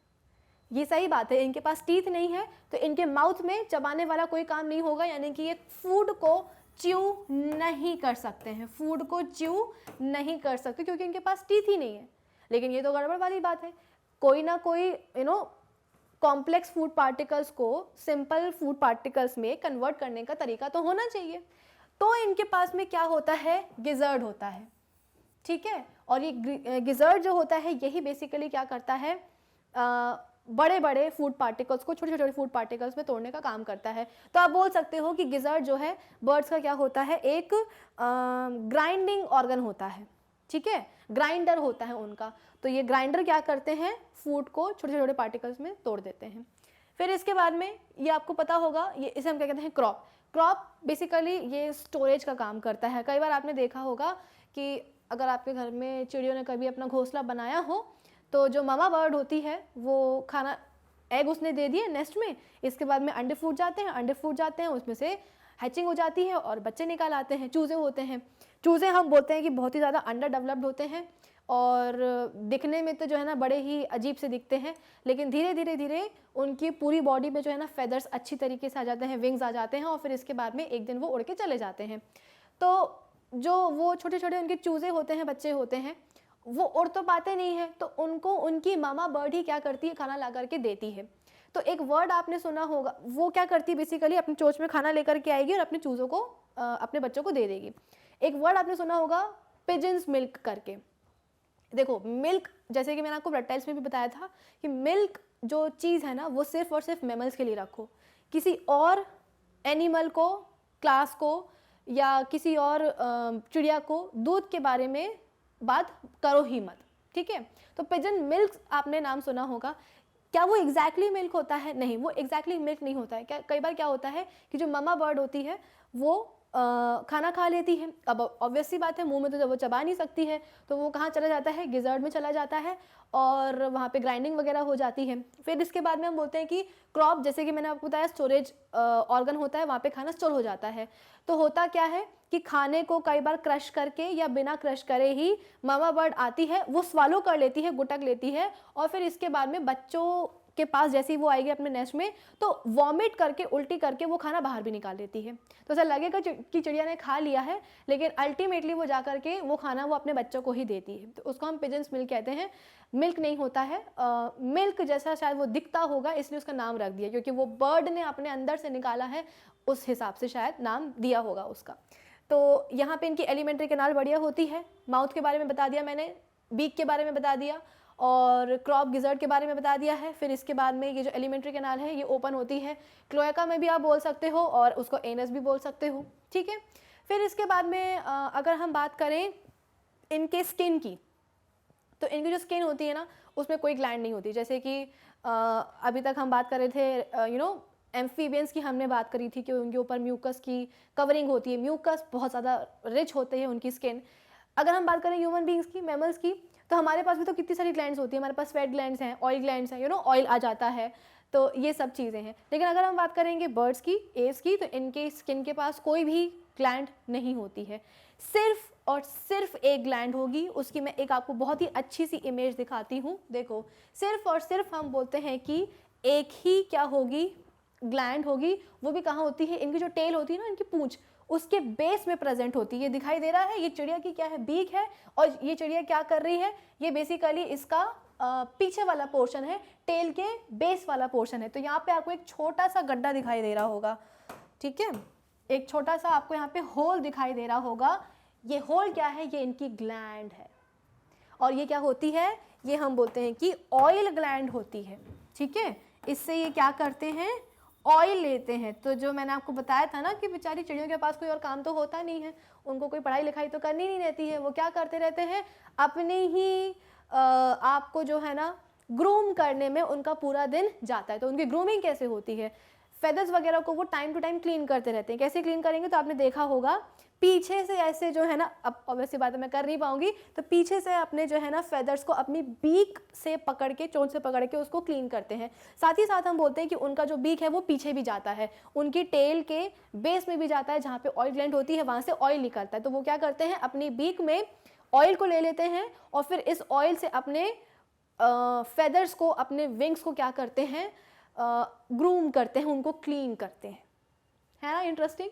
Speaker 1: ये सही बात है, इनके पास टीथ नहीं है तो इनके माउथ में चबाने वाला कोई काम नहीं होगा, यानी कि ये फूड को च्यू नहीं कर सकते हैं, फूड को च्यू नहीं कर सकते क्योंकि इनके पास टीथ ही नहीं है। लेकिन ये तो गड़बड़ वाली बात है, कोई ना कोई कॉम्प्लेक्स फूड पार्टिकल्स को सिंपल फूड पार्टिकल्स में कन्वर्ट करने का तरीका तो होना चाहिए। तो इनके पास में क्या होता है, गिजर्ड होता है। ठीक है, और ये गिजर्ड जो होता है यही बेसिकली क्या करता है, बड़े बड़े फूड पार्टिकल्स को छोटे छोटे फूड पार्टिकल्स में तोड़ने का काम करता है। तो आप बोल सकते हो कि गिजर्ड जो है बर्ड्स का क्या होता है, एक ग्राइंडिंग ऑर्गन होता है। ठीक है, ग्राइंडर होता है उनका। तो ये ग्राइंडर क्या करते हैं, फूड को छोटे छोटे पार्टिकल्स में तोड़ देते हैं। फिर इसके बाद में ये आपको पता होगा, ये इसे हम क्या कहते हैं, क्रॉप। क्रॉप बेसिकली ये स्टोरेज का काम करता है। कई बार आपने देखा होगा कि अगर आपके घर में चिड़ियों ने कभी अपना घोंसला बनाया हो तो जो मामा बर्ड होती है वो खाना, एग उसने दे दिए नेस्ट में, इसके बाद में अंडे फूट जाते हैं, उसमें से हैचिंग हो जाती है और बच्चे निकाल आते हैं, चूज़े होते हैं। चूज़े हम बोलते हैं कि बहुत ही ज़्यादा अंडर डेवलप्ड होते हैं और दिखने में तो जो है ना बड़े ही अजीब से दिखते हैं, लेकिन धीरे धीरे उनकी पूरी बॉडी में जो है ना फेदर्स अच्छी तरीके से आ जाते हैं, विंग्स आ जाते हैं और फिर इसके बाद में एक दिन वो उड़ के चले जाते हैं। तो जो वो छोटे छोटे उनके चूज़े होते हैं, बच्चे होते हैं, वो उड़ तो पाते नहीं है, तो उनको उनकी मामा बर्ड ही क्या करती है, खाना ला करके देती है। तो एक वर्ड आपने सुना होगा, वो क्या करती है बेसिकली अपनी चोंच में खाना लेकर के आएगी और अपने चूज़ों को अपने बच्चों को दे देगी। एक वर्ड आपने सुना होगा पिजन्स मिल्क करके। देखो मिल्क, जैसे कि मैंने आपको रेप्टाइल्स में भी बताया था कि मिल्क जो चीज़ है ना वो सिर्फ और सिर्फ मैमल्स के लिए रखो, किसी और एनिमल को, क्लास को या किसी और चिड़िया को दूध के बारे में बात करो ही मत। ठीक है, तो पिजन मिल्क आपने नाम सुना होगा। क्या वो एग्जैक्टली मिल्क होता है? नहीं, वो एग्जैक्टली मिल्क नहीं होता है। क्या कई बार क्या होता है कि जो ममा बर्ड होती है वो खाना खा लेती है। अब ऑब्वियस सी बात है, मुंह में तो जब वो चबा नहीं सकती है तो वो कहाँ चला जाता है, गिजर्ड में चला जाता है और वहाँ पे ग्राइंडिंग वगैरह हो जाती है। फिर इसके बाद में हम बोलते हैं कि क्रॉप, जैसे कि मैंने आपको बताया स्टोरेज ऑर्गन होता है, वहाँ पे खाना स्टोर हो जाता है। तो होता क्या है कि खाने को कई बार क्रश करके या बिना क्रश करे ही मामा बर्ड आती है, वो स्वालो कर लेती है, गुटक लेती है और फिर इसके बाद में बच्चों के पास जैसे ही वो आएगी अपने नेस्ट में तो वॉमिट करके, उल्टी करके वो खाना बाहर भी निकाल देती है। तो ऐसा लगेगा कि चिड़िया ने खा लिया है, लेकिन अल्टीमेटली वो जा करके वो खाना वो अपने बच्चों को ही देती है। तो उसको हम पिजन्स मिल्क कहते हैं। मिल्क नहीं होता है, मिल्क जैसा शायद वो दिखता होगा इसलिए उसका नाम रख दिया, क्योंकि वो बर्ड ने अपने अंदर से निकाला है, उस हिसाब से शायद नाम दिया होगा उसका। तो यहाँ पे इनकी एलिमेंट्री कैनाल बढ़िया होती है। माउथ के बारे में बता दिया मैंने, बीक के बारे में बता दिया और क्रॉप गिजर्ड के बारे में बता दिया है। फिर इसके बाद में ये जो एलिमेंट्री कैनाल है ये ओपन होती है, क्लोएका में भी आप बोल सकते हो और उसको एनस भी बोल सकते हो, ठीक है। फिर इसके बाद में अगर हम बात करें इनके स्किन की, तो इनकी जो स्किन होती है ना उसमें कोई ग्लैंड नहीं होती। जैसे कि अभी तक हम बात कर रहे थे एम्फीबियंस की हमने बात करी थी कि उनके ऊपर म्यूकस की कवरिंग होती है, म्यूकस बहुत ज़्यादा रिच होते हैं उनकी स्किन। अगर हम बात करें ह्यूमन बींग्स की, मैमल्स की, तो हमारे पास भी तो कितनी सारी ग्लैंड्स होती है। हमारे पास स्वेट ग्लैंड्स हैं, ऑयल ग्लैंड्स हैं, ऑयल आ जाता है, तो ये सब चीज़ें हैं। लेकिन अगर हम बात करेंगे बर्ड्स की, एव्स की, तो इनके स्किन के पास कोई भी ग्लैंड नहीं होती है, सिर्फ और सिर्फ एक ग्लैंड होगी। उसकी मैं एक आपको बहुत ही अच्छी सी इमेज दिखाती हूँ। देखो, सिर्फ और सिर्फ हम बोलते हैं कि एक ही क्या होगी, ग्लैंड होगी। वो भी कहाँ होती है, इनकी जो टेल होती है ना, इनकी पूंछ, उसके बेस में प्रेजेंट होती है। ये दिखाई दे रहा है, ये चिड़िया की क्या है, बीक है, और ये चिड़िया क्या कर रही है, ये बेसिकली इसका पीछे वाला पोर्शन है, टेल के बेस वाला पोर्शन है। तो यहाँ पे आपको एक छोटा सा गड्ढा दिखाई दे रहा होगा, ठीक है, एक छोटा सा आपको यहाँ पे होल दिखाई दे रहा होगा। ये होल क्या है, ये इनकी ग्लैंड है। और ये क्या होती है, ये हम बोलते हैं कि ऑयल ग्लैंड होती है, ठीक है। इससे ये क्या करते हैं, ऑयल लेते हैं। तो जो मैंने आपको बताया था ना कि बेचारी चिड़ियों के पास कोई और काम तो होता नहीं है, उनको कोई पढ़ाई लिखाई तो करनी नहीं रहती है, वो क्या करते रहते हैं, अपने ही आपको जो है ना ग्रूम करने में उनका पूरा दिन जाता है। तो उनकी ग्रूमिंग कैसे होती है, फेदर्स वगैरह को वो टाइम टू टाइम क्लीन करते रहते हैं। कैसे क्लीन करेंगे, तो आपने देखा होगा पीछे से ऐसे जो है ना, अब ऑब्वियसली बात है मैं कर नहीं पाऊंगी, तो पीछे से अपने जो है ना फेदर्स को अपनी बीक से पकड़ के, चोंच से पकड़ के उसको क्लीन करते हैं। साथ ही साथ हम बोलते हैं कि उनका जो बीक है वो पीछे भी जाता है, उनकी टेल के बेस में भी जाता है, जहाँ पे ऑयल ग्लैंड होती है वहाँ से ऑयल निकलता है। तो वो क्या करते हैं, अपनी बीक में ऑयल को ले लेते हैं और फिर इस ऑयल से अपने फेदर्स को, अपने विंग्स को क्या करते हैं, ग्रूम करते हैं, उनको क्लीन करते हैं, है ना इंटरेस्टिंग।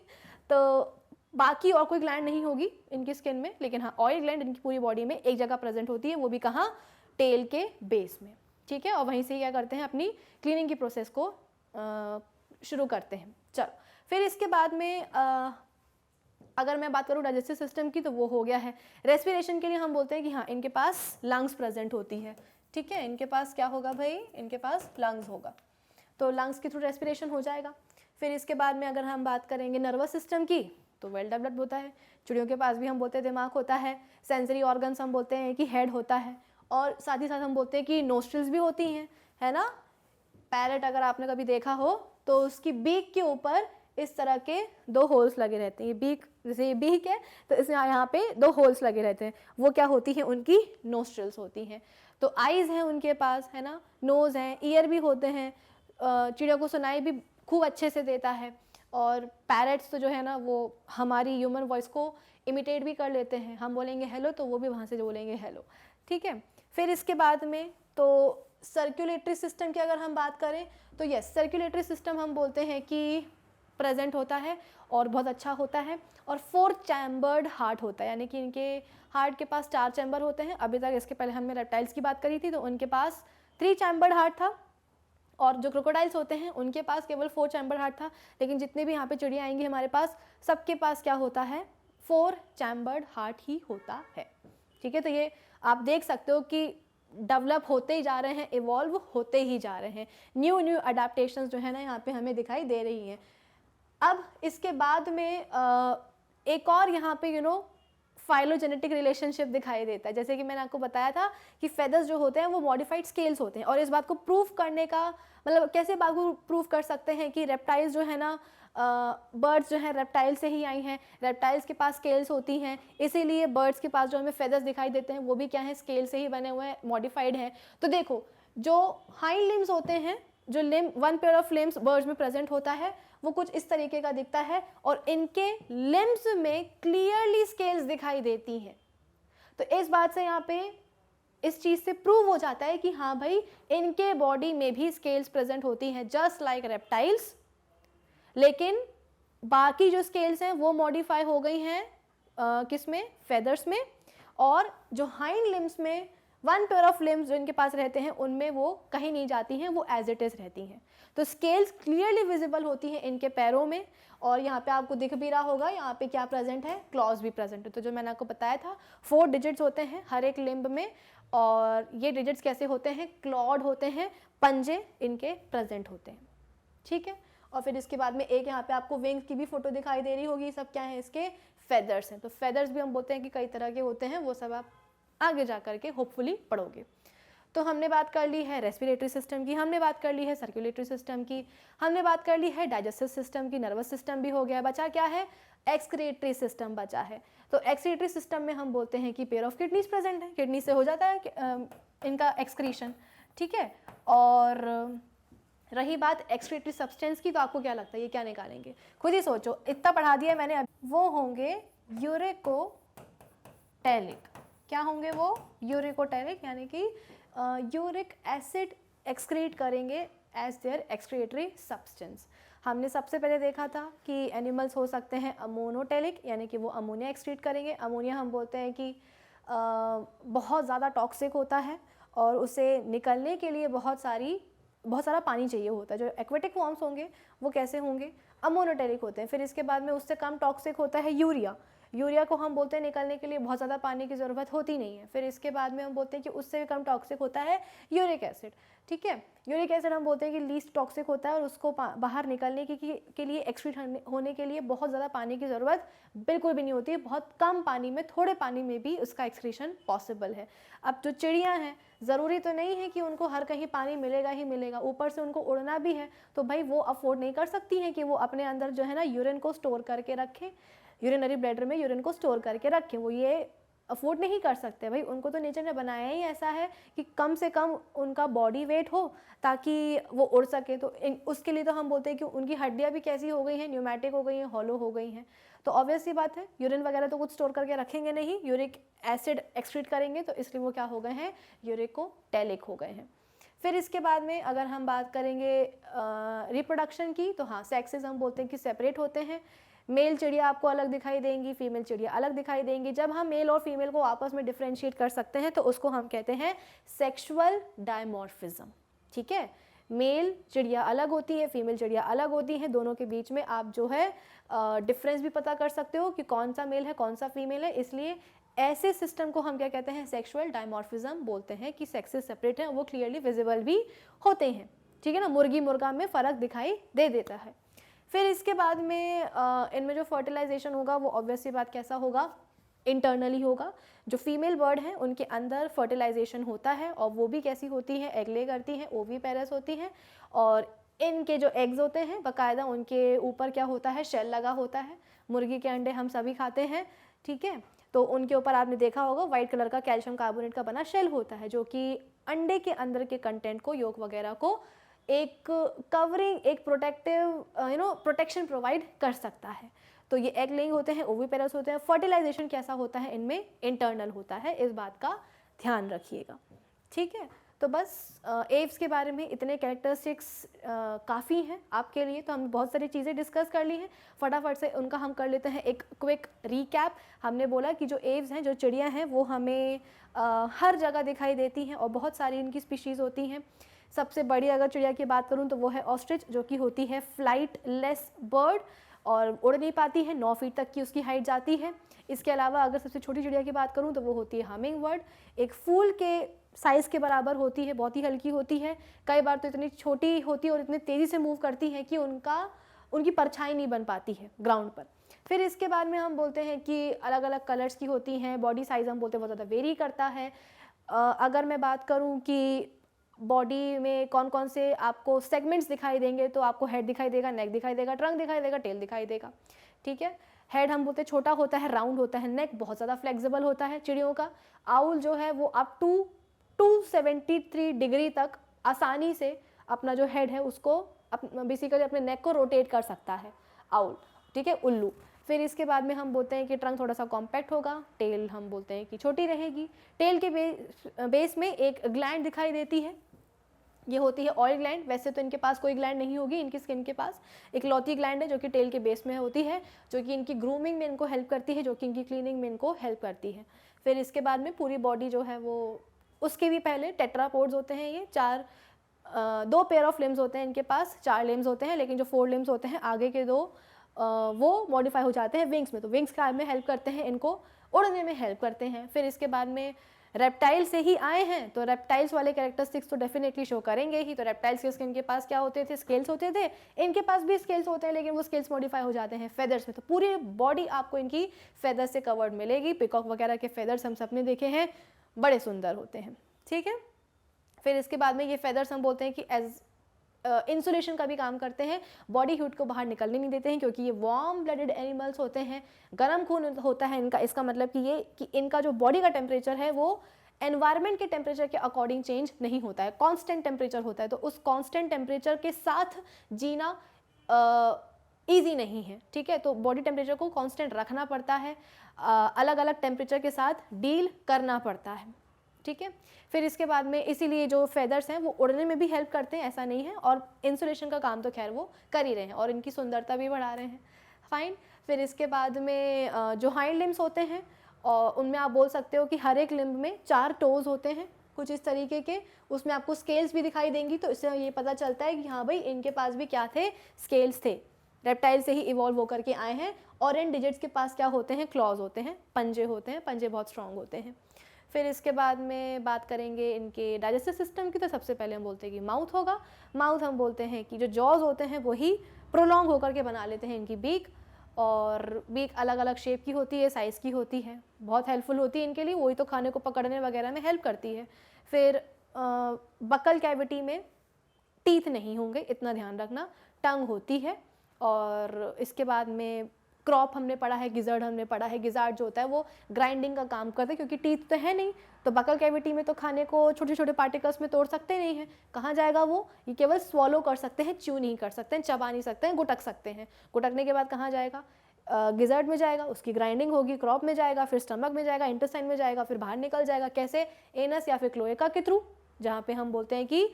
Speaker 1: तो बाकी और कोई ग्लैंड नहीं होगी इनकी स्किन में, लेकिन हाँ ऑयल ग्लैंड इनकी पूरी बॉडी में एक जगह प्रेजेंट होती है, वो भी कहाँ, टेल के बेस में, ठीक है। और वहीं से क्या करते हैं, अपनी क्लीनिंग की प्रोसेस को शुरू करते हैं। चलो, फिर इसके बाद में अगर मैं बात करूँ डाइजेस्टिव सिस्टम की, तो वो हो गया है। रेस्पिरेशन के लिए हम बोलते हैं कि हाँ इनके पास लंग्स प्रेजेंट होती है, ठीक है। इनके पास क्या होगा भाई, इनके पास लंग्स होगा, तो लंग्स के थ्रू रेस्पिरेशन हो जाएगा। फिर इसके बाद में अगर हम बात करेंगे नर्वस सिस्टम की, तो वेल डेवलप्ड होता है। चिड़ियों के पास भी हम बोलते हैं दिमाग होता है। सेंसरी ऑर्गन्स हम बोलते हैं कि हेड होता है, और साथ ही साथ हम बोलते हैं कि नोस्ट्रिल्स भी होती हैं, है ना। पैरट अगर आपने कभी देखा हो तो उसकी बीक के ऊपर इस तरह के दो होल्स लगे रहते हैं। ये बीक, जैसे ये बीक है तो इसमें यहाँ पे दो होल्स लगे रहते हैं, वो क्या होती हैं, उनकी नोस्ट्रिल्स होती हैं। तो आईज हैं उनके पास, है ना, नोज हैं, ईयर भी होते हैं। चिड़िया को सुनाई भी खूब अच्छे से देता है। और पैरट्स तो जो है ना वो हमारी ह्यूमन वॉइस को इमिटेट भी कर लेते हैं। हम बोलेंगे हेलो तो वो भी वहाँ से बोलेंगे हेलो, ठीक है। फिर इसके बाद में तो सर्कुलेटरी सिस्टम की अगर हम बात करें, तो यस, सर्कुलेटरी सिस्टम हम बोलते हैं कि प्रेजेंट होता है और बहुत अच्छा होता है। और 4 चैम्बर्ड हार्ट होता है, यानी कि इनके हार्ट के पास 4 चैम्बर होते हैं। अभी तक इसके पहले हमने रेप्टाइल्स की बात करी थी, तो उनके पास 3 चैम्बर्ड हार्ट था, और जो क्रोकोडाइल्स होते हैं उनके पास केवल 4 चैम्बर हार्ट था। लेकिन जितने भी यहाँ पे चिड़िया आएंगी हमारे पास, सबके पास क्या होता है, 4 चैम्बर्ड हार्ट ही होता है, ठीक है। तो ये आप देख सकते हो कि डेवलप होते ही जा रहे हैं, इवॉल्व होते ही जा रहे हैं, न्यू अडेप्टेशंस जो है ना यहाँ पे हमें दिखाई दे रही हैं। अब इसके बाद में एक और यहाँ पे फाइलोजेनेटिक रिलेशनशिप दिखाई देता है। जैसे कि मैंने आपको बताया था कि फेदर्स जो होते हैं वो मॉडिफाइड स्केल्स होते हैं, और इस बात को प्रूफ करने का मतलब कैसे बात को प्रूफ कर सकते हैं कि रेप्टाइल्स जो है ना, बर्ड्स जो हैं रेप्टाइल से ही आई हैं, रेप्टाइल्स के पास स्केल्स होती हैं, इसीलिए बर्ड्स के पास जो हमें फेदर्स दिखाई देते हैं वो भी क्या है, स्केल से ही बने हुए हैं, मॉडिफाइड हैं। तो देखो, जो हाइंड लिम्स होते हैं, जो one pair of limbs birds में प्रेजेंट होता है, वो कुछ इस तरीके का दिखता है, और इनके लिम्स में क्लियरली स्केल्स दिखाई देती हैं। तो इस बात से यहाँ पे इस चीज़ से प्रूव हो जाता है कि हाँ भाई इनके बॉडी में भी स्केल्स प्रेजेंट होती हैं जस्ट लाइक रेप्टाइल्स, लेकिन बाकी जो स्केल्स हैं वो मॉडिफाई हो गई हैं किस में, फेदर्स में, और जो हाइंड लिम्स में वन पेयर ऑफ लिम्स जो इनके पास रहते हैं उनमें वो कहीं नहीं जाती हैं, वो एज इट इज रहती हैं। तो स्केल्स क्लियरली विजिबल होती हैं इनके पैरों में, और यहाँ पे आपको दिख भी रहा होगा यहाँ पे क्या प्रेजेंट है, क्लॉज भी प्रेजेंट है। तो जो मैंने आपको बताया था 4 डिजिट्स होते हैं हर एक लिम्ब में, और ये डिजिट्स कैसे होते हैं, क्लॉड होते हैं, पंजे इनके प्रेजेंट होते हैं, ठीक है। और फिर इसके बाद में एक यहाँ पे आपको विंग्स की भी फोटो दिखाई दे रही होगी, सब क्या है, इसके फेदर्स हैं। तो फेदर्स भी हम बोलते हैं कि कई तरह के होते हैं, वो सब आप आगे जा कर के होपफुली पढ़ोगे। तो हमने बात कर ली है रेस्पिरेटरी सिस्टम की, हमने बात कर ली है सर्कुलेटरी सिस्टम की, हमने बात कर ली है डाइजेस्टिव सिस्टम की, नर्वस सिस्टम भी हो गया, बचा क्या है, एक्सक्रीटरी सिस्टम बचा है। तो एक्सक्रीटरी सिस्टम में हम बोलते हैं कि पेयर ऑफ किडनीज प्रेजेंट है, किडनी से हो जाता है इनका एक्सक्रीशन, ठीक है। और रही बात एक्सक्रीटरी सब्सटेंस की, तो आपको क्या लगता है ये क्या निकालेंगे, खुद ही सोचो, इतना पढ़ा दिया मैंने। वो होंगे यूरेकोटैलिक, क्या होंगे वो, यूरेकोटैलिक, यानी कि यूरिक एसिड एक्सक्रीट करेंगे एज देयर एक्सक्रीटरी सब्सटेंस। हमने सबसे पहले देखा था कि एनिमल्स हो सकते हैं अमोनोटेलिक, यानी कि वो अमोनिया एक्सक्रीट करेंगे। अमोनिया हम बोलते हैं कि बहुत ज़्यादा टॉक्सिक होता है और उसे निकलने के लिए बहुत सारा पानी चाहिए होता है। जो एक्वेटिक फॉर्म्स होंगे वो कैसे होंगे, अमोनोटेलिक होते हैं। फिर इसके बाद में उससे कम टॉक्सिक होता है यूरिया, यूरिया को हम बोलते हैं निकलने के लिए बहुत ज़्यादा पानी की ज़रूरत होती नहीं है। फिर इसके बाद में हम बोलते हैं कि उससे भी कम टॉक्सिक होता है यूरिक एसिड, ठीक है। यूरिक एसिड हम बोलते हैं कि लीस्ट टॉक्सिक होता है और उसको बाहर निकलने के लिए एक्सक्रीट होने के लिए बहुत ज़्यादा पानी की ज़रूरत बिल्कुल भी नहीं होती है, बहुत कम पानी में, थोड़े पानी में भी उसका एक्सक्रीशन पॉसिबल है। अब जो चिड़ियाँ हैं, ज़रूरी तो नहीं है कि उनको हर कहीं पानी मिलेगा ही मिलेगा, ऊपर से उनको उड़ना भी है, तो भाई वो अफोर्ड नहीं कर सकती हैं कि वो अपने अंदर जो है ना यूरिन को स्टोर करके रखें, यूरिनरी ब्लैडर में यूरिन को स्टोर करके रखें, वो ये अफोर्ड नहीं कर सकते। भाई उनको तो नेचर ने बनाया ही ऐसा है कि कम से कम उनका बॉडी वेट हो ताकि वो उड़ सके। तो उसके लिए तो हम बोलते हैं कि उनकी हड्डियाँ भी कैसी हो गई हैं, न्यूमेटिक हो गई हैं, हॉलो हो गई हैं। तो ऑब्वियस सी बात है, यूरिन वगैरह तो कुछ स्टोर करके रखेंगे नहीं, यूरिक एसिड एक्सक्रीट करेंगे, तो इसलिए वो क्या हो गए हैं, यूरिकोटैलिक हो गए हैं। फिर इसके बाद में अगर हम बात करेंगे रिप्रोडक्शन की, तो हाँ, सेक्सेस हम बोलते हैं कि सेपरेट होते हैं। मेल चिड़िया आपको अलग दिखाई देंगी, फीमेल चिड़िया अलग दिखाई देंगी। जब हम मेल और फीमेल को आपस में डिफ्रेंशिएट कर सकते हैं तो उसको हम कहते हैं सेक्सुअल डायमॉर्फिज्म, ठीक है। मेल चिड़िया अलग होती है, फीमेल चिड़िया अलग होती है, दोनों के बीच में आप जो है डिफरेंस भी पता कर सकते हो कि कौन सा मेल है कौन सा फीमेल है। इसलिए ऐसे सिस्टम को हम क्या कहते हैं, सेक्सुअल डायमॉर्फिज्म बोलते हैं कि सेक्सेस सेपरेट हैं, वो क्लियरली विजिबल भी होते हैं, ठीक है ना। मुर्गी मुर्गा में फ़र्क दिखाई दे देता है। फिर इसके बाद में इनमें जो फर्टिलाइजेशन होगा वो ऑब्वियस सी बात कैसा होगा, इंटरनली होगा। जो फीमेल बर्ड हैं उनके अंदर फर्टिलाइजेशन होता है और वो भी कैसी होती है, एग ले करती हैं, ओवीपेरस होती हैं, और इनके जो एग्स होते हैं बाकायदा उनके ऊपर क्या होता है, शेल लगा होता है। मुर्गी के अंडे हम सभी खाते हैं, ठीक है। तो उनके ऊपर आपने देखा होगा वाइट कलर का कैल्शियम कार्बोनेट का बना शेल होता है, जो कि अंडे के अंदर के कंटेंट को, योग वगैरह को एक कवरिंग, एक प्रोटेक्टिव प्रोटेक्शन प्रोवाइड कर सकता है। तो ये एग लेइंग होते हैं, ओवीपेरस होते हैं। फर्टिलाइजेशन कैसा होता है इनमें, इंटरनल होता है, इस बात का ध्यान रखिएगा, ठीक है। तो बस एव्स के बारे में इतने कैरेक्टरिस्टिक्स काफ़ी हैं आपके लिए। तो हमने बहुत सारी चीज़ें डिस्कस कर ली हैं, फटाफट से उनका हम कर लेते हैं एक क्विक रीकैप। हमने बोला कि जो एव्स हैं, जो चिड़ियाँ हैं, वो हमें हर जगह दिखाई देती हैं और बहुत सारी इनकी स्पीशीज़ होती हैं। सबसे बड़ी अगर चिड़िया की बात करूं तो वो है ऑस्ट्रिच, जो कि होती है फ्लाइटलेस बर्ड और उड़ नहीं पाती है, 9 फीट तक की उसकी हाइट जाती है। इसके अलावा अगर सबसे छोटी चिड़िया की बात करूं तो वो होती है हमिंग बर्ड, एक फूल के साइज़ के बराबर होती है, बहुत ही हल्की होती है। कई बार तो इतनी छोटी होती है और इतनी तेज़ी से मूव करती है कि उनकी परछाई नहीं बन पाती है ग्राउंड पर। फिर इसके बाद में हम बोलते हैं कि अलग अलग कलर्स की होती हैं, बॉडी साइज़ हम बोलते हैं बहुत ज़्यादा वेरी करता है। अगर मैं बात करूँ कि बॉडी में कौन कौन से आपको सेगमेंट्स दिखाई देंगे, तो आपको हेड दिखाई देगा, नेक दिखाई देगा, ट्रंक दिखाई देगा, टेल दिखाई देगा, ठीक है। हेड हम बोलते हैं छोटा होता है, राउंड होता है, नेक बहुत ज़्यादा फ्लेक्सिबल होता है चिड़ियों का। आउल जो है वो अप टू 273 डिग्री तक आसानी से अपना जो हेड है उसको बेसिकली अपने नेक को रोटेट कर सकता है आउल, ठीक है, उल्लू। फिर इसके बाद में हम बोलते हैं कि ट्रंक थोड़ा सा कॉम्पैक्ट होगा, टेल हम बोलते हैं कि छोटी रहेगी। टेल के बेस में एक ग्लैंड दिखाई देती है, ये होती है ऑयल ग्लैंड। वैसे तो इनके पास कोई ग्लैंड नहीं होगी, इनकी स्किन के पास एक लौती ग्लैंड है जो कि टेल के बेस में होती है, जो कि इनकी ग्रूमिंग में इनको हेल्प करती है, जो कि इनकी क्लीनिंग में इनको हेल्प करती है। फिर इसके बाद में पूरी बॉडी जो है वो, उसके भी पहले टेट्रापोड्स होते हैं, ये 2 पेयर ऑफ लिम्स होते हैं इनके पास, 4 लिम्स होते हैं, लेकिन जो 4 लिम्स होते हैं आगे के 2 वो मॉडिफाई हो जाते हैं विंग्स में, तो विंग्स काम में हेल्प करते हैं, इनको उड़ने में हेल्प करते हैं। फिर इसके बाद में रेप्टाइल से ही आए हैं, तो रेप्टाइल्स वाले कैरेक्टरिस्टिक्स तो डेफिनेटली शो करेंगे ही। तो रेप्टाइल्स के इनके पास क्या होते थे, स्केल्स होते थे, इनके पास भी स्केल्स होते हैं, लेकिन वो स्केल्स मॉडिफाई हो जाते हैं फेदर्स में, तो पूरी बॉडी आपको इनकी फेदर्स से कवर्ड मिलेगी। पिकॉक वगैरह के फेदर्स हम सबने देखे हैं, बड़े सुंदर होते हैं, ठीक है। फिर इसके बाद में ये फेदर्स हम बोलते हैं कि एज इंसुलेशन का भी काम करते हैं, बॉडी हीट को बाहर निकलने नहीं देते हैं, क्योंकि ये वार्म ब्लडेड एनिमल्स होते हैं, गर्म खून होता है इनका। इसका मतलब कि इनका जो बॉडी का टेम्परेचर है वो एनवायरनमेंट के टेम्परेचर के अकॉर्डिंग चेंज नहीं होता है, कांस्टेंट टेम्परेचर होता है, तो उस कांस्टेंट टेम्परेचर के साथ जीना ईजी नहीं है, ठीक है। तो बॉडी टेम्परेचर को कांस्टेंट रखना पड़ता है, अलग अलग टेम्परेचर के साथ डील करना पड़ता है, ठीक है। फिर इसके बाद में इसीलिए जो फेदर्स हैं वो उड़ने में भी हेल्प करते हैं, ऐसा नहीं है, और इंसुलेशन का काम तो खैर वो कर ही रहे हैं, और इनकी सुंदरता भी बढ़ा रहे हैं, फाइन। फिर इसके बाद में जो हाइंड लिम्स होते हैं, और उनमें आप बोल सकते हो कि हर एक लिम्ब में 4 टोज होते हैं, कुछ इस तरीके के, उसमें आपको स्केल्स भी दिखाई देंगी, तो इससे ये पता चलता है कि हाँ भाई इनके पास भी क्या थे, स्केल्स थे, रेप्टाइल से ही इवॉल्व होकर के आए हैं। और इन डिजिट्स के पास क्या होते हैं, क्लॉज होते हैं, पंजे होते हैं, पंजे बहुत स्ट्रांग होते हैं। फिर इसके बाद में बात करेंगे इनके डाइजेस्टिव सिस्टम की, तो सबसे पहले हम बोलते हैं कि माउथ होगा। माउथ हम बोलते हैं कि जो जॉज होते हैं वही प्रोलॉन्ग होकर के बना लेते हैं इनकी बीक, और बीक अलग अलग शेप की होती है, साइज़ की होती है, बहुत हेल्पफुल होती है इनके लिए, वही तो खाने को पकड़ने वगैरह में हेल्प करती है। फिर बकल कैविटी में टीथ नहीं होंगे, इतना ध्यान रखना, टंग होती है। और इसके बाद में क्रॉप हमने पढ़ा है, गिजर्ड हमने पढ़ा है, गिजार्ड जो होता है वो ग्राइंडिंग का काम करता है, क्योंकि टीथ तो है नहीं, तो बकल कैविटी में तो खाने को छोटे छोटे पार्टिकल्स में तोड़ सकते नहीं हैं, कहाँ जाएगा वो, ये केवल स्वॉलो कर सकते हैं, च्यू नहीं कर सकते हैं, चबा नहीं सकते हैं, गुटक सकते हैं, गुटकने के बाद कहाँ जाएगा, गिजर्ड में जाएगा, उसकी ग्राइंडिंग होगी, क्रॉप में जाएगा, फिर स्टमक में जाएगा, इंटेस्टाइन में जाएगा, फिर बाहर निकल जाएगा, कैसे, एनस या फिर क्लोएका के थ्रू, जहाँ पे हम बोलते हैं कि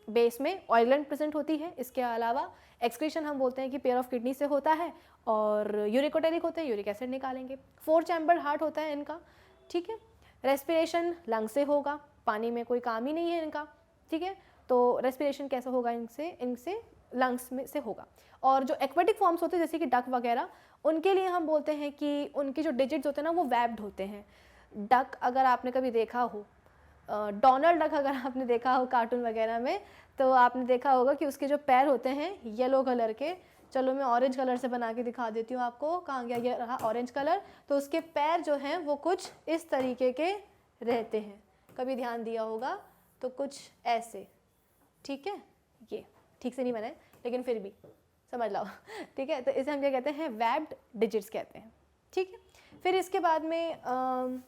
Speaker 1: बेस में ऑयल ग्लैंड प्रेजेंट होती है। इसके अलावा एक्सक्रीशन हम बोलते हैं कि पेयर ऑफ किडनी से होता है, और यूरिकोटेरिक होते हैं, यूरिक एसिड निकालेंगे। 4 चैम्बर हार्ट होता है इनका, ठीक है। रेस्पिरेशन लंग से होगा, पानी में कोई काम ही नहीं है इनका, ठीक है, तो रेस्पिरेशन कैसा होगा इनसे लंग्स में से होगा। और जो एक्वेटिक फॉर्म्स होते हैं जैसे कि डक वगैरह, उनके लिए हम बोलते हैं कि उनके जो डिजिट्स होते हैं ना वो वेब्ड होते हैं। डक अगर आपने कभी देखा हो, डोनाल्ड डक अगर आपने देखा हो कार्टून वगैरह में, तो आपने देखा होगा कि उसके जो पैर होते हैं येलो कलर के, चलो मैं ऑरेंज कलर से बना के दिखा देती हूँ आपको, कहाँ गया, ये रहा ऑरेंज कलर, तो उसके पैर जो हैं वो कुछ इस तरीके के रहते हैं, कभी ध्यान दिया होगा तो कुछ ऐसे, ठीक है, ये ठीक से नहीं बना है लेकिन फिर भी समझ लो, ठीक है। तो इसे हम क्या कहते हैं, वेब्ड डिजिट्स कहते हैं, ठीक है। फिर इसके बाद में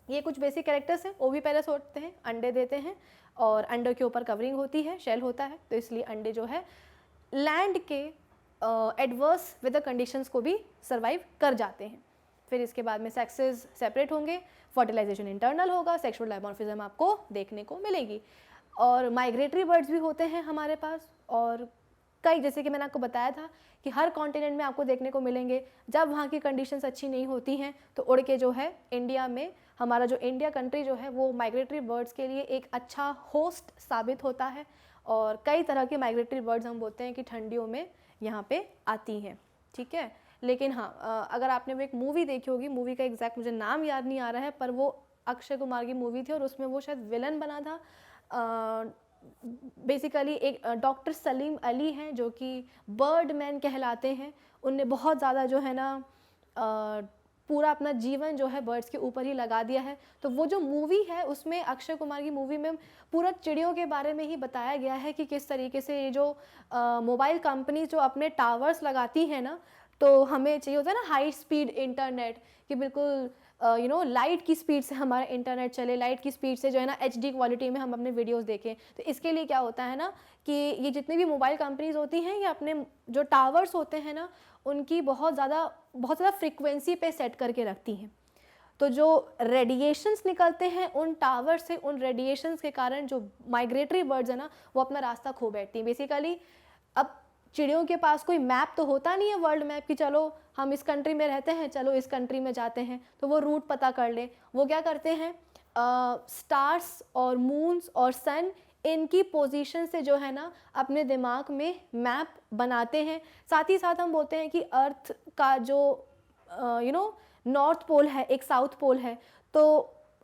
Speaker 1: ये कुछ बेसिक कैरेक्टर्स हैं, ओविपेरस होते हैं, अंडे देते हैं, और अंडों के ऊपर कवरिंग होती है, शेल होता है, तो इसलिए अंडे जो है लैंड के एडवर्स वेदर कंडीशंस को भी सर्वाइव कर जाते हैं। फिर इसके बाद में सेक्सेस सेपरेट होंगे, फर्टिलाइजेशन इंटरनल होगा, सेक्सुअल डायमॉर्फिज्म आपको देखने को मिलेगी। और माइग्रेटरी बर्ड्स भी होते हैं हमारे पास, और कई, जैसे कि मैंने आपको बताया था कि हर कॉन्टिनेंट में आपको देखने को मिलेंगे। जब वहाँ की कंडीशंस अच्छी नहीं होती हैं तो उड़ के जो है इंडिया में, हमारा जो इंडिया कंट्री जो है वो माइग्रेटरी बर्ड्स के लिए एक अच्छा होस्ट साबित होता है। और कई तरह के माइग्रेटरी बर्ड्स हम बोलते हैं कि ठंडियों में यहाँ पे आती हैं, ठीक है। लेकिन हाँ, अगर आपने वो एक मूवी देखी होगी, मूवी का एग्जैक्ट मुझे नाम याद नहीं आ रहा है, पर वो अक्षय कुमार की मूवी थी और उसमें वो शायद विलन बना था। बेसिकली एक डॉक्टर सलीम अली हैं जो कि बर्ड मैन कहलाते हैं। उनने बहुत ज़्यादा जो है ना पूरा अपना जीवन जो है बर्ड्स के ऊपर ही लगा दिया है। तो वो जो मूवी है उसमें, अक्षय कुमार की मूवी में, पूरा चिड़ियों के बारे में ही बताया गया है कि किस तरीके से ये जो मोबाइल कंपनी जो अपने टावर्स लगाती हैं ना, तो हमें चाहिए होता है ना हाई स्पीड इंटरनेट, कि बिल्कुल लाइट की स्पीड से हमारा इंटरनेट चले, लाइट की स्पीड से जो है ना HD क्वालिटी में हम अपने वीडियोस देखें। तो इसके लिए क्या होता है ना कि ये जितनी भी मोबाइल कंपनीज होती हैं ये अपने जो टावर्स होते हैं ना उनकी बहुत ज़्यादा फ्रिक्वेंसी पे सेट करके रखती हैं। तो जो रेडिएशंस निकलते हैं उन टावर से, उन रेडिएशंस के कारण जो माइग्रेटरी बर्ड्स है ना वो अपना रास्ता खो बैठती हैं। बेसिकली अब चिड़ियों के पास कोई मैप तो होता नहीं है वर्ल्ड मैप की, चलो हम इस कंट्री में रहते हैं, चलो इस कंट्री में जाते हैं, तो वो रूट पता कर ले। वो क्या करते हैं, स्टार्स और मून्स और सन इनकी पोजीशन से जो है ना अपने दिमाग में मैप बनाते हैं। साथ ही साथ हम बोलते हैं कि अर्थ का जो नॉर्थ पोल है, एक साउथ पोल है, तो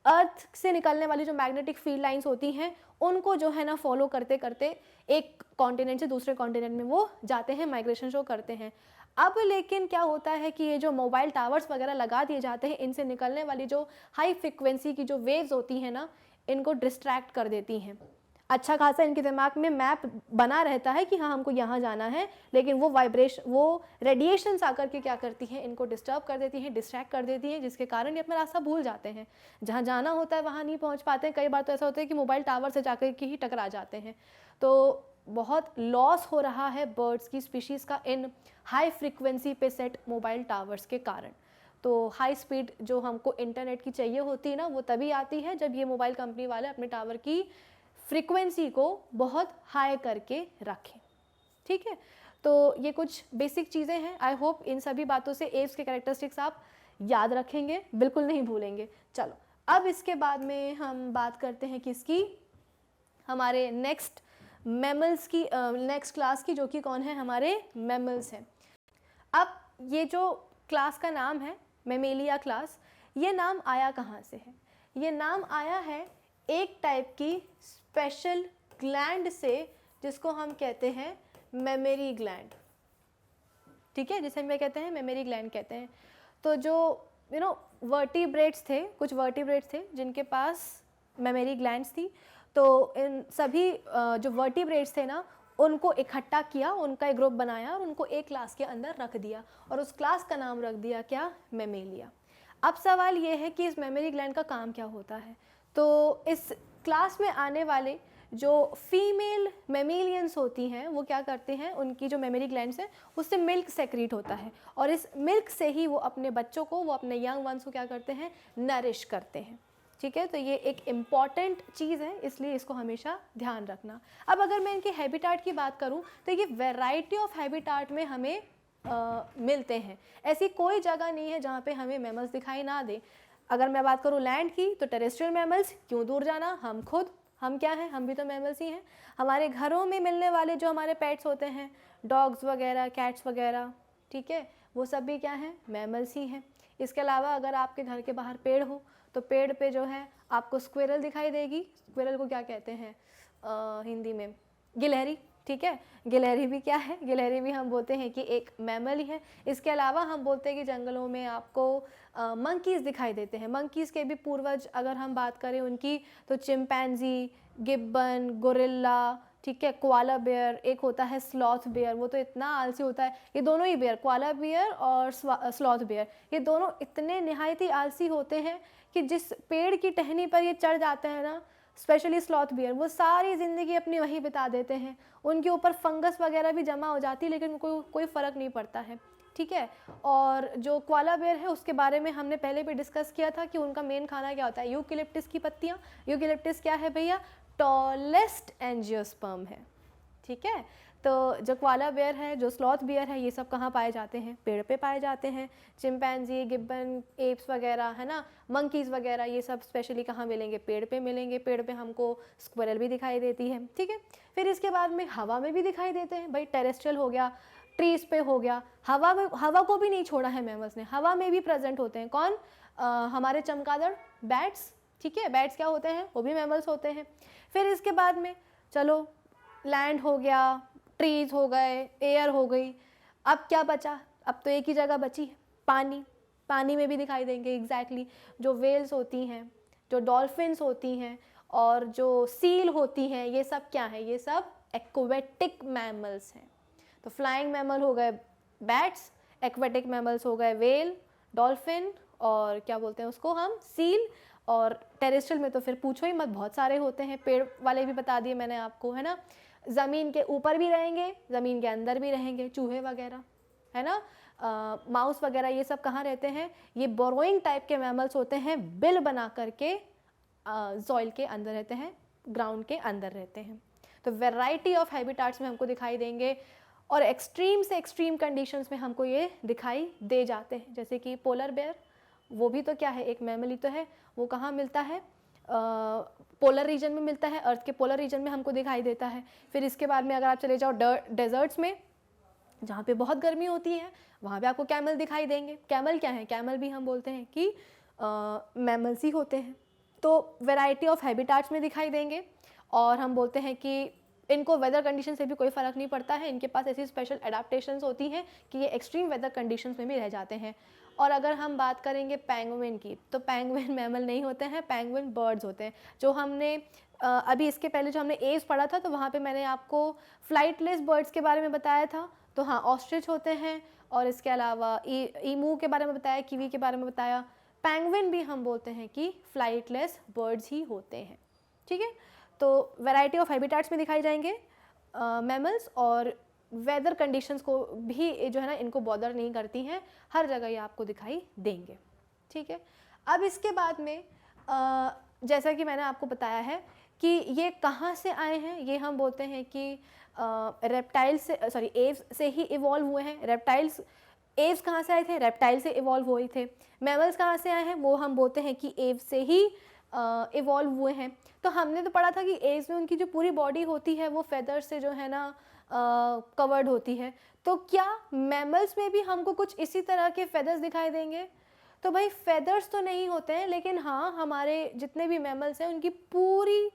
Speaker 1: अर्थ से निकलने वाली जो मैग्नेटिक फील्ड लाइंस होती हैं उनको जो है ना फॉलो करते करते एक कॉन्टिनेंट से दूसरे कॉन्टिनेंट में वो जाते हैं, माइग्रेशन शो करते हैं। अब लेकिन क्या होता है कि ये जो मोबाइल टावर्स वगैरह लगा दिए जाते हैं, इनसे निकलने वाली जो हाई फ्रिक्वेंसी की जो वेव्स होती हैं ना इनको डिस्ट्रैक्ट कर देती हैं। अच्छा खासा इनके दिमाग में मैप बना रहता है कि हाँ हमको यहाँ जाना है, लेकिन वो रेडिएशंस आकर के क्या करती हैं, इनको डिस्टर्ब कर देती हैं, डिस्ट्रैक्ट कर देती हैं, जिसके कारण ये अपना रास्ता भूल जाते हैं। जहाँ जाना होता है वहाँ नहीं पहुँच पाते हैं। कई बार तो ऐसा होता है कि मोबाइल टावर से जाकर के ही टकरा जाते हैं। तो बहुत लॉस हो रहा है बर्ड्स की स्पीशीज़ का इन हाई फ्रिक्वेंसी पे सेट मोबाइल टावर्स के कारण। तो हाई स्पीड जो हमको इंटरनेट की चाहिए होती है ना वो तभी आती है जब ये मोबाइल कंपनी वाले अपने टावर की फ्रीक्वेंसी को बहुत हाई करके रखें। ठीक है, तो ये कुछ बेसिक चीज़ें हैं। आई होप इन सभी बातों से एव्स के कैरेक्टरिस्टिक्स आप याद रखेंगे, बिल्कुल नहीं भूलेंगे। चलो अब इसके बाद में हम बात करते हैं किसकी, हमारे नेक्स्ट मैमल्स की, नेक्स्ट क्लास की, जो कि कौन है, हमारे मैमल्स हैं। अब ये जो क्लास का नाम है मैमेलिया क्लास, ये नाम आया कहाँ से है? ये नाम आया है एक टाइप की स्पेशल ग्लैंड से जिसको हम कहते हैं मेमरी ग्लैंड। ठीक है, जिसे हम क्या कहते हैं, मेमरी ग्लैंड कहते हैं। तो जो वर्टिब्रेट्स थे, कुछ वर्टिब्रेट्स थे जिनके पास मेमरी ग्लैंड्स थी, तो इन सभी जो वर्टिब्रेट्स थे ना उनको इकट्ठा किया, उनका एक ग्रुप बनाया और उनको एक क्लास के अंदर रख दिया और उस क्लास का नाम रख दिया क्या, मैमेलिया। अब सवाल ये है कि इस मेमरी ग्लैंड का काम क्या होता है। तो इस क्लास में आने वाले जो फीमेल मेमेलियंस होती हैं वो क्या करते हैं, उनकी जो मेमरी ग्लैंड्स हैं उससे मिल्क सेक्रीट होता है और इस मिल्क से ही वो अपने बच्चों को, वो अपने यंग वंस को क्या करते हैं, नरिश करते हैं। ठीक है, तो ये एक इम्पॉर्टेंट चीज़ है, इसलिए इसको हमेशा ध्यान रखना। अब अगर मैं इनके हैबिटाट की बात करूं तो ये वैरायटी ऑफ हैबिटाट में हमें मिलते हैं। ऐसी कोई जगह नहीं है जहाँ पे हमें मैमल्स दिखाई ना दे। अगर मैं बात करूँ लैंड की तो टेरेस्ट्रियल मैमल्स, क्यों दूर जाना, हम क्या हैं, हम भी तो मैमल्स ही हैं। हमारे घरों में मिलने वाले जो हमारे पेट्स होते हैं, डॉग्स वगैरह, कैट्स वगैरह, ठीक है, वो सब भी क्या हैं, मैमल्स ही हैं। इसके अलावा अगर आपके घर के बाहर पेड़ हो तो पेड़ पे जो है आपको स्क्विरल दिखाई देगी। स्क्विरल को क्या कहते हैं हिंदी में, गिलहरी। ठीक है, गिलहरी भी क्या है, गिलहरी भी हम बोलते हैं कि एक मैमल ही है। इसके अलावा हम बोलते हैं कि जंगलों में आपको मंकीज़ दिखाई देते हैं। मंकीज़ के भी पूर्वज अगर हम बात करें उनकी, तो चिंपैंजी, गिब्बन, गोरिल्ला, ठीक है, कोआला बेयर, एक होता है स्लॉथ बेयर, वो तो इतना आलसी होता है। ये दोनों ही बेयर, कोआला बेयर और स्लॉथ बेयर, ये दोनों इतने निहायत ही आलसी होते हैं कि जिस पेड़ की टहनी पर ये चढ़ जाते हैं ना, स्पेशली स्लॉथ बियर, वो सारी ज़िंदगी अपनी वहीं बिता देते हैं। उनके ऊपर फंगस वगैरह भी जमा हो जाती है लेकिन उनको कोई फ़र्क नहीं पड़ता है। ठीक है, और जो कोआला बेयर है उसके बारे में हमने पहले भी डिस्कस किया था कि उनका मेन खाना क्या होता है, यूकेलिप्टिस की पत्तियाँ। यूकेलिप्टिस क्या है भैया, टॉलेस्ट एंजियोस्पर्म है। ठीक है, तो जो कोआला बेयर है, जो स्लॉथ बियर है, ये सब कहाँ पाए जाते हैं, पेड़ पे पाए जाते हैं। चिंपैंजी, गिब्बन, एप्स वगैरह है ना, मंकीज़ वगैरह, ये सब स्पेशली कहाँ मिलेंगे, पेड़ पे मिलेंगे। पेड़ पे हमको स्क्विरल भी दिखाई देती है। ठीक है, फिर इसके बाद में हवा में भी दिखाई देते हैं। भाई टेरेस्ट्रियल हो गया, ट्रीज पे हो गया, हवा में, हवा को भी नहीं छोड़ा है मैमल्स ने, हवा में भी प्रेजेंट होते हैं। कौन, हमारे चमगादड़, बैट्स। ठीक है, बैट्स क्या होते हैं, वो भी मैमल्स होते हैं। फिर इसके बाद में चलो लैंड हो गया, ट्रीज हो गए, एयर हो गई, अब क्या बचा, अब तो एक ही जगह बची है, पानी। पानी में भी दिखाई देंगे एग्जैक्टली जो वेल्स होती हैं, जो डॉल्फिन्स होती हैं और जो सील होती हैं, ये सब क्या है, ये सब एक्वेटिक मैमल्स हैं। तो फ्लाइंग मैमल हो गए बैट्स, एक्वेटिक मैमल्स हो गए वेल, डॉल्फिन और क्या बोलते हैं उसको हम, सील। और टेरेस्ट्रियल में तो फिर पूछो ही मत, बहुत सारे होते हैं, पेड़ वाले भी बता दिए मैंने आपको, है ना। ज़मीन के ऊपर भी रहेंगे, ज़मीन के अंदर भी रहेंगे, चूहे वगैरह, है ना, माउस वगैरह, ये सब कहाँ रहते हैं, ये बोरोइंग टाइप के मैमल्स होते हैं, बिल बना करके सॉइल के अंदर रहते हैं, ग्राउंड के अंदर रहते हैं। तो वैरायटी ऑफ हैबिटाट्स में हमको दिखाई देंगे, और एक्सट्रीम से एक्सट्रीम कंडीशंस में हमको ये दिखाई दे जाते हैं, जैसे कि पोलर बेयर, वो भी तो क्या है, एक मैमल ही तो है, वो कहाँ मिलता है, पोलर रीजन में मिलता है, अर्थ के पोलर रीजन में हमको दिखाई देता है। फिर इसके बाद में अगर आप चले जाओ डेजर्ट्स में, जहाँ पे बहुत गर्मी होती है, वहाँ पे आपको कैमल दिखाई देंगे। कैमल क्या है, कैमल भी हम बोलते हैं कि मैमल्स ही होते हैं। तो वैरायटी ऑफ हैबिटाट्स में दिखाई देंगे, और हम बोलते हैं कि इनको वेदर कंडीशन से भी कोई फ़र्क नहीं पड़ता है, इनके पास ऐसी स्पेशल एडाप्टेशंस होती हैं कि ये एक्सट्रीम वेदर कंडीशंस में भी रह जाते हैं। और अगर हम बात करेंगे पेंगुइन की, तो पेंगुइन मैमल नहीं होते हैं, पेंगुइन बर्ड्स होते हैं। जो हमने अभी इसके पहले जो हमने एव्स पढ़ा था, तो वहाँ पे मैंने आपको फ्लाइटलेस बर्ड्स के बारे में बताया था। तो हाँ, ऑस्ट्रिच होते हैं, और इसके अलावा ईमू के बारे में बताया, कीवी के बारे में बताया। पेंगुइन भी हम बोलते हैं कि फ्लाइटलेस बर्ड्स ही होते हैं, ठीक है। तो वैरायटी ऑफ हैबिटाट्स में दिखाई जाएंगे मैमल्स, और वेदर कंडीशंस को भी जो है ना, इनको बॉदर नहीं करती हैं, हर जगह ये आपको दिखाई देंगे, ठीक है। अब इसके बाद में जैसा कि मैंने आपको बताया है कि ये कहाँ से आए हैं, ये हम बोलते हैं कि रेप्टाइल से, सॉरी, एव्स से ही इवॉल्व हुए हैं। रेप्टाइल्स, एव्स कहाँ से आए थे, रेप्टाइल से इवॉल्व हुए थे। मैमल्स कहाँ से आए हैं, वो हम बोलते हैं कि एव्स से ही इवॉल्व हुए हैं। तो हमने तो पढ़ा था कि एव्स में उनकी जो पूरी बॉडी होती है वो फेदर से जो है ना कवर्ड होती है। तो क्या मैमल्स में भी हमको कुछ इसी तरह के फेदर्स दिखाई देंगे? तो भाई फेदर्स तो नहीं होते हैं, लेकिन हाँ, हमारे जितने भी मैमल्स हैं उनकी पूरी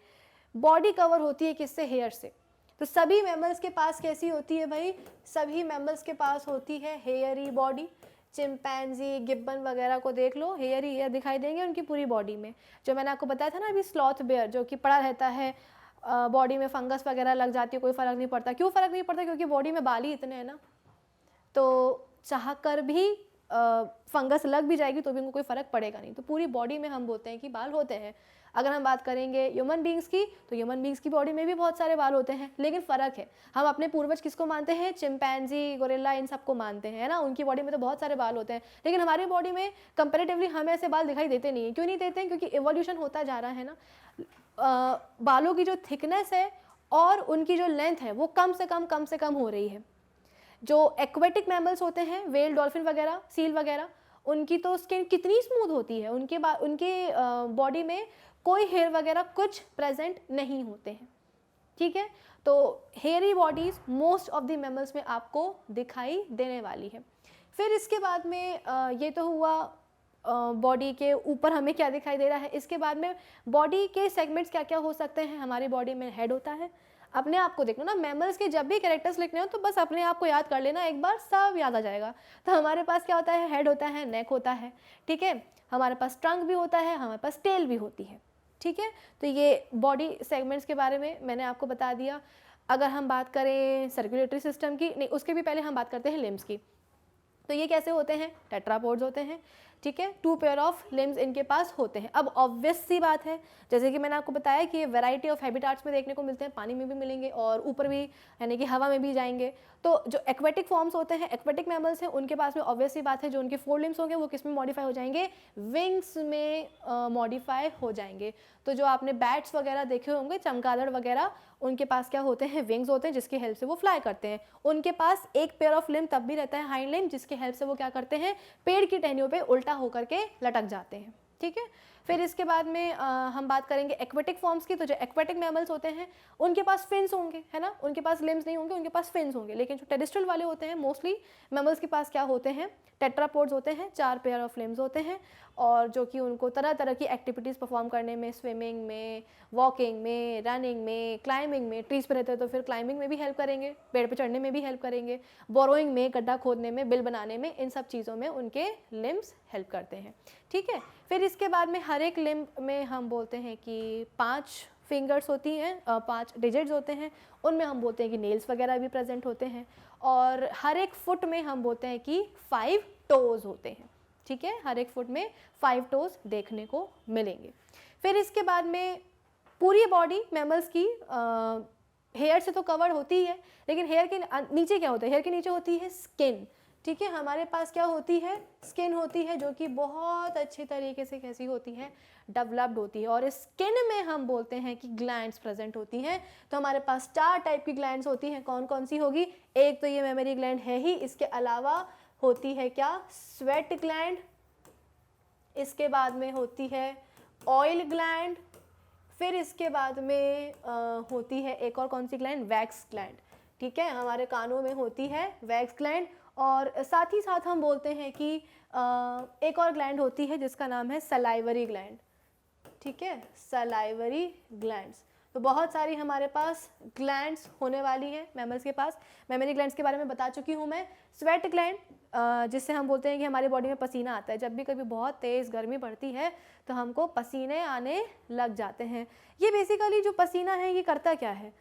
Speaker 1: बॉडी कवर होती है किससे, हेयर से। तो सभी मैमल्स के पास कैसी होती है भाई, सभी मैमल्स के पास होती है हेयरी बॉडी। चिंपैंजी, गिब्बन वगैरह को देख लो, हेयर ही हेयर दिखाई देंगे उनकी पूरी बॉडी में। जो मैंने आपको बताया था ना अभी, स्लॉथ बेयर जो कि पड़ा रहता है, बॉडी में फंगस वगैरह लग जाती है, कोई फ़र्क नहीं पड़ता। क्यों फ़र्क नहीं पड़ता? क्योंकि बॉडी में बाल ही इतने हैं ना, तो चाह कर भी फंगस लग भी जाएगी तो भी उनको कोई फ़र्क पड़ेगा नहीं। तो पूरी बॉडी में हम बोलते हैं कि बाल होते हैं। अगर हम बात करेंगे ह्यूमन बींग्स की, तो ह्यूमन बींग्स की बॉडी में भी बहुत सारे बाल होते हैं, लेकिन फ़र्क है, हम अपने पूर्वज किसको मानते हैं, चिंपैंजी, गोरिल्ला, इन सबको मानते हैं, है ना। उनकी बॉडी में तो बहुत सारे बाल होते हैं, लेकिन हमारी बॉडी में कंपेरेटिवली हमें ऐसे बाल दिखाई देते नहीं है। क्यों नहीं देते हैं? क्योंकि एवोल्यूशन होता जा रहा है ना। बालों की जो थिकनेस है और उनकी जो लेंथ है वो कम से कम हो रही है। जो एक्वेटिक मैमल्स होते हैं, वेल, डॉल्फिन वगैरह, सील वगैरह, उनकी तो स्किन कितनी स्मूथ होती है, उनके बॉडी में कोई हेयर वगैरह कुछ प्रेजेंट नहीं होते हैं, ठीक है। तो hairy bodies most of the mammals में आपको दिखाई देने वाली है। फिर इसके बाद में ये तो हुआ बॉडी के ऊपर हमें क्या दिखाई दे रहा है। इसके बाद में बॉडी के सेगमेंट्स क्या क्या हो सकते हैं। हमारी बॉडी में हेड होता है, अपने आप को देखना ना, मैमल्स के जब भी कैरेक्टर्स लिखने हो तो बस अपने आप को याद कर लेना, एक बार सब याद आ जाएगा। तो हमारे पास क्या होता है, हेड होता है, नेक होता है, ठीक है। हमारे पास ट्रंक भी होता है, हमारे पास टेल भी होती है, ठीक है। तो ये बॉडी सेगमेंट्स के बारे में मैंने आपको बता दिया। अगर हम बात करें सर्कुलेटरी सिस्टम की, नहीं, उसके भी पहले हम बात करते हैं लिम्स की। तो ये कैसे होते हैं, टेट्रापोड्स होते हैं, ठीक है। 2 पेयर ऑफ लिम्स इनके पास होते हैं। अब ऑब्वियस सी बात है, जैसे कि मैंने आपको बताया कि ये वैरायटी ऑफ हैबिटाट्स में देखने को मिलते हैं, पानी में भी मिलेंगे और ऊपर भी, यानी कि हवा में भी जाएंगे। तो जो एक्वेटिक फॉर्म्स होते हैं, एक्वेटिक मैमल्स हैं, उनके पास में ऑब्वियस सी बात है, जो उनके 4 लिम्स होंगे वो किस में मॉडिफाई हो जाएंगे, विंग्स में मॉडिफाई हो जाएंगे। तो जो आपने बैट्स वगैरह देखे होंगे, चमगादड़ वगैरह, उनके पास क्या होते हैं, विंग्स होते हैं, जिसकी हेल्प से वो फ्लाई करते हैं। उनके पास एक पेयर ऑफ लिम्ब तब भी रहता है, हाइंड लिम्ब, जिसकी हेल्प से वो क्या करते हैं, पेड़ की टहनियों पे उल्टा होकर के लटक जाते हैं, ठीक है। फिर इसके बाद में हम बात करेंगे एक्वेटिक फॉर्म्स की। तो जो एक्वेटिक मैमल्स होते हैं उनके पास फिन्स होंगे, है ना, उनके पास लिम्स नहीं होंगे, उनके पास फिन्स होंगे। लेकिन जो टेरेस्ट्रियल वाले होते हैं, मोस्टली मैमल्स के पास क्या होते हैं, टेट्रापोड्स होते हैं, 4 पेयर ऑफ लिम्स होते हैं, और जो कि उनको तरह तरह की एक्टिविटीज़ परफॉर्म करने में, स्विमिंग में, वॉकिंग में, रनिंग में, क्लाइंबिंग में, ट्रीज पर रहते हैं तो फिर क्लाइंबिंग में भी हेल्प करेंगे, पेड़ पे चढ़ने में भी हेल्प करेंगे, बोरोइंग में, गड्ढा खोदने में, बिल बनाने में, इन सब चीज़ों में उनके लिम्स हेल्प करते हैं, ठीक है। फिर इसके बाद में हर एक लिम्ब में हम बोलते हैं कि 5 फिंगर्स होती हैं, 5 डिजिट्स होते हैं, उनमें हम बोलते हैं कि नेल्स वगैरह भी प्रेजेंट होते हैं। और हर एक फुट में हम बोलते हैं कि 5 टोज़ होते हैं, ठीक है, हर एक फुट में 5 टोज देखने को मिलेंगे। फिर इसके बाद में पूरी बॉडी मैमल्स की हेयर से तो कवर होती ही है, लेकिन हेयर के नीचे क्या होता है, हेयर के नीचे होती है स्किन, ठीक है। हमारे पास क्या होती है, स्किन होती है, जो कि बहुत अच्छी तरीके से कैसी होती है, डेवलप्ड होती है। और स्किन में हम बोलते हैं कि ग्लैंड्स प्रेजेंट होती हैं। तो हमारे पास 4 टाइप की ग्लैंड्स होती हैं। कौन कौन सी होगी, एक तो ये मेमोरी ग्लैंड है ही, इसके अलावा होती है क्या, स्वेट ग्लैंड, इसके बाद में होती है ऑयल ग्लैंड, फिर इसके बाद में होती है एक और कौन सी ग्लैंड, वैक्स ग्लैंड, ठीक है। हमारे कानों में होती है वैक्स ग्लैंड, और साथ ही साथ हम बोलते हैं कि एक और ग्लैंड होती है जिसका नाम है सलाइवरी ग्लैंड, ठीक है, सलाइवरी ग्लैंड्स। तो बहुत सारी हमारे पास ग्लैंड्स होने वाली हैं मैमल्स के पास। मेमोरी ग्लैंड्स के बारे में बता चुकी हूँ मैं। स्वेट ग्लैंड, जिससे हम बोलते हैं कि हमारी बॉडी में पसीना आता है, जब भी कभी बहुत तेज़ गर्मी पड़ती है तो हमको पसीने आने लग जाते हैं। ये बेसिकली जो पसीना है ये करता क्या है,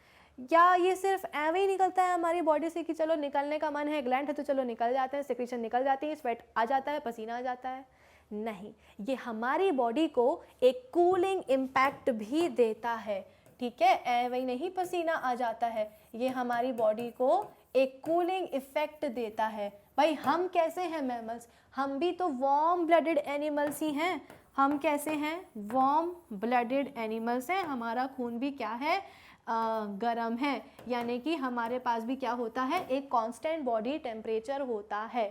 Speaker 1: या ये सिर्फ ऐवे ही निकलता है हमारी बॉडी से कि चलो निकलने का मन है, ग्लैंड है तो चलो निकल जाते हैं, सिक्रीशन निकल जाती है, स्वेट आ जाता है, पसीना आ जाता है? नहीं, ये हमारी बॉडी को एक कूलिंग इम्पैक्ट भी देता है, ठीक है। ऐवे ही नहीं पसीना आ जाता है, ये हमारी बॉडी को एक कूलिंग इफेक्ट देता है। भाई हम कैसे हैं मैमल्स, हम भी तो वार्म ब्लडेड एनिमल्स ही हैं। हम कैसे हैं, वार्म ब्लडेड एनिमल्स हैं। हमारा खून भी क्या है, गर्म है, यानी कि हमारे पास भी क्या होता है, एक कांस्टेंट बॉडी टेम्परेचर होता है,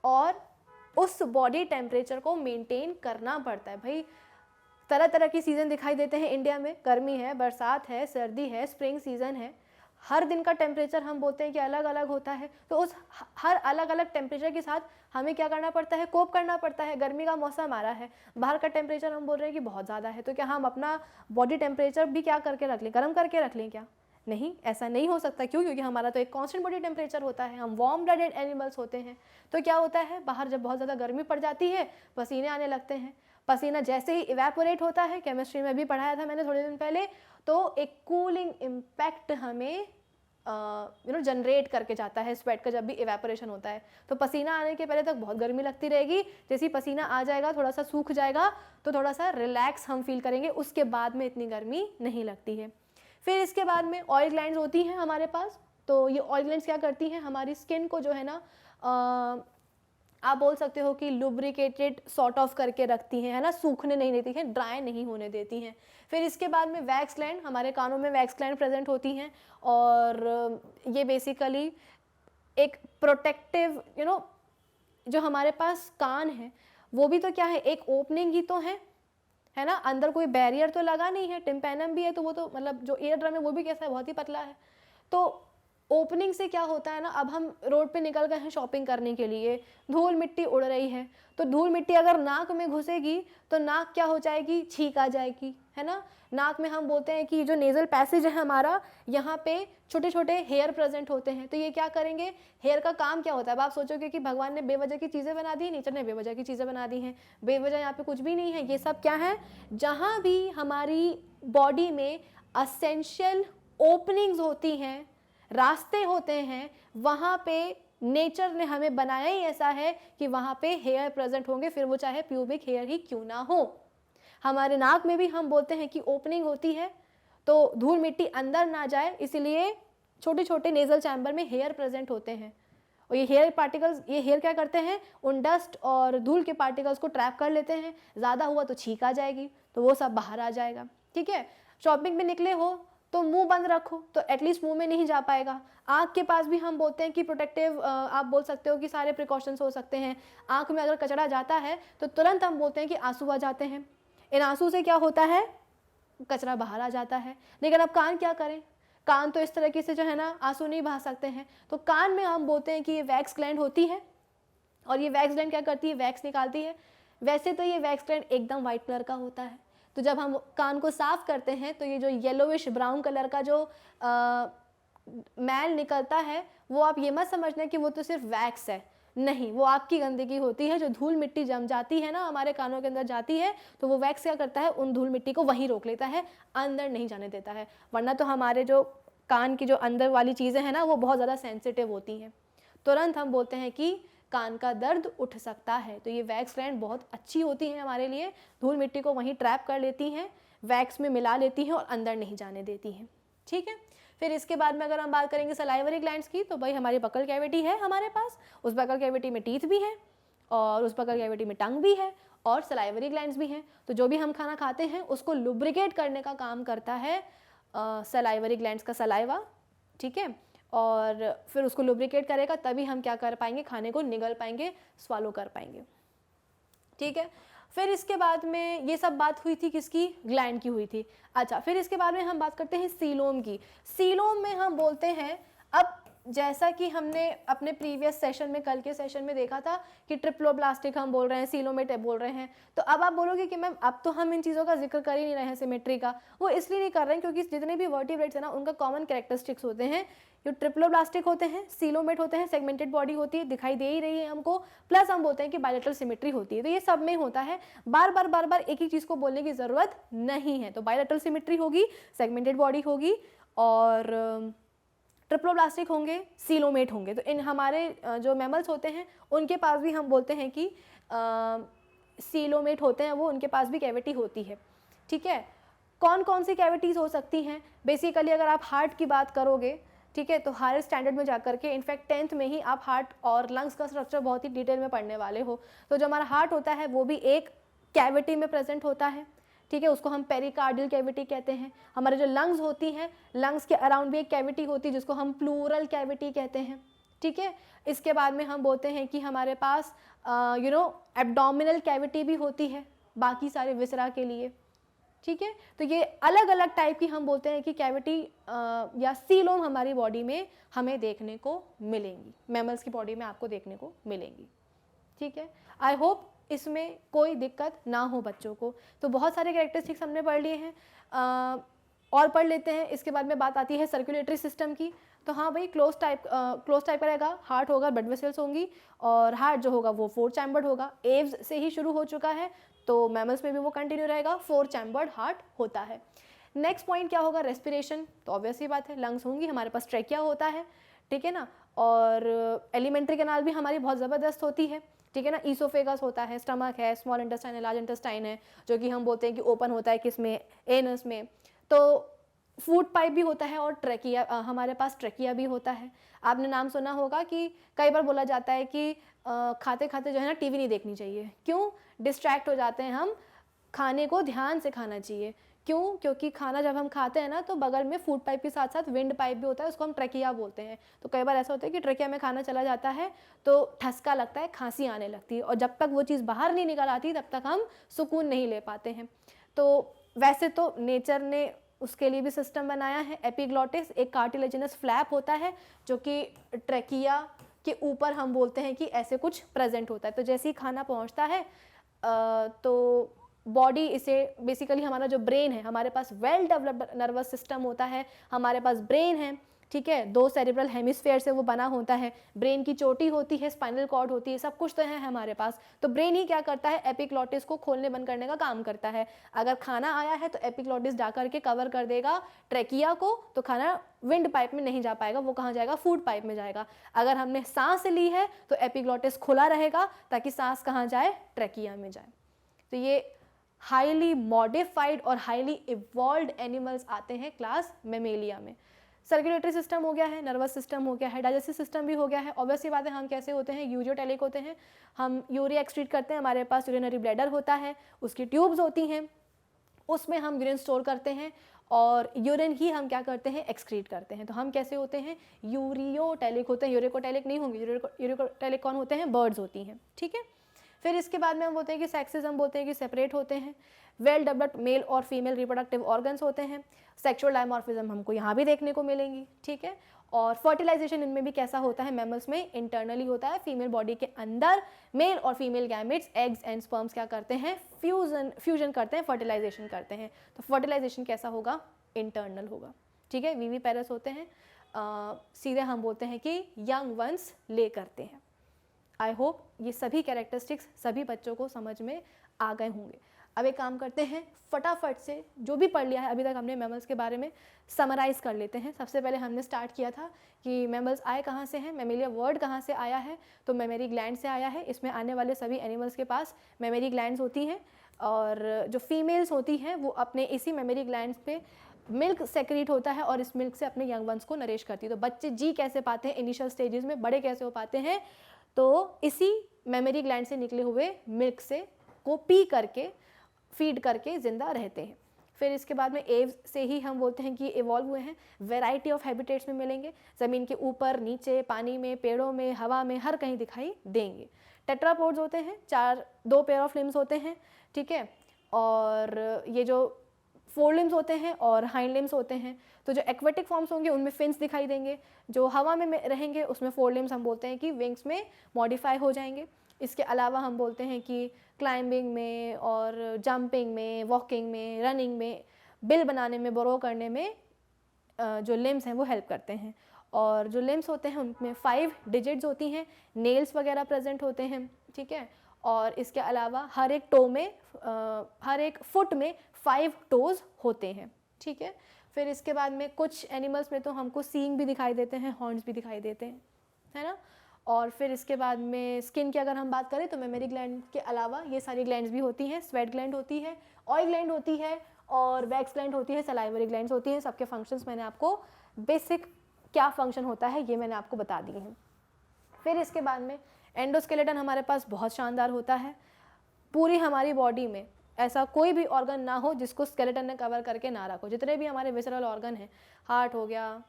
Speaker 1: और उस बॉडी टेम्परेचर को मेंटेन करना पड़ता है। भाई तरह तरह की सीज़न दिखाई देते हैं इंडिया में, गर्मी है, बरसात है, सर्दी है, स्प्रिंग सीज़न है, हर दिन का टेम्परेचर हम बोलते हैं कि अलग अलग होता है। तो उस हर अलग अलग टेम्परेचर के साथ हमें क्या करना पड़ता है, कोप करना पड़ता है। गर्मी का मौसम आ रहा है, बाहर का टेम्परेचर हम बोल रहे हैं कि बहुत ज़्यादा है, तो क्या हम अपना बॉडी टेम्परेचर भी क्या करके रख लें, गर्म करके रख लें क्या? नहीं, ऐसा नहीं हो सकता। क्यों? क्योंकि हमारा तो एक कांस्टेंट बॉडी टेम्परेचर होता है, हम वार्म ब्लडेड एनिमल्स होते हैं। तो क्या होता है, बाहर जब बहुत ज़्यादा गर्मी पड़ जाती है, पसीने आने लगते हैं। पसीना जैसे ही इवेपोरेट होता है, केमिस्ट्री में भी पढ़ाया था मैंने थोड़े दिन पहले, तो एक कूलिंग इम्पैक्ट हमें जनरेट करके जाता है स्वेट का। जब भी इवेपोरेशन होता है तो पसीना आने के पहले तक बहुत गर्मी लगती रहेगी, जैसे ही पसीना आ जाएगा, थोड़ा सा सूख जाएगा, तो थोड़ा सा रिलैक्स हम फील करेंगे, उसके बाद में इतनी गर्मी नहीं लगती है। फिर इसके बाद में ऑयल ग्लैंड्स होती हैं हमारे पास। तो ये ऑयल ग्लैंड्स क्या करती हैं, हमारी स्किन को जो है ना, आप बोल सकते हो कि लुब्रिकेटेड सॉर्ट ऑफ करके रखती हैं, है ना, सूखने नहीं देती हैं, ड्राई नहीं होने देती हैं। फिर इसके बाद में वैक्स ग्लैंड, हमारे कानों में वैक्स ग्लैंड प्रेजेंट होती हैं, और ये बेसिकली एक प्रोटेक्टिव जो हमारे पास कान है वो भी तो क्या है, एक ओपनिंग ही तो है ना, अंदर कोई बैरियर तो लगा नहीं है, टिम्पैनम भी है, तो वो तो मतलब जो ईयर ड्रम है वो भी कैसा है, बहुत ही पतला है। तो ओपनिंग से क्या होता है ना, अब हम रोड पे निकल गए हैं शॉपिंग करने के लिए, धूल मिट्टी उड़ रही है, तो धूल मिट्टी अगर नाक में घुसेगी तो नाक क्या हो जाएगी, छींक आ जाएगी, है ना। नाक में हम बोलते हैं कि जो नेजल पैसेज है हमारा, यहाँ पे छोटे छोटे हेयर प्रेजेंट होते हैं। तो ये क्या करेंगे, हेयर का काम क्या होता है। अब आप सोचोगे कि भगवान ने बेवजह की चीज़ें बना दी, नेचर ने बेवजह की चीज़ें बना दी हैं, बेवजह यहाँ पे कुछ भी नहीं है। ये सब क्या है, जहाँ भी हमारी बॉडी में असेंशियल ओपनिंग्स होती हैं, रास्ते होते हैं, वहाँ पे नेचर ने हमें बनाया ही ऐसा है कि वहाँ पे हेयर प्रेजेंट होंगे, फिर वो चाहे प्यूबिक हेयर ही क्यों ना हो। हमारे नाक में भी हम बोलते हैं कि ओपनिंग होती है तो धूल मिट्टी अंदर ना जाए, इसलिए छोटे छोटे नेजल चैम्बर में हेयर प्रेजेंट होते हैं। और ये हेयर पार्टिकल्स, ये हेयर क्या करते हैं, उन डस्ट और धूल के पार्टिकल्स को ट्रैप कर लेते हैं, ज़्यादा हुआ तो छींक आ जाएगी, तो वो सब बाहर आ जाएगा, ठीक है। शॉपिंग में निकले हो तो मुंह बंद रखो, तो एटलीस्ट मुंह में नहीं जा पाएगा। आँख के पास भी हम बोलते हैं कि प्रोटेक्टिव, आप बोल सकते हो कि सारे प्रिकॉशंस हो सकते हैं। आँख में अगर कचरा जाता है तो तुरंत हम बोलते हैं कि आंसू आ जाते हैं, इन आंसू से क्या होता है, कचरा बाहर आ जाता है। लेकिन अब कान क्या करें, कान तो इस तरीके से जो है ना आंसू नहीं बहा सकते हैं, तो कान में हम बोलते हैं कि ये वैक्स ग्लैंड होती है, और ये वैक्स ग्लैंड क्या करती है, वैक्स निकालती है। वैसे तो ये वैक्स ग्लैंड एकदम वाइट कलर का होता है, तो जब हम कान को साफ करते हैं तो ये जो येलोविश ब्राउन कलर का जो मैल निकलता है, वो आप ये मत समझना कि वो तो सिर्फ वैक्स है, नहीं, वो आपकी गंदगी होती है। जो धूल मिट्टी जम जाती है ना हमारे कानों के अंदर जाती है, तो वो वैक्स क्या करता है, उन धूल मिट्टी को वहीं रोक लेता है, अंदर नहीं जाने देता है। वरना तो हमारे जो कान की जो अंदर वाली चीज़ें हैं ना, वो बहुत ज़्यादा सेंसिटिव होती हैं, तुरंत हम बोलते हैं कि कान का दर्द उठ सकता है। तो ये वैक्स ग्लैंड बहुत अच्छी होती हैं हमारे लिए, धूल मिट्टी को वहीं ट्रैप कर लेती हैं, वैक्स में मिला लेती हैं और अंदर नहीं जाने देती हैं। ठीक है, फिर इसके बाद में अगर हम बात करेंगे सलाइवरी ग्लैंड्स की, तो भाई हमारी बकल कैविटी है हमारे पास, उस बकल कैविटी में टीथ भी है और उस बकल कैविटी में टंग भी है और सलाइवरी ग्लैंड्स भी हैं। तो जो भी हम खाना खाते हैं उसको लुब्रिकेट करने का काम करता है सलाइवरी ग्लैंड्स का सलाइवा। ठीक है, और फिर उसको लुब्रिकेट करेगा तभी हम क्या कर पाएंगे, खाने को निगल पाएंगे, स्वालो कर पाएंगे। ठीक है, फिर इसके बाद में ये सब बात हुई थी किसकी, ग्लैंड की हुई थी। अच्छा, फिर इसके बाद में हम बात करते हैं सीलोम की। सीलोम में हम बोलते हैं, अब जैसा कि हमने अपने प्रीवियस सेशन में, कल के सेशन में देखा था कि ट्रिप्लोब्लास्टिक हम बोल रहे हैं, सीलोमेट बोल रहे हैं, तो अब आप बोलोगे कि मैम अब तो हम इन चीज़ों का जिक्र कर ही नहीं रहे हैं सिमेट्री का। वो इसलिए नहीं कर रहे हैं क्योंकि जितने भी वर्टिब्रेट्स हैं ना उनका कॉमन कैरेक्टरिस्टिक्स होते हैं, जो ट्रिप्लोब्लास्टिक होते हैं, सीलोमेट होते हैं, सेगमेंटेड बॉडी होती है, दिखाई दे ही रही है हमको, प्लस हम बोलते हैं कि बायलैटरल सिमेट्री होती है। तो ये सब में होता है, बार बार एक ही चीज़ को बोलने की ज़रूरत नहीं है। तो बायलैटरल सिमेट्री होगी, सेगमेंटेड बॉडी होगी और ट्रिप्लोब्लास्टिक होंगे, सीलोमेट होंगे। तो इन हमारे जो मैमल्स होते हैं उनके पास भी हम बोलते हैं कि सीलोमेट होते हैं वो, उनके पास भी कैविटी होती है। ठीक है, कौन कौन सी कैविटीज़ हो सकती हैं, बेसिकली अगर आप हार्ट की बात करोगे, ठीक है, तो हायर स्टैंडर्ड में जाकर के, इनफैक्ट 10th में ही आप हार्ट और लंग्स का स्ट्रक्चर बहुत ही डिटेल में पढ़ने वाले हो। तो जो हमारा हार्ट होता है वो भी एक कैविटी में प्रेजेंट होता है। ठीक है, उसको हम पेरिकार्डियल कैविटी कहते हैं। हमारे जो लंग्स होती हैं, लंग्स के अराउंड भी एक कैविटी होती है जिसको हम प्लूरल कैविटी कहते हैं। ठीक है, इसके बाद में हम बोलते हैं कि हमारे पास एब्डोमिनल कैविटी भी होती है बाकी सारे विसरा के लिए। ठीक है, तो ये अलग अलग टाइप की हम बोलते हैं कि कैविटी या सीलोम हमारी बॉडी में हमें देखने को मिलेंगी, मैमल्स की बॉडी में आपको देखने को मिलेंगी। ठीक है, आई होप इसमें कोई दिक्कत ना हो बच्चों को। तो बहुत सारे कैरेक्टरिस्टिक्स हमने पढ़ लिए हैं, और पढ़ लेते हैं। इसके बाद में बात आती है सर्कुलेटरी सिस्टम की। तो हाँ भाई, क्लोज टाइप का रहेगा, हार्ट होगा, ब्लड वेसल्स होंगी, और हार्ट जो होगा वो 4 चैम्बर्ड होगा। एव्स से ही शुरू हो चुका है, तो मैमल्स में भी वो कंटिन्यू रहेगा, 4 चैम्बर्ड हार्ट होता है। नेक्स्ट पॉइंट क्या होगा, रेस्पिरेशन। तो ऑब्वियस ही बात है, लंग्स होंगी, हमारे पास ट्रेकिया होता है, ठीक है ना, और एलिमेंट्री कैनाल भी हमारी बहुत ज़बरदस्त होती है, ठीक है ना। ईसोफेगस होता है, स्टमक है, स्मॉल इंटेस्टाइन है, लार्ज इंटेस्टाइन है, जो कि हम बोलते हैं कि ओपन होता है किसमें, एनस में। तो फूड पाइप भी होता है और ट्रेकिया, हमारे पास ट्रेकिया भी होता है। आपने नाम सुना होगा कि कई बार बोला जाता है कि खाते खाते जो है ना टीवी नहीं देखनी चाहिए। क्यों? डिस्ट्रैक्ट हो जाते हैं हम, खाने को ध्यान से खाना चाहिए। क्यों? क्योंकि खाना जब हम खाते हैं ना तो बगल में फूड पाइप के साथ साथ विंड पाइप भी होता है, उसको हम ट्रेकिया बोलते हैं। तो कई बार ऐसा होता है कि ट्रेकिया में खाना चला जाता है तो ठसका लगता है, खांसी आने लगती है, और जब तक वो चीज़ बाहर नहीं निकल आती तब तक हम सुकून नहीं ले पाते हैं। तो वैसे तो नेचर ने उसके लिए भी सिस्टम बनाया है। एपिग्लॉटिस एक कार्टिलेजिनस फ्लैप होता है जो कि ट्रेकिया के ऊपर हम बोलते हैं कि ऐसे कुछ प्रेजेंट होता है। तो जैसे ही खाना पहुंचता है तो बॉडी इसे, बेसिकली हमारा जो ब्रेन है, हमारे पास वेल डेवलप्ड नर्वस सिस्टम होता है, हमारे पास ब्रेन है, ठीक है, 2 सेरिब्रल हेमिस्फेयर से वो बना होता है, ब्रेन की चोटी होती है, स्पाइनल कॉर्ड होती है, सब कुछ तो है हमारे पास। तो ब्रेन ही क्या करता है, एपिग्लॉटिस को खोलने बंद करने का काम करता है। अगर खाना आया है तो एपिग्लॉटिस जा करके कवर कर देगा ट्रेकिया को, तो खाना विंड पाइप में नहीं जा पाएगा, वो कहाँ जाएगा, फूड पाइप में जाएगा। अगर हमने सांस ली है तो एपिग्लॉटिस खुला रहेगा ताकि सांस कहाँ जाए, ट्रेकिया में जाए। तो ये हाईली मॉडिफाइड और हाईली इवॉल्व्ड एनिमल्स आते हैं क्लास मेमेलिया में। सर्कुलेटरी सिस्टम हो गया है, नर्वस सिस्टम हो गया है, डाइजेस्टिव सिस्टम भी हो गया है। ऑब्वियसली बात है, हम कैसे होते हैं, यूरियोटेलिक होते हैं, हम यूरिया एक्सक्रीट करते हैं, हमारे पास यूरिनरी ब्लैडर होता है, उसकी ट्यूब्स होती हैं, उसमें हम यूरिन स्टोर करते हैं और यूरिन ही हम क्या करते हैं, एक्सक्रीट करते हैं। तो हम कैसे होते हैं, यूरियोटेलिक होते हैं, यूरिकोटेलिक नहीं होंगे। यूरिकोटेलिक कौन होते हैं, बर्ड्स होती हैं, ठीक है। फिर इसके बाद में हम बोलते हैं कि सेक्सेस हम बोलते हैं कि सेपरेट होते हैं। वेल डेवलप्ड मेल और फीमेल रिप्रोडक्टिव ऑर्गन्स होते हैं। सेक्सुअल डायमॉर्फिज्म हमको यहाँ भी देखने को मिलेंगी, ठीक है। और फर्टिलाइजेशन इनमें भी कैसा होता है, मैमल्स में इंटरनली होता है। फीमेल बॉडी के अंदर मेल और female gametes, eggs and sperms क्या करते हैं, फ्यूजन करते हैं, फर्टिलाइजेशन करते हैं। तो फर्टिलाइजेशन कैसा होगा, इंटरनल होगा, ठीक है। वीवी पेरस होते हैं, सीधे हम बोलते हैं कि यंग वंस ले करते हैं। आई होप ये सभी कैरेक्टरिस्टिक्स सभी बच्चों को समझ में आ गए होंगे। अब एक काम करते हैं, फटाफट से जो भी पढ़ लिया है अभी तक हमने मैमल्स के बारे में समराइज़ कर लेते हैं। सबसे पहले हमने स्टार्ट किया था कि मैमल्स आए कहाँ से हैं, मेमेलिया वर्ड कहाँ से आया है, तो मेमरी ग्लैंड से आया है। इसमें आने वाले सभी एनिमल्स के पास मेमरी ग्लैंड्स होती हैं और जो फीमेल्स होती हैं वो अपने इसी मेमरी ग्लैंड्स पे मिल्क सेक्रेट होता है और इस मिल्क से अपने यंग वंस को नरिश करती है। तो बच्चे जी कैसे पाते हैं इनिशियल स्टेजेस में, बड़े कैसे हो पाते हैं, तो इसी मेमरी ग्लैंड से निकले हुए मिल्क से को पी करके फीड करके ज़िंदा रहते हैं। फिर इसके बाद में एव्स से ही हम बोलते हैं कि इवॉल्व हुए हैं। वैरायटी ऑफ हैबिटेट्स में मिलेंगे, ज़मीन के ऊपर, नीचे, पानी में, पेड़ों में, हवा में, हर कहीं दिखाई देंगे। टेट्रापोड्स होते हैं, 2 पेयर ऑफ लिम्स होते हैं, ठीक है। और ये जो 4 लिम्स होते हैं और हाइंड लिम्स होते हैं। तो जो एक्वेटिक फॉर्म्स होंगे उनमें फिन्स दिखाई देंगे, जो हवा में रहेंगे उसमें 4 लिम्स हम बोलते हैं कि विंग्स में मॉडिफाई हो जाएंगे। इसके अलावा हम बोलते हैं कि क्लाइंबिंग में और जंपिंग में, वॉकिंग में, रनिंग में, बिल बनाने में, बोरो करने में जो लिम्स हैं वो हेल्प करते हैं। और जो लिम्स होते हैं उनमें 5 डिजिट्स होती हैं, नेल्स वगैरह प्रेजेंट होते हैं, ठीक है। और इसके अलावा हर एक फुट में 5 टोज़ होते हैं, ठीक है। फिर इसके बाद में कुछ एनिमल्स में तो हमको सींग भी दिखाई देते हैं, हॉर्न्स भी दिखाई देते हैं, है ना। और फिर इसके बाद में स्किन की अगर हम बात करें तो मेमरी ग्लैंड के अलावा ये सारी ग्लैंड्स भी होती हैं। स्वेट ग्लैंड होती है, ऑयल ग्लैंड होती है और वैक्स ग्लैंड होती है, सलाइवरी ग्लैंड्स होती हैं। सबके फंक्शंस मैंने आपको बेसिक क्या फंक्शन होता है ये मैंने आपको बता दिए हैं। फिर इसके बाद में एंडोस्केलेटन हमारे पास बहुत शानदार होता है। पूरी हमारी बॉडी में ऐसा कोई भी ऑर्गन ना हो जिसको स्केलेटन ने कवर करके ना रखो। जितने भी हमारे विसरल ऑर्गन हैं, हार्ट हो गया,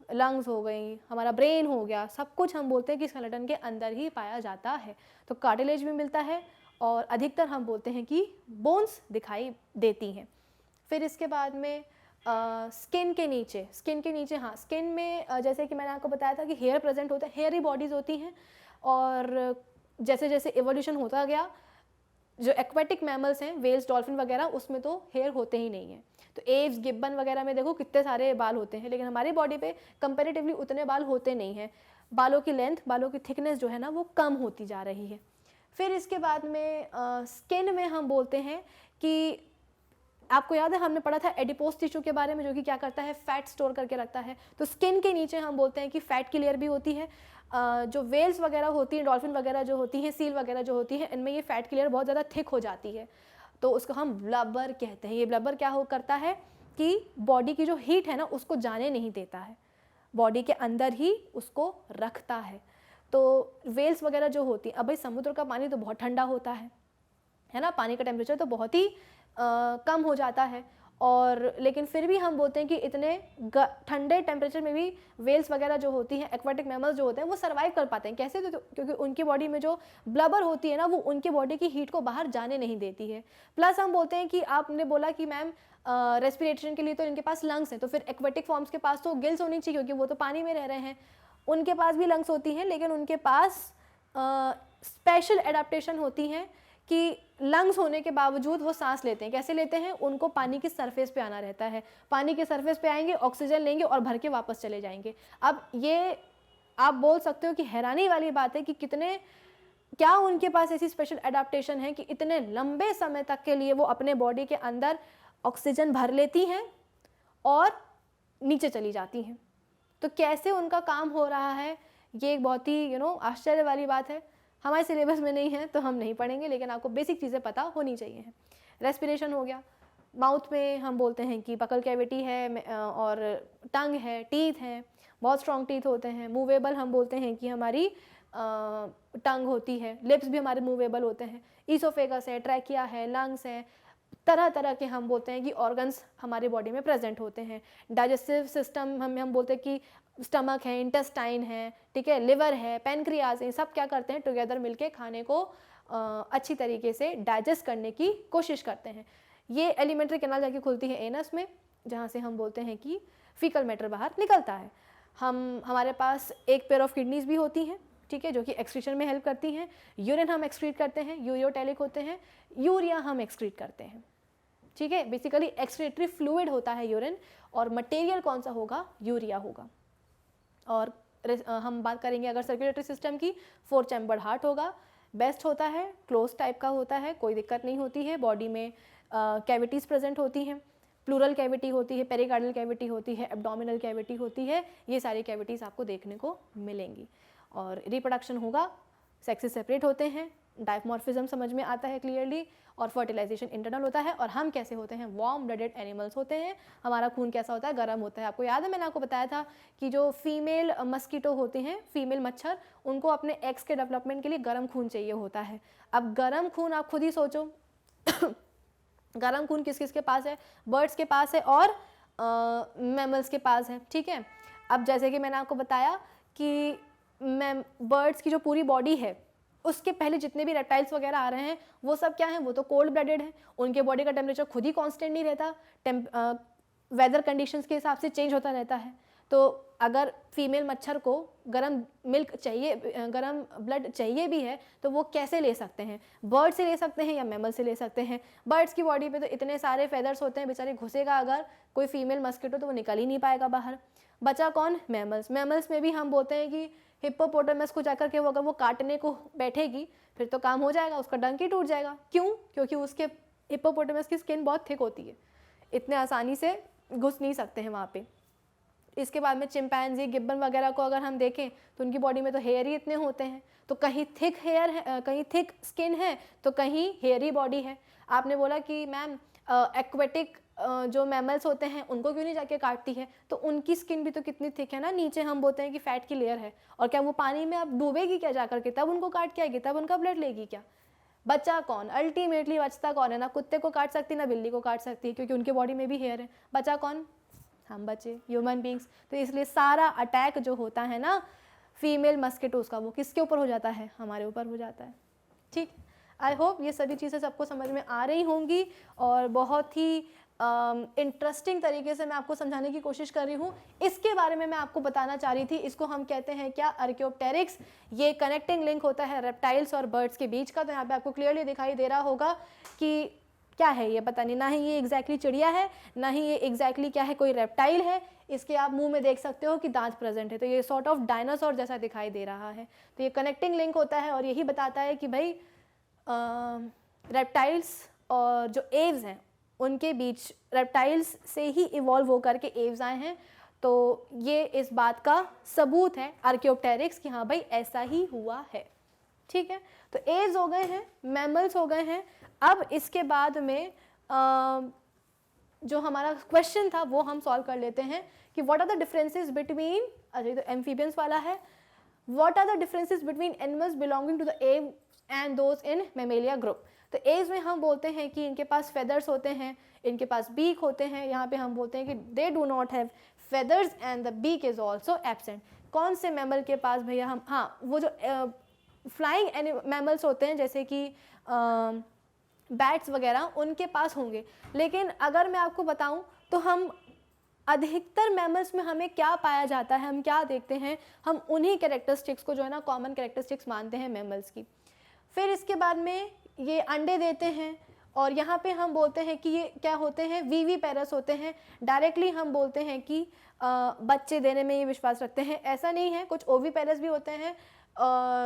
Speaker 1: लंग्स हो गई, हमारा ब्रेन हो गया, सब कुछ हम बोलते हैं कि स्केलेटन के अंदर ही पाया जाता है। तो कार्टिलेज भी मिलता है और अधिकतर हम बोलते हैं कि बोन्स दिखाई देती हैं। फिर इसके बाद में स्किन के नीचे हाँ, स्किन में जैसे कि मैंने आपको बताया था कि हेयर प्रेजेंट होता है, हेयरी बॉडीज़ होती हैं। और जैसे जैसे एवोल्यूशन होता गया, जो एक्वेटिक मैमल्स हैं, वेल्स, डॉल्फिन वगैरह, उसमें तो हेयर होते ही नहीं हैं। तो एव्स, गिब्बन वगैरह में देखो कितने सारे बाल होते हैं, लेकिन हमारी बॉडी पे कंपैरेटिवली उतने बाल होते नहीं हैं। बालों की लेंथ, बालों की थिकनेस जो है ना वो कम होती जा रही है। फिर इसके बाद में स्किन में हम बोलते हैं कि आपको याद है हमने पढ़ा था एडिपोज टिश्यू के बारे में, जो कि क्या करता है, फैट स्टोर करके रखता है। तो स्किन के नीचे हम बोलते हैं कि फैट की लेयर भी होती है। जो वेल्स वगैरह होती हैं, डॉल्फिन वगैरह जो होती हैं, सील वगैरह जो होती हैं, इनमें ये फैट की लेयर बहुत ज़्यादा थिक हो जाती है, तो उसको हम ब्लबर कहते हैं। ये ब्लबर क्या करता है कि बॉडी की जो हीट है ना उसको जाने नहीं देता है, बॉडी के अंदर ही उसको रखता है। तो वेल्स वगैरह जो होती हैं, अब भाई समुद्र का पानी तो बहुत ठंडा होता है ना, पानी का टेम्परेचर तो बहुत ही कम हो जाता है, और लेकिन फिर भी हम बोलते हैं कि इतने ठंडे टेम्परेचर में भी वेल्स वगैरह जो होती हैं, एक्वाटिक मैमल्स जो होते हैं, वो सर्वाइव कर पाते हैं। कैसे? तो क्योंकि उनकी बॉडी में जो ब्लबर होती है ना वो उनकी बॉडी की हीट को बाहर जाने नहीं देती है। प्लस हम बोलते हैं कि आपने बोला कि मैम रेस्पिरेशन के लिए तो इनके पास लंग्स हैं, तो फिर एक्वाटिक फॉर्म्स के पास तो गिल्स होनी चाहिए क्योंकि वो तो पानी में रह रहे हैं। उनके पास भी लंग्स होती हैं, लेकिन उनके पास स्पेशल एडाप्टेशन होती हैं कि लंग्स होने के बावजूद वो सांस लेते हैं। कैसे लेते हैं? उनको पानी की सरफेस पे आना रहता है, पानी के सरफेस पे आएंगे, ऑक्सीजन लेंगे और भर के वापस चले जाएंगे। अब ये आप बोल सकते हो कि हैरानी वाली बात है कि क्या उनके पास ऐसी स्पेशल एडाप्टेशन है कि इतने लंबे समय तक के लिए वो अपने बॉडी के अंदर ऑक्सीजन भर लेती हैं और नीचे चली जाती हैं। तो कैसे उनका काम हो रहा है, ये एक बहुत ही आश्चर्य वाली बात है। हमारे सिलेबस में नहीं है तो हम नहीं पढ़ेंगे, लेकिन आपको बेसिक चीज़ें पता होनी चाहिए। रेस्पिरेशन हो गया, माउथ में हम बोलते हैं कि बकल कैविटी है और टंग है, टीथ हैं, बहुत स्ट्रॉन्ग टीथ होते हैं। मूवेबल हम बोलते हैं कि हमारी टंग होती है, लिप्स भी हमारे मूवेबल होते हैं। ईसोफेगस है, ट्रैकिया है, लंग्स हैं, तरह तरह के हम बोलते हैं कि ऑर्गन्स हमारी बॉडी में प्रेजेंट होते हैं। डाइजेस्टिव सिस्टम हम बोलते हैं कि स्टमक है, इंटेस्टाइन है, ठीक है, लिवर है, पैनक्रियाज है, सब क्या करते हैं टुगेदर मिलके खाने को अच्छी तरीके से डाइजेस्ट करने की कोशिश करते हैं। ये एलिमेंट्री कैनाल जाके खुलती है एनस में, जहाँ से हम बोलते हैं कि फीकल मैटर बाहर निकलता है। हमारे पास एक पेयर ऑफ किडनीज भी होती हैं, ठीक है, जो कि एक्सक्रीशन में हेल्प करती हैं। यूरिन हम एक्सक्रीट करते हैं, यूरियोटेलिक होते हैं, यूरिया हम एक्सक्रीट करते हैं, ठीक है। बेसिकली एक्सक्रीटरी फ्लूइड होता है यूरिन, और मटेरियल कौन सा होगा? यूरिया होगा। और हम बात करेंगे अगर सर्कुलेटरी सिस्टम की, 4 चैम्बर्ड हार्ट होगा, बेस्ट होता है, क्लोज टाइप का होता है, कोई दिक्कत नहीं होती है। बॉडी में कैविटीज़ प्रेजेंट होती हैं, प्लूरल कैविटी होती है, पेरिकार्डियल कैविटी होती है, एब्डोमिनल कैविटी होती है, ये सारी कैविटीज़ आपको देखने को मिलेंगी। और रिप्रोडक्शन होगा, सेक्सेस सेपरेट होते हैं, डायमॉर्फिज्म समझ में आता है क्लियरली, और फर्टिलाइजेशन इंटरनल होता है। और हम कैसे होते हैं, वार्म ब्लडेड एनिमल्स होते हैं। हमारा खून कैसा होता है, गर्म होता है। आपको याद है मैंने आपको बताया था कि जो फीमेल मस्कीटो होते हैं, फीमेल मच्छर, उनको अपने एग्स के डेवलपमेंट के लिए गर्म खून चाहिए होता है। अब गर्म खून आप खुद ही सोचो गर्म खून किस किस के पास है, बर्ड्स के पास है और मैमल्स के पास है, ठीक है। अब जैसे कि मैंने आपको बताया कि बर्ड्स की जो पूरी बॉडी है, उसके पहले जितने भी रेप्टाइल्स वगैरह आ रहे हैं वो सब क्या हैं, वो तो कोल्ड ब्लडेड हैं। उनके बॉडी का टेम्परेचर खुद ही कांस्टेंट नहीं रहता, वेदर कंडीशंस के हिसाब से चेंज होता रहता है। तो अगर फीमेल मच्छर को गर्म मिल्क चाहिए, गर्म ब्लड चाहिए भी है, तो वो कैसे ले सकते हैं, बर्ड से ले सकते हैं या मैमल से ले सकते हैं। बर्ड्स की बॉडी पे तो इतने सारे फेदर्स होते हैं, बेचारे घुसेगा अगर कोई फीमेल मस्किटो तो वो निकल ही नहीं पाएगा बाहर। बचा कौन, मैमल्स। मैमल्स में भी हम बोलते हैं कि हिप्पोपोटामस को जाकर के वो अगर वो काटने को बैठेगी फिर तो काम हो जाएगा, उसका डंक ही टूट जाएगा। क्यों? क्योंकि उसके हिप्पोपोटामस की स्किन बहुत थिक होती है, इतने आसानी से घुस नहीं सकते हैं वहाँ पे। इसके बाद में चिंपैंजी, गिब्बन वगैरह को अगर हम देखें तो उनकी बॉडी में तो हेयर ही इतने होते हैं, तो कहीं थिक हेयर है, कहीं थिक स्किन है, तो कहीं हेयरी बॉडी है। आपने बोला कि मैम एक्वेटिक जो मैमल्स होते हैं उनको क्यों नहीं जाके काटती है, तो उनकी स्किन भी तो कितनी थिक है ना, नीचे हम बोलते हैं कि फैट की लेयर है। और क्या वो पानी में अब डूबेगी क्या जाकर के, तब उनको काट के आएगी, तब उनका ब्लड लेगी क्या? बचा कौन, अल्टीमेटली बचता कौन है, ना कुत्ते को काट सकती ना बिल्ली को काट सकती है, क्योंकि उनके बॉडी में भी हेयर है। बचा कौन, हम बचे, ह्यूमन बींग्स। तो इसलिए सारा अटैक जो होता है ना फीमेल मस्किटोज का, वो किसके ऊपर हो जाता है, हमारे ऊपर हो जाता है। ठीक, आई होप ये सभी चीज़ें सबको समझ में आ रही होंगी और बहुत ही इंटरेस्टिंग तरीके से मैं आपको समझाने की कोशिश कर रही हूँ। इसके बारे में मैं आपको बताना चाह रही थी, इसको हम कहते हैं क्या, आर्कियोप्टेरिक्स। ये कनेक्टिंग लिंक होता है रेप्टाइल्स और बर्ड्स के बीच का। तो यहाँ पे आपको क्लियरली दिखाई दे रहा होगा कि क्या है ये, पता नहीं, ना ही ये एग्जैक्टली चिड़िया है, ना ही ये एग्जैक्टली क्या है, कोई रेप्टाइल है। इसके आप मुंह में देख सकते हो कि दांत प्रेजेंट है, तो ये सॉर्ट ऑफ डायनासोर जैसा दिखाई दे रहा है। तो ये कनेक्टिंग लिंक होता है और यही बताता है कि भाई रेप्टाइल्स और जो एव्स हैं उनके बीच, रेप्टाइल्स से ही इवॉल्व होकर के एव्स आए हैं। तो ये इस बात का सबूत है आर्कियोप्टेरिक्स कि हाँ भाई ऐसा ही हुआ है। ठीक है, तो एव्स हो गए हैं, मैमल्स हो गए हैं। अब इसके बाद में जो हमारा क्वेश्चन था वो हम सॉल्व कर लेते हैं कि what are the differences between, अच्छा तो एम्फीबियंस वाला है, what are the differences between animals belonging to the Aves and those in Mammalia group. तो एव्स में हम बोलते हैं कि इनके पास फेदर्स होते हैं, इनके पास बीक होते हैं। यहाँ पे हम बोलते हैं कि they do not have feathers and the beak is also absent. कौन से मैमल के पास भैया, हम हाँ वो जो फ्लाइंग मैमल्स होते हैं जैसे कि बैट्स वगैरह, उनके पास होंगे। लेकिन अगर मैं आपको बताऊं तो हम अधिकतर मैमल्स में हमें क्या पाया जाता है, हम क्या देखते हैं, हम उन्हीं कैरेक्टरिस्टिक्स को जो है ना कॉमन कैरेक्टरिस्टिक्स मानते हैं मैमल्स की। फिर इसके बाद में ये अंडे देते हैं और यहाँ पे हम बोलते हैं कि ये क्या होते हैं, वीवी पेरस होते हैं। डायरेक्टली हम बोलते हैं कि बच्चे देने में ये विश्वास रखते हैं, ऐसा नहीं है। कुछ ओवी पेरस भी होते हैं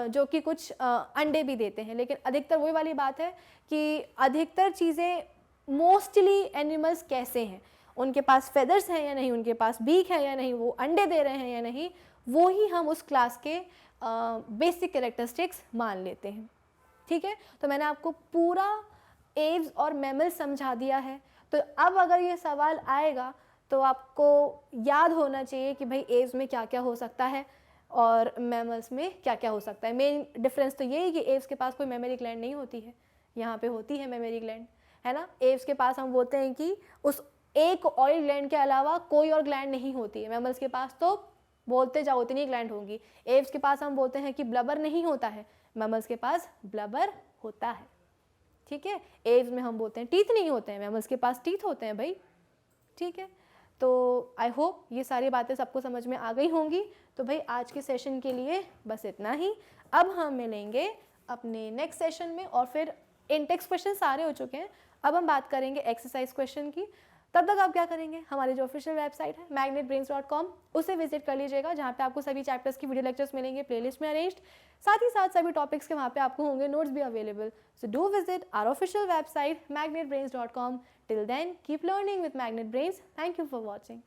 Speaker 1: जो कि कुछ अंडे भी देते हैं। लेकिन अधिकतर वही वाली बात है कि अधिकतर चीज़ें मोस्टली एनिमल्स कैसे हैं, उनके पास फेदर्स हैं या नहीं, उनके पास बीक है या नहीं, वो अंडे दे रहे हैं या नहीं, वो ही हम उस क्लास के बेसिक कैरेक्टरिस्टिक्स मान लेते हैं। ठीक है, तो मैंने आपको पूरा एव्स और मैमल्स समझा दिया है। तो अब अगर ये सवाल आएगा तो आपको याद होना चाहिए कि भाई एव्स में क्या क्या हो सकता है और मैमल्स में क्या क्या हो सकता है। मेन डिफरेंस तो ये है कि एव्स के पास कोई मेमोरी ग्लैंड नहीं होती है, यहाँ पे होती है मेमोरी ग्लैंड, है ना। एव्स के पास हम बोलते हैं कि उस एक ऑयल ग्लैंड के अलावा कोई और ग्लैंड नहीं होती है। मैमल्स के पास तो बोलते जाओ उतनी ग्लैंड होंगी। एव्स के पास हम बोलते हैं कि ब्लबर नहीं होता है, मैमल्स के पास ब्लबर होता है। ठीक है, एव्स में हम बोलते हैं टीथ नहीं होते हैं, मैमल्स के पास टीथ होते हैं भाई। ठीक है, तो आई होप ये सारी बातें सबको समझ में आ गई होंगी। तो भाई आज के सेशन के लिए बस इतना ही। अब हम मिलेंगे अपने नेक्स्ट सेशन में और फिर इंटेक्स क्वेश्चन सारे हो चुके हैं। अब हम बात करेंगे एक्सरसाइज क्वेश्चन की। तब तक आप क्या करेंगे, हमारी जो ऑफिशियल वेबसाइट है magnetbrains.com उसे विजिट कर लीजिएगा, जहाँ पे आपको सभी चैप्टर्स की वीडियो लेक्चर्स मिलेंगे प्लेलिस्ट में अरेंज्ड, साथ ही साथ सभी टॉपिक्स के वहाँ पे आपको होंगे नोट्स भी available. So do visit our official website magnetbrains.com. Till then keep learning with Magnet Brains. Thank you for watching.